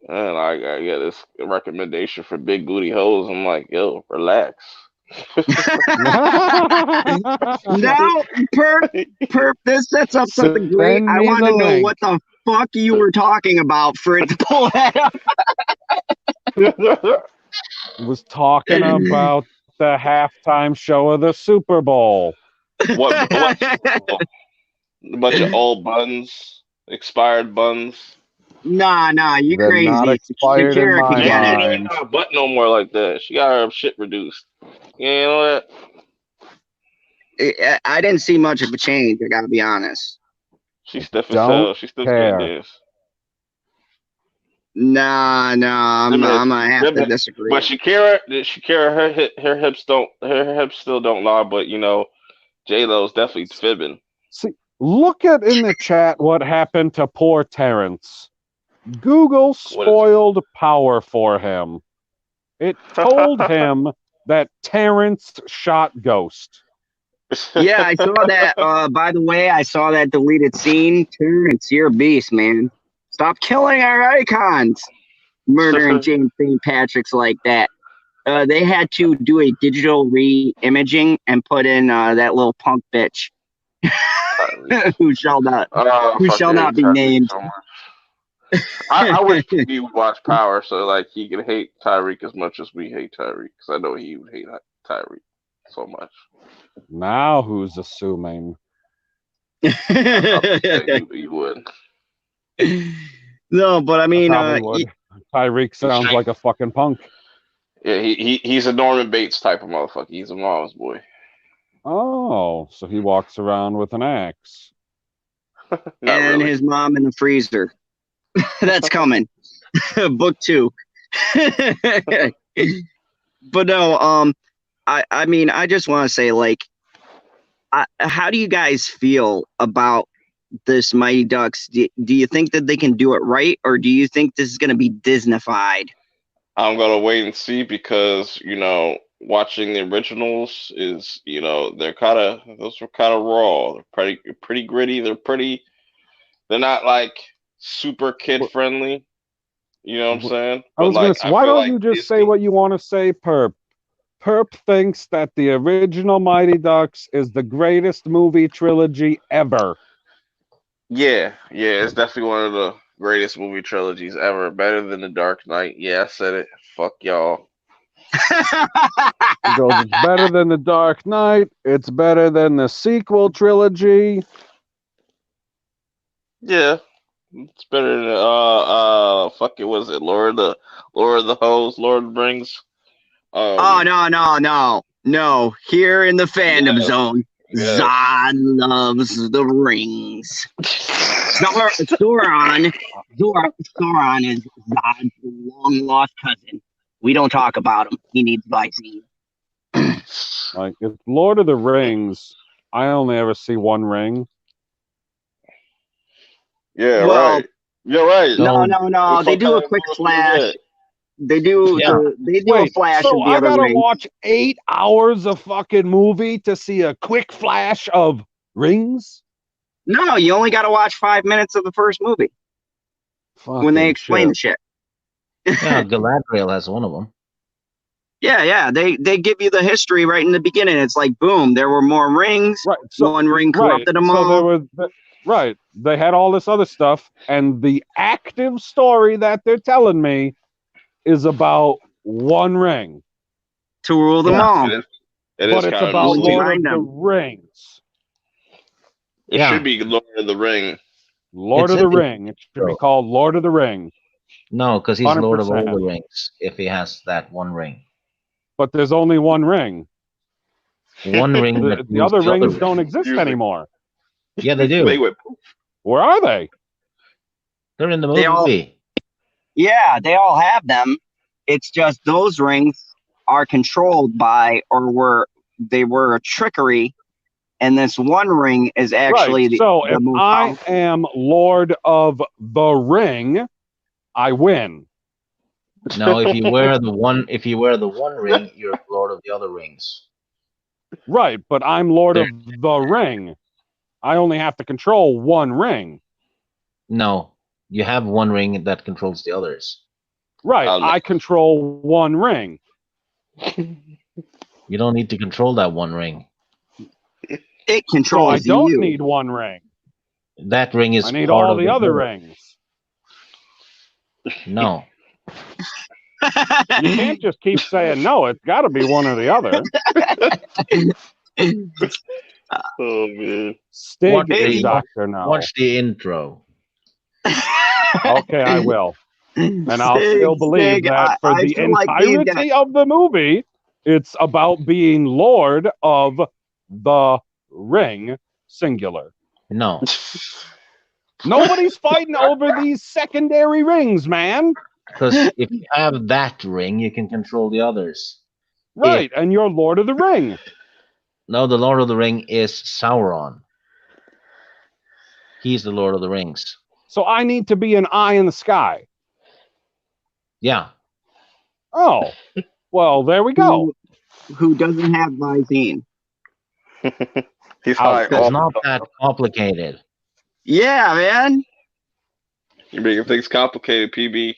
And I get this recommendation for big booty hoes. I'm like, yo, relax. Now, perp, this sets up something great. Send I me want the to know link. what the fuck you were talking about for it to pull that up. Was talking about the halftime show of the Super Bowl. what a bunch of old buns, expired buns. Nah, you They're crazy. not expired in Shakira my can get it. Ain't mind. got a butt no more like that. She got her shit reduced. You know that? I didn't see much of a change. I gotta be honest. She's stiff as Don't hell. She still care. can't dance. Nah, I'm gonna have to disagree. But Shakira, her hips still don't lie. But J Lo's definitely fibbing. See, look at in the chat what happened to poor Terrence. Google spoiled power for him. It told him that Terrence shot Ghost. Yeah, I saw that. By the way, I saw that deleted scene. Terrence, you're a beast, man. Stop killing our icons. Murdering James St. Patrick's like that. They had to do a digital re-imaging and put in that little punk bitch who shall not be named. So I wish he would watch Power so like he could hate Tyreek as much as we hate Tyreek, because I know he would hate Tyreek so much. Now who's assuming? You would. No, but I mean, Tyreek sounds like a fucking punk. Yeah, he's a Norman Bates type of motherfucker. He's a mama's boy. Oh, so he walks around with an axe. Not and really. his mom in the freezer. That's coming. Book 2. But no, I mean, I just want to say, like, how do you guys feel about this Mighty Ducks? Do you think that they can do it right, or do you think this is going to be Disneyfied? I'm gonna wait and see because watching the originals is those were kind of raw. They're pretty gritty. They're not like super kid friendly. You know what I'm saying? I was gonna say, I why feel don't like you just say Disney. what you want to say, Perp? Perp thinks that the original Mighty Ducks is the greatest movie trilogy ever. Yeah, it's definitely one of the greatest movie trilogies ever. Better than The Dark Knight. Yeah, I said it. Fuck y'all. He goes, it's better than The Dark Knight. It's better than the sequel trilogy. Yeah, it's better than fuck it. Was it Lord of the Hoes, Lord of the Rings? Oh, no. Here in the fandom Yes, zone, yes. Zod loves the rings. Sauron is Zod's long lost cousin. We don't talk about him. He needs Visine. Like, it's Lord of the Rings. I only ever see one ring. Yeah, Well, right. You're right. no. It's They do a sometimes quick a little flash. bit. They do Yeah. a flash so of the I other gotta ring. watch 8 hours of fucking movie to see a quick flash of rings? No, you only got to watch 5 minutes of the first movie when they Fucking explain the shit. shit. Yeah, Galadriel has one of them. Yeah. They give you the history right in the beginning. It's like, boom, there were more rings. Right. So One ring corrupted them so all. there was right. They had all this other stuff, and the active story that they're telling me is about one ring. To rule them Yeah. all. It But is it's kind of about Once you Lord find of the them. Rings. It Yeah. should be Lord of the Ring. Lord It's of the in the Ring. It should be intro. called Lord of the Ring. No, because he's Lord of all 100%. the rings if he has that one ring. But there's only one ring. One ring that The rules other the other rings ring. don't exist Usually. anymore. Yeah, they do. They went poof. Where are they? They're in the They all movie. they all have them. It's just those rings are controlled by they were a trickery, and this one ring is actually Right. So the if most I powerful. am Lord of the Ring, I win. No, if you wear the one ring, you're Lord of the other rings. Right, but I'm Lord There- of the Ring. I only have to control one ring. No, you have one ring that controls the others. Right, Oh, no. I control one ring. You don't need to control that one ring. It So I controls don't you. need one ring. That ring is I need part all of the other whole. rings. No. You can't just keep saying no. It's got to be one or the other. Oh man. Stig Watch is the, Doctor now. watch the intro. Okay, I will. And I'll still believe that for I the feel like these guys. entirety of the movie, it's about being Lord of the Ring, singular. No. Nobody's fighting over these secondary rings, man. Because if you have that ring, you can control the others. Right, and you're Lord of the Ring. No, the Lord of the Ring is Sauron. He's the Lord of the Rings. So I need to be an eye in the sky. Yeah. Oh, well, there we go. Who doesn't have Visine? He's Ouch. high It's all not the time. that complicated. Yeah, man. You're making things complicated, PB.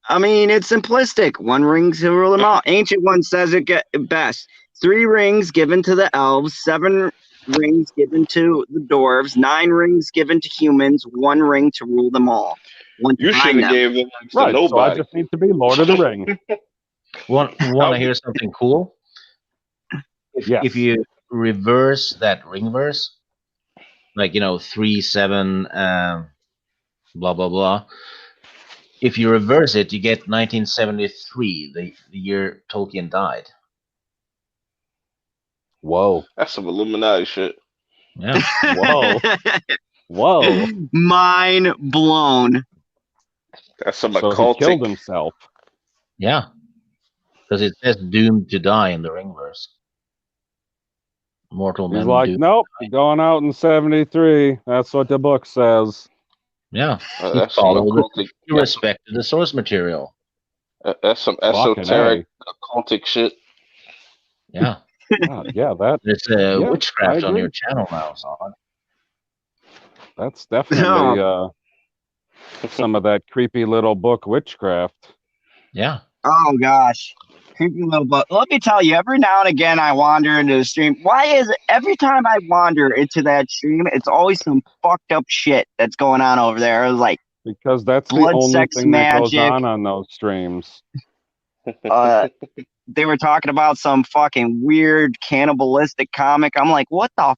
I mean, it's simplistic. One ring to rule them all. Ancient One says it best. 3 rings given to the elves, 7 rings given to the dwarves, 9 rings given to humans, 1 ring to rule them all. One to You find shouldn't have them. gave them rings to Right, so I nobody. just need to be Lord of the Ring. Want to hear something cool? Yes. If you reverse that ring verse, like 3, 7, blah blah blah. If you reverse it, you get 1973, the year Tolkien died. Whoa. That's some Illuminati shit. Yeah. Whoa. Whoa. Mind blown. That's some So he killed occultic. himself. Yeah. Because it says doomed to die in the Ringverse. Mortal He's men like, doomed. nope, going out in 73. That's what the book says. Yeah. He That's some followed it. occultic. He respected the source material. That's some Fucking esoteric occultic shit. Yeah. Yeah, that It's I witchcraft on agree. your channel now, son. That's definitely some of that creepy little book witchcraft. Yeah. Oh gosh. Creepy little butt. Let me tell you, every now and again I wander into the stream. Why is it every time I wander into that stream, it's always some fucked up shit that's going on over there? It was like Because that's the blood, only sex, thing that goes magic. on those streams. They were talking about some fucking weird cannibalistic comic. I'm like, what the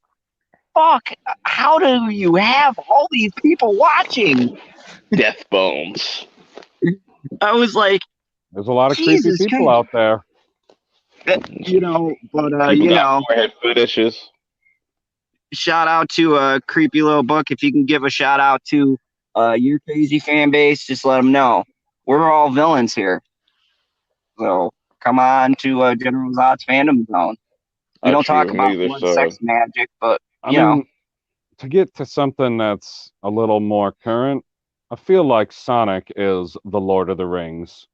fuck? How do you have all these people watching? Death bones. I was like, There's a lot of Jesus creepy people Christ. out there. You know, but People you got know, forehead fetishes. shout out to a creepy little book. If you can give a shout out to your crazy fan base, just let them know we're all villains here. So come on to General Zod's fandom zone. We don't talk about Neither blood, side. sex, magic, but I you know. mean, to get to something that's a little more current, I feel like Sonic is the Lord of the Rings.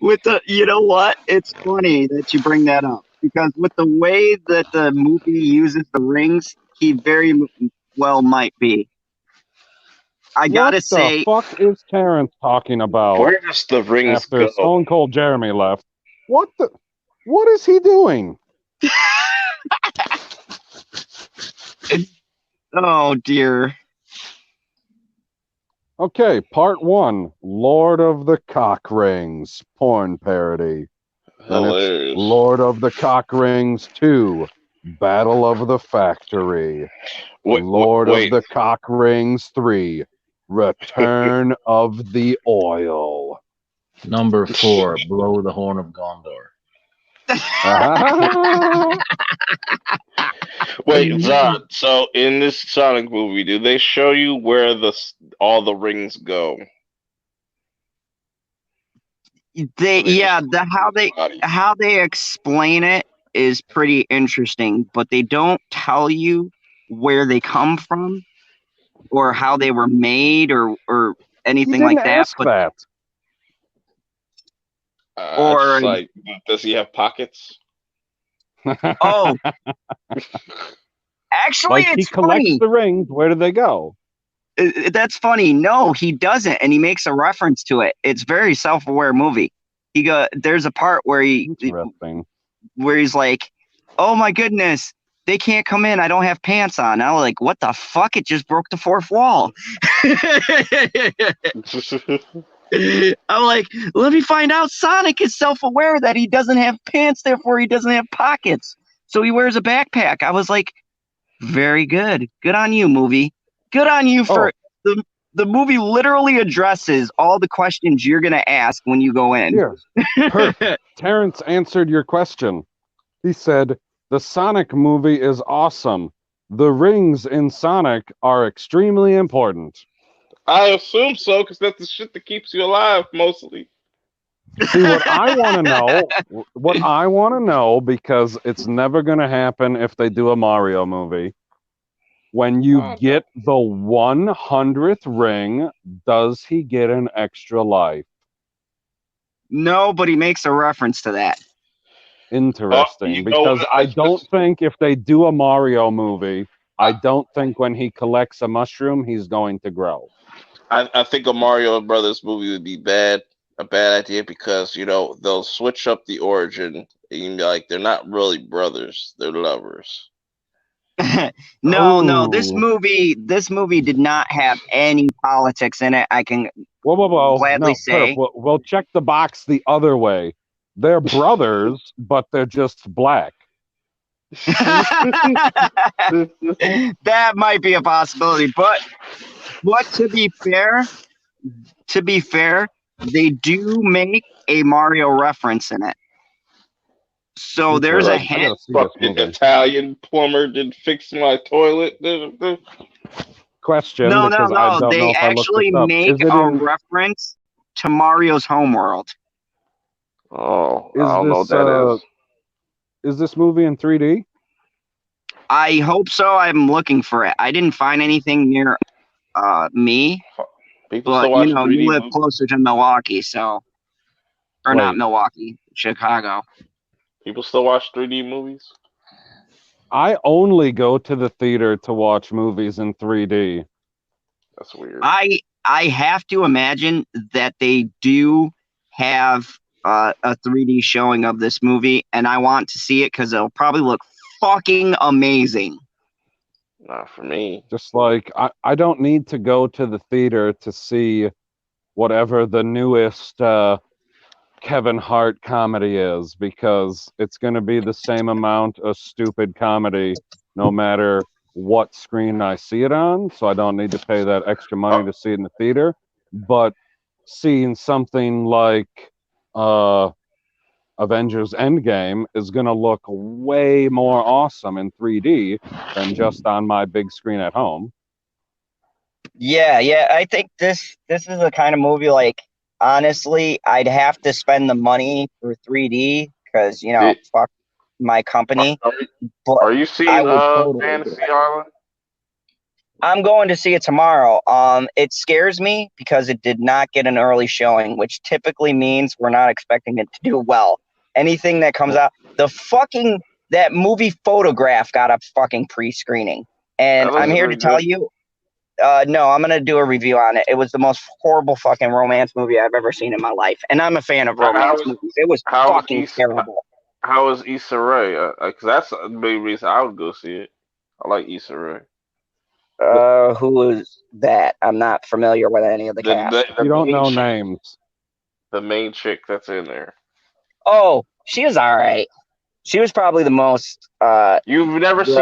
With the, you know what? It's funny that you bring that up because with the way that the movie uses the rings, he very well might be. I gotta What say, the fuck is Terrence talking about Where does the rings after go? Stone Cold Jeremy left? What is he doing? oh dear. Okay, part 1, Lord of the Cock Rings, porn parody. Then it's Hilarious. Lord of the Cock Rings 2, Battle of the Factory. Lord of the Cock Rings 3, Return of the Oil. Number 4, Blow the Horn of Gondor. Wait, Zod. So in this Sonic movie, do they show you where all the rings go? How they explain it is pretty interesting, but they don't tell you where they come from or how they were made or anything like that. Ask that. Or it's like, does he have pockets? oh, actually, Like he it's collects funny. the rings. Where do they go? That's funny. No, he doesn't, and he makes a reference to it. It's very self-aware movie. There's a part where Interesting. where he's like, "Oh my goodness, they can't come in. I don't have pants on." And I was like, "What the fuck? It just broke the fourth wall." I'm like, let me find out. Sonic is self-aware that he doesn't have pants, therefore he doesn't have pockets. So he wears a backpack. I was like, very good. Good on you, movie. Good on you for the movie literally addresses all the questions you're going to ask when you go in. Here, Terrence answered your question. He said, the Sonic movie is awesome. The rings in Sonic are extremely important. I assume so, because that's the shit that keeps you alive, mostly. See, what I want to know, because it's never going to happen if they do a Mario movie, when you get the 100th ring, does he get an extra life? No, but he makes a reference to that. Interesting, because I don't think if they do a Mario movie, I don't think when he collects a mushroom, he's going to grow. I think a Mario Brothers movie would be a bad idea, because they'll switch up the origin. And like, they're not really brothers; they're lovers. No, this movie did not have any politics in it. I can gladly say. We'll check the box the other way. They're brothers, but they're just black. That might be a possibility, but to be fair, they do make a Mario reference in it. So Me there's too. a I hint. gotta see this Fucking movie. Italian plumber did fix my toilet. Question, No, because I don't know they if I looked this actually up. make Is it a in? reference to Mario's Homeworld. Oh, I Is don't know what this that is. is this movie in 3D? I hope so. I'm looking for it. I didn't find anything near me, People but still watch you 3D live movies. closer to Milwaukee, so or not Wait, Milwaukee, Chicago. People still watch 3D movies. I only go to the theater to watch movies in 3D. That's weird. I have to imagine that they do have a 3D showing of this movie, and I want to see it because it'll probably look fucking amazing. Not for me. Just like I don't need to go to the theater to see whatever the newest Kevin Hart comedy is, because it's going to be the same amount of stupid comedy no matter what screen I see it on. So I don't need to pay that extra money to see it in the theater. But seeing something like Avengers Endgame is going to look way more awesome in 3D than just on my big screen at home. Yeah. I think this is the kind of movie like honestly, I'd have to spend the money for 3D because Did, fuck my company, are, but are you I seeing would totally do Fantasy it. Island? I'm going to see it tomorrow. It scares me because it did not get an early showing, which typically means we're not expecting it to do well. Anything that comes out, that movie Photograph got a fucking pre-screening, and That I'm looks here to pretty tell good. you, no, I'm gonna do a review on it. It was the most horrible fucking romance movie I've ever seen in my life, and I'm a fan of How romance was movies. It was how was fucking terrible. how was Issa Rae? Because that's the main reason I would go see it. I like Issa Rae. Who is that? I'm not familiar with any of the The the, cast. the You don't main know chick, names. the main chick that's in there. Oh, she was all right. She was probably the most You've never the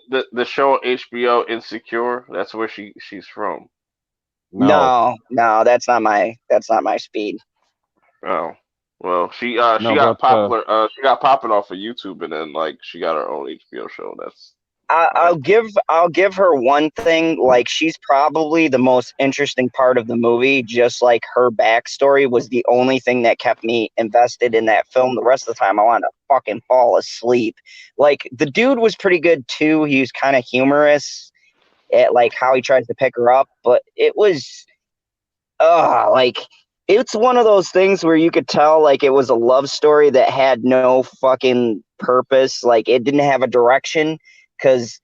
seen the show on HBO Insecure? That's where she's from. No, that's not my speed. Oh. Well, she no, got but popular. She got popping off of YouTube, and then like she got her own HBO show. That's I'll give her one thing. Like she's probably the most interesting part of the movie. Just like her backstory was the only thing that kept me invested in that film. The rest of the time, I wanted to fucking fall asleep. Like the dude was pretty good too. He was kind of humorous at like how he tries to pick her up, but it was like it's one of those things where you could tell like it was a love story that had no fucking purpose. Like it didn't have a direction because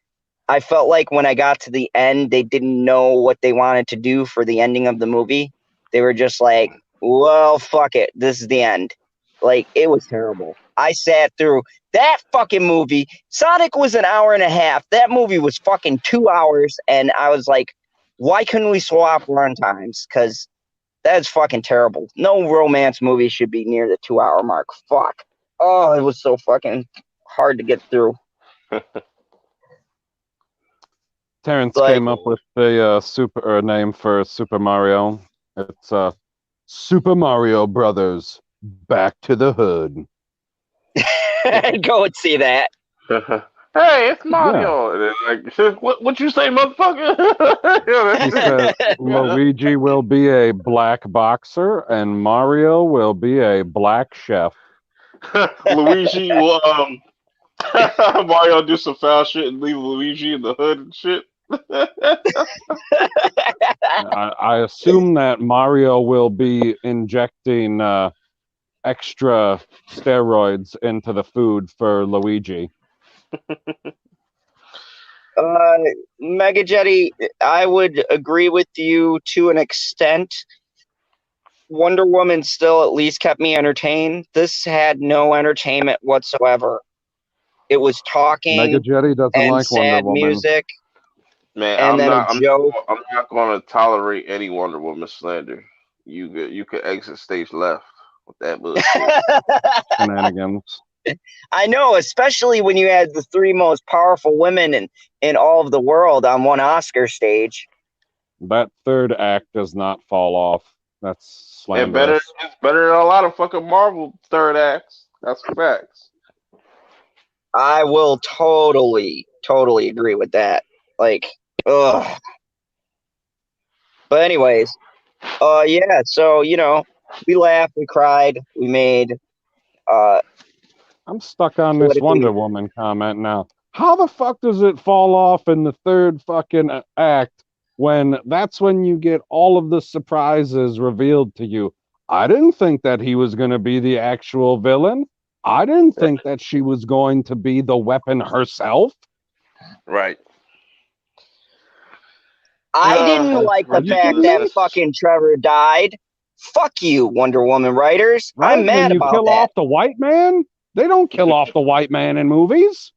I felt like when I got to the end, they didn't know what they wanted to do for the ending of the movie. They were just like, well, fuck it. This is the end. Like, it was terrible. I sat through that fucking movie. Sonic was an hour and a half. That movie was fucking 2 hours. And I was like, why couldn't we swap run times? Because that's fucking terrible. No romance movie should be near the 2 hour mark. Fuck. Oh, it was so fucking hard to get through. Terrence Like, came up with the super name for Super Mario. It's Super Mario Brothers Back to the Hood. go and see that. hey, it's Yeah. Mario. And then, like, what you say, motherfucker? He said Luigi will be a black boxer and Mario will be a black chef. Luigi will Mario do some foul shit and leave Luigi in the hood and shit. I assume that Mario will be injecting extra steroids into the food for Luigi. Mega Jetty, I would agree with you to an extent. Wonder Woman still at least kept me entertained. This had no entertainment whatsoever. It was Mega talking Jetty doesn't and like Wonder sad Woman. music, Man, and then a joke. I'm not going to tolerate any Wonder Woman slander. You could exit stage left with that bullshit. Shenanigans. I know, especially when you had the three most powerful women in all of the world on one Oscar stage. That third act does not fall off. That's It's slanderous. better than a lot of fucking Marvel third acts. That's facts. I will totally agree with that. Like, ugh. But anyways, yeah. So we laughed, we cried, we made. I'm stuck on this Politically, Wonder Woman comment now. How the fuck does it fall off in the third fucking act when that's when you get all of the surprises revealed to you? I didn't think that he was going to be the actual villain. I didn't think that she was going to be the weapon herself. Right. I didn't like the fact that fucking Trevor died. Fuck you, Wonder Woman writers. Right? I'm mad Then you about kill that. off the white man? They don't kill off the white man in movies.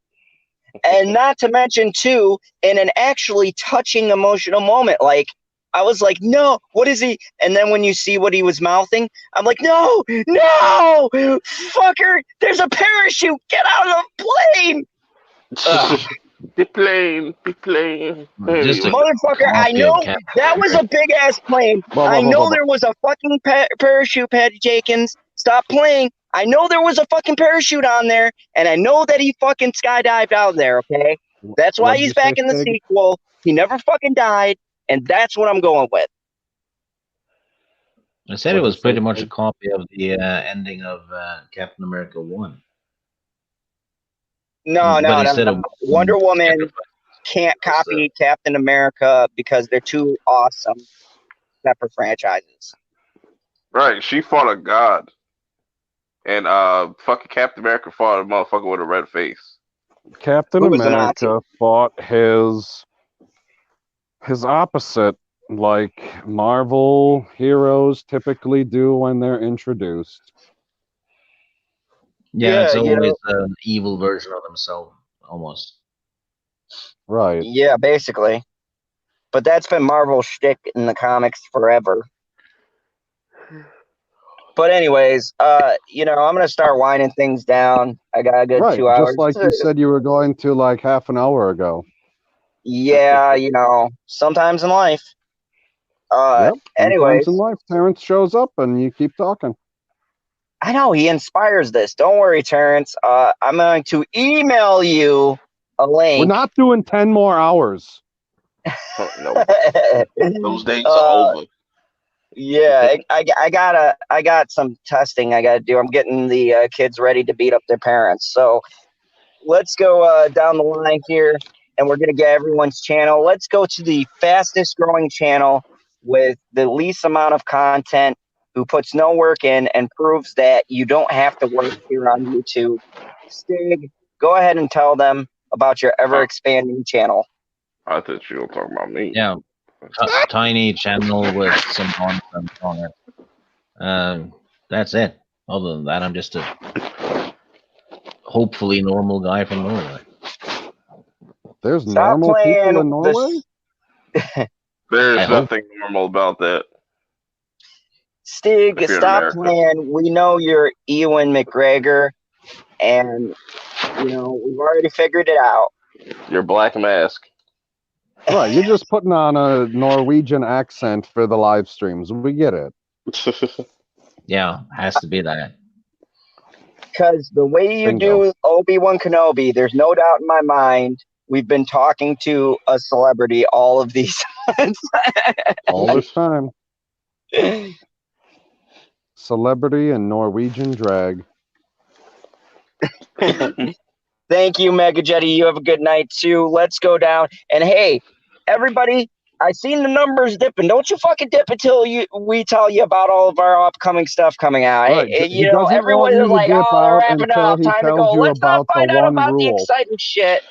And not to mention, too, in an actually touching, emotional moment, like, I was like, no, what is he? And then when you see what he was mouthing, I'm like, no, fucker, there's a parachute. Get out of the plane. The plane. Just a Motherfucker, I copy of know Captain that was a America. big ass plane. I know there was a fucking parachute, Patty Jenkins. Stop playing. I know there was a fucking parachute on there, and I know that he fucking skydived out there, okay? That's why What'd he's you back say, in the Stig? sequel. He never fucking died, and that's what I'm going with. I said it What'd was you say, pretty much a Stig? copy of the ending of Captain America 1. No. But instead of Wonder Woman sacrifice, can't copy Captain America because they're too awesome separate franchises. Right. She fought a god. And fucking Captain America fought a motherfucker with a red face. Captain Who was the Nazi? America fought his opposite, like Marvel heroes typically do when they're introduced. yeah, it's Yeah, always an evil version of himself, almost. Right. Yeah, basically. But that's been Marvel's shtick in the comics forever. But anyways, I'm gonna start winding things down. I got a good Right. 2 hours. Just like you said you were going to like half an hour ago. Yeah, sometimes in life. Yep. Anyways, Sometimes in life, Terrence shows up and you keep talking. I know he inspires this. Don't worry, Terrence. I'm going to email you a link. We're not doing 10 more hours. No. Those days are over. Yeah, I got some testing I gotta do. I'm getting the kids ready to beat up their parents. So let's go down the line here, and we're gonna get everyone's channel. Let's go to the fastest growing channel with the least amount of content, who puts no work in and proves that you don't have to work here on YouTube. Stig, go ahead and tell them about your ever expanding channel. I thought you were talking about me. Yeah, tiny channel with some nonsense on it. That's it. Other than that, I'm just a hopefully normal guy from Norway. There's normal people in Norway? There's nothing normal about that. Stig, stop playing. We know you're Ewan McGregor, and we've already figured it out. Your black mask. Right, you're just putting on a Norwegian accent for the live streams. We get it. Yeah, has to be that. Because the way you do Obi-Wan Kenobi, there's no doubt in my mind, we've been talking to a celebrity all of these times. All this time. Celebrity and Norwegian drag. Thank you, Mega Jetty. You have a good night, too. Let's go down. And hey, everybody, I seen the numbers dipping. Don't you fucking dip until we tell you about all of our upcoming stuff coming out. Right. Everyone is like, oh, they're wrapping up. Time to go. Let's not find out about the exciting shit.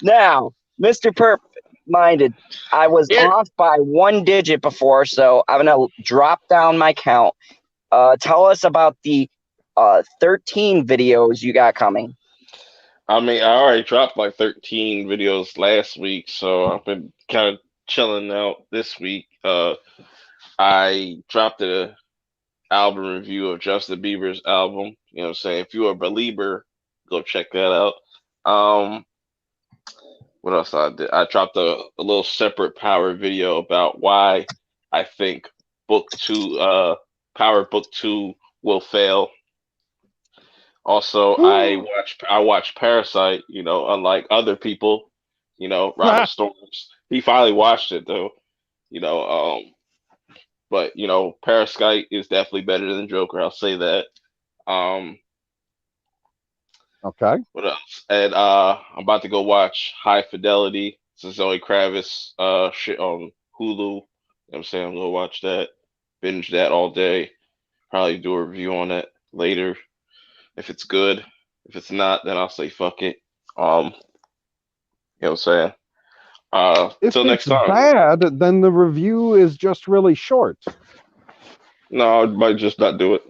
Now, Mr. Perp-minded, I was off by 1 digit before, so I'm going to drop down my count. Tell us about the 13 videos you got coming. I mean, I already dropped like 13 videos last week, so I've been kind of chilling out this week. I dropped an album review of Justin Bieber's album. You know what I'm saying? If you're a believer, go check that out. What else I did? I dropped a little separate power video about why I think Power Book 2 will fail. Also, I watch Parasite. You know, unlike other people, you know, Robert Storms. He finally watched it though. You know, but you know, Parasite is definitely better than Joker. I'll say that. Um, Okay. what else? And I'm about to go watch High Fidelity. It's a Zoe Kravitz shit on Hulu. You know what I'm saying? I'm gonna watch that, binge that all day. Probably do a review on it later if it's good. If it's not, then I'll say fuck it. You know what I'm saying? If Till next it's time. bad, then the review is just really short. No, I might just not do it.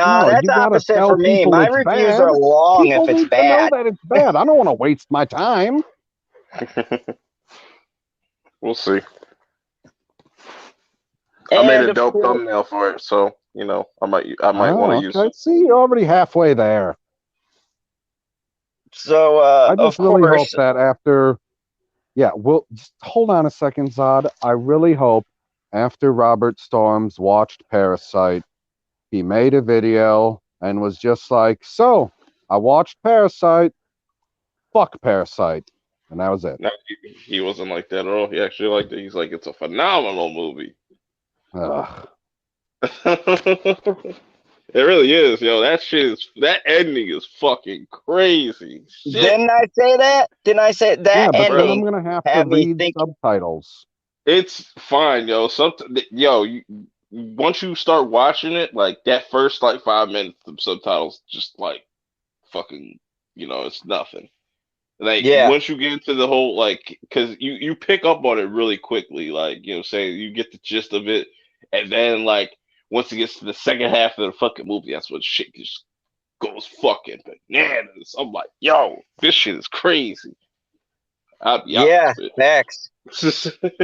No, No, that's you gotta opposite tell for me. people My it's reviews bad. are long People if it's need to know bad. that it's bad. I don't want to waste my time. We'll see. I made And a of dope course, thumbnail for it, so you know I might want to Oh, use okay. it. See, you're already halfway there. so I of just really hope course, that after, yeah, well, just hold on a second, Zod. I really hope after Robert Storms watched Parasite, he made a video and was just like, so, I watched Parasite, fuck Parasite. And that was it. No, he wasn't like that at all. He actually liked it. He's like, it's a phenomenal movie. Ugh. It really is, yo. That ending is fucking crazy. Shit, didn't I say that? Didn't I say Yeah, that but then I'm ending going to have to had me read thinking? subtitles. it's fine, yo. Once you start watching it, like that first like 5 minutes, the subtitles just like fucking, it's nothing. Like Yeah, once you get into the whole like, because you pick up on it really quickly, like saying you get the gist of it, and then like once it gets to the second half of the fucking movie, that's when shit just goes fucking bananas. I'm like, yo, this shit is crazy. I'll be yeah, honest facts. with you.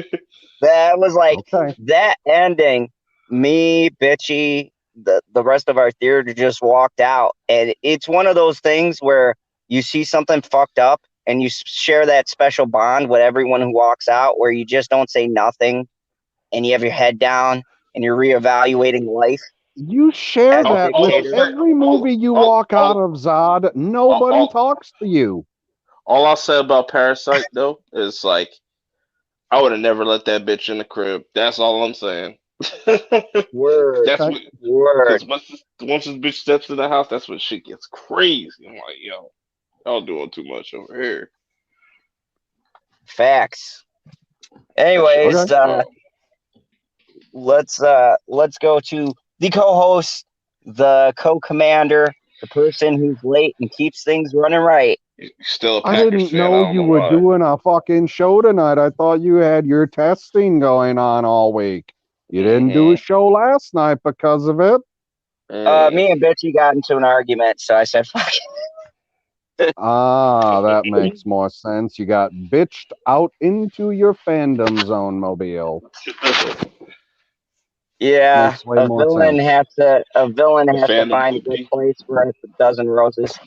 That was like Okay. that ending. Me, Bitchy, the rest of our theater just walked out, and it's one of those things where you see something fucked up, and you share that special bond with everyone who walks out, where you just don't say nothing, and you have your head down, and you're reevaluating life You share as a all, that all with I'm dictator. saying, every movie you walk out of, Zod. all, Nobody all, talks to you. all I'll say about Parasite though is like I would have never let that bitch in the crib. That's all I'm saying. Word, That's Okay. what, because word, once this bitch steps in the house, that's when shit gets crazy. I'm like, yo, y'all doing too much over here. facts. That shit Anyways, was Okay. wild. let's go to the co-host, the co-commander, the person who's late and keeps things running right. You still a I Packers didn't fan? I know don't you know were why. doing a fucking show tonight. I thought you had your testing going on all week. You didn't do a Mm-hmm. show last night because of it. Me and Bitchy got into an argument, so I said, "Fuck Ah, that makes more sense. You got bitched out into your fandom zone mobile. yeah, Makes way more sense. a villain The has to fandom find a good hoopty. place for a dozen roses."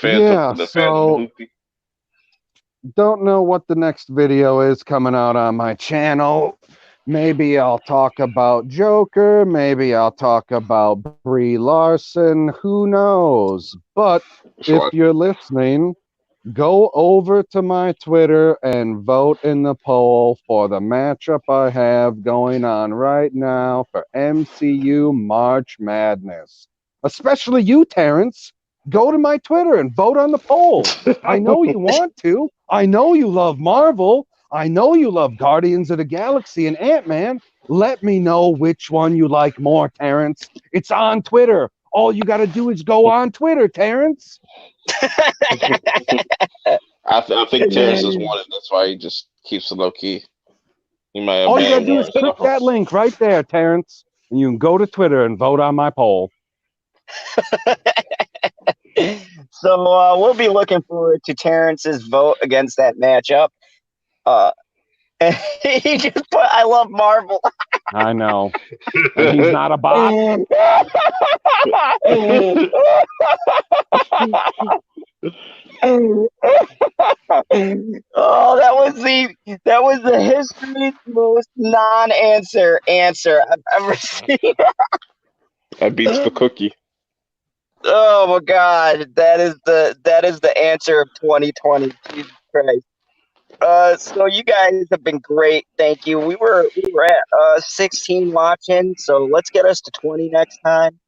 Yeah, The phantom so hoopty. don't know what the next video is coming out on my channel. Maybe I'll talk about Joker. Maybe I'll talk about Brie Larson. Who knows? But if Sure. you're listening, go over to my Twitter and vote in the poll for the matchup I have going on right now for MCU March Madness. Especially you, Terrence. Go to my Twitter and vote on the poll. I know you want to. I know you love Marvel. I know you love Guardians of the Galaxy and Ant-Man. Let me know which one you like more, Terrence. It's on Twitter. All you got to do is go on Twitter, Terrence. I think Terrence has won it. That's why he just keeps it low key. He might have All you got to banned do more is click stuff. that link right there, Terrence, and you can go to Twitter and vote on my poll. So we'll be looking forward to Terrence's vote against that matchup. Uh, he just put, "I love Marvel." I know. And he's not a bot. Oh, that was the history's most non-answer answer I've ever seen. That beats the cookie. Oh my God, that is the answer of 2020. Jesus Christ. So you guys have been great. Thank you. We were at 16 watching, so let's get us to 20 next time.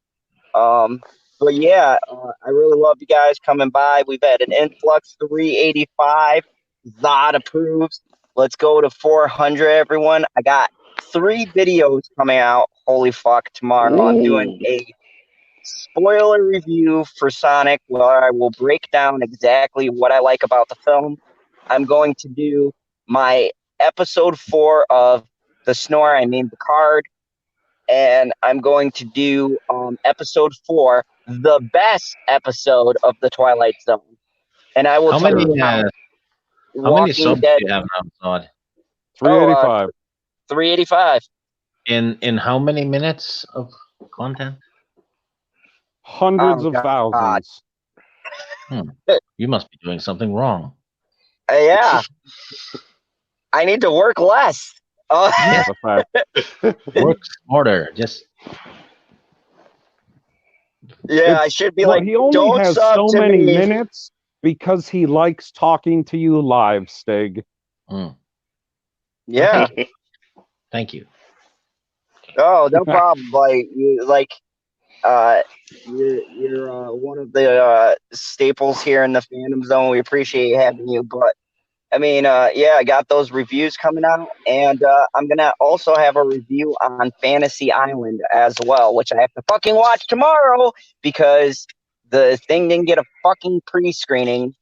Um, but yeah, I really love you guys coming by. We've had an influx 385. Zod approves. Let's go to 400, everyone. I got 3 videos coming out. Holy fuck! Tomorrow I'm doing Ooh. a spoiler review for Sonic, where I will break down exactly what I like about the film. I'm going to do my episode 4 of the Snore, I mean the card, and I'm going to do episode 4, the best episode of the Twilight Zone. And I will How tell many you how how many Walking subs do Dead. you have now, Zod? Oh, 385. 385. In how many minutes of content? Hundreds Oh, of God. thousands. You must be doing something wrong. Yeah, I need to work less. That's a fact. Work smarter. Just Yeah, I should be Well, like, he only don't has sub so to many me. minutes because he likes talking to you live, Stig. Yeah. thank you. Oh, no problem. You're one of the staples here in the fandom zone. We appreciate having you. But I mean, yeah, I got those reviews coming out, and I'm gonna also have a review on Fantasy Island as well, which I have to fucking watch tomorrow because the thing didn't get a fucking pre-screening.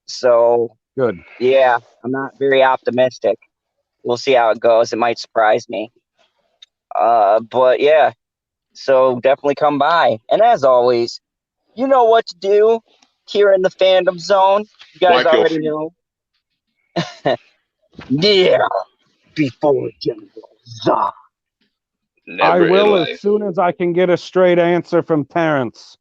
So Good. yeah, I'm not very optimistic. We'll see how it goes. It might surprise me. But yeah, so definitely come by. And as always, you know what to do here in the fandom zone. You guys Wipe your already feet. know. Yeah, before General Zod. I Never in will life. as soon as I can get a straight answer from Terrence.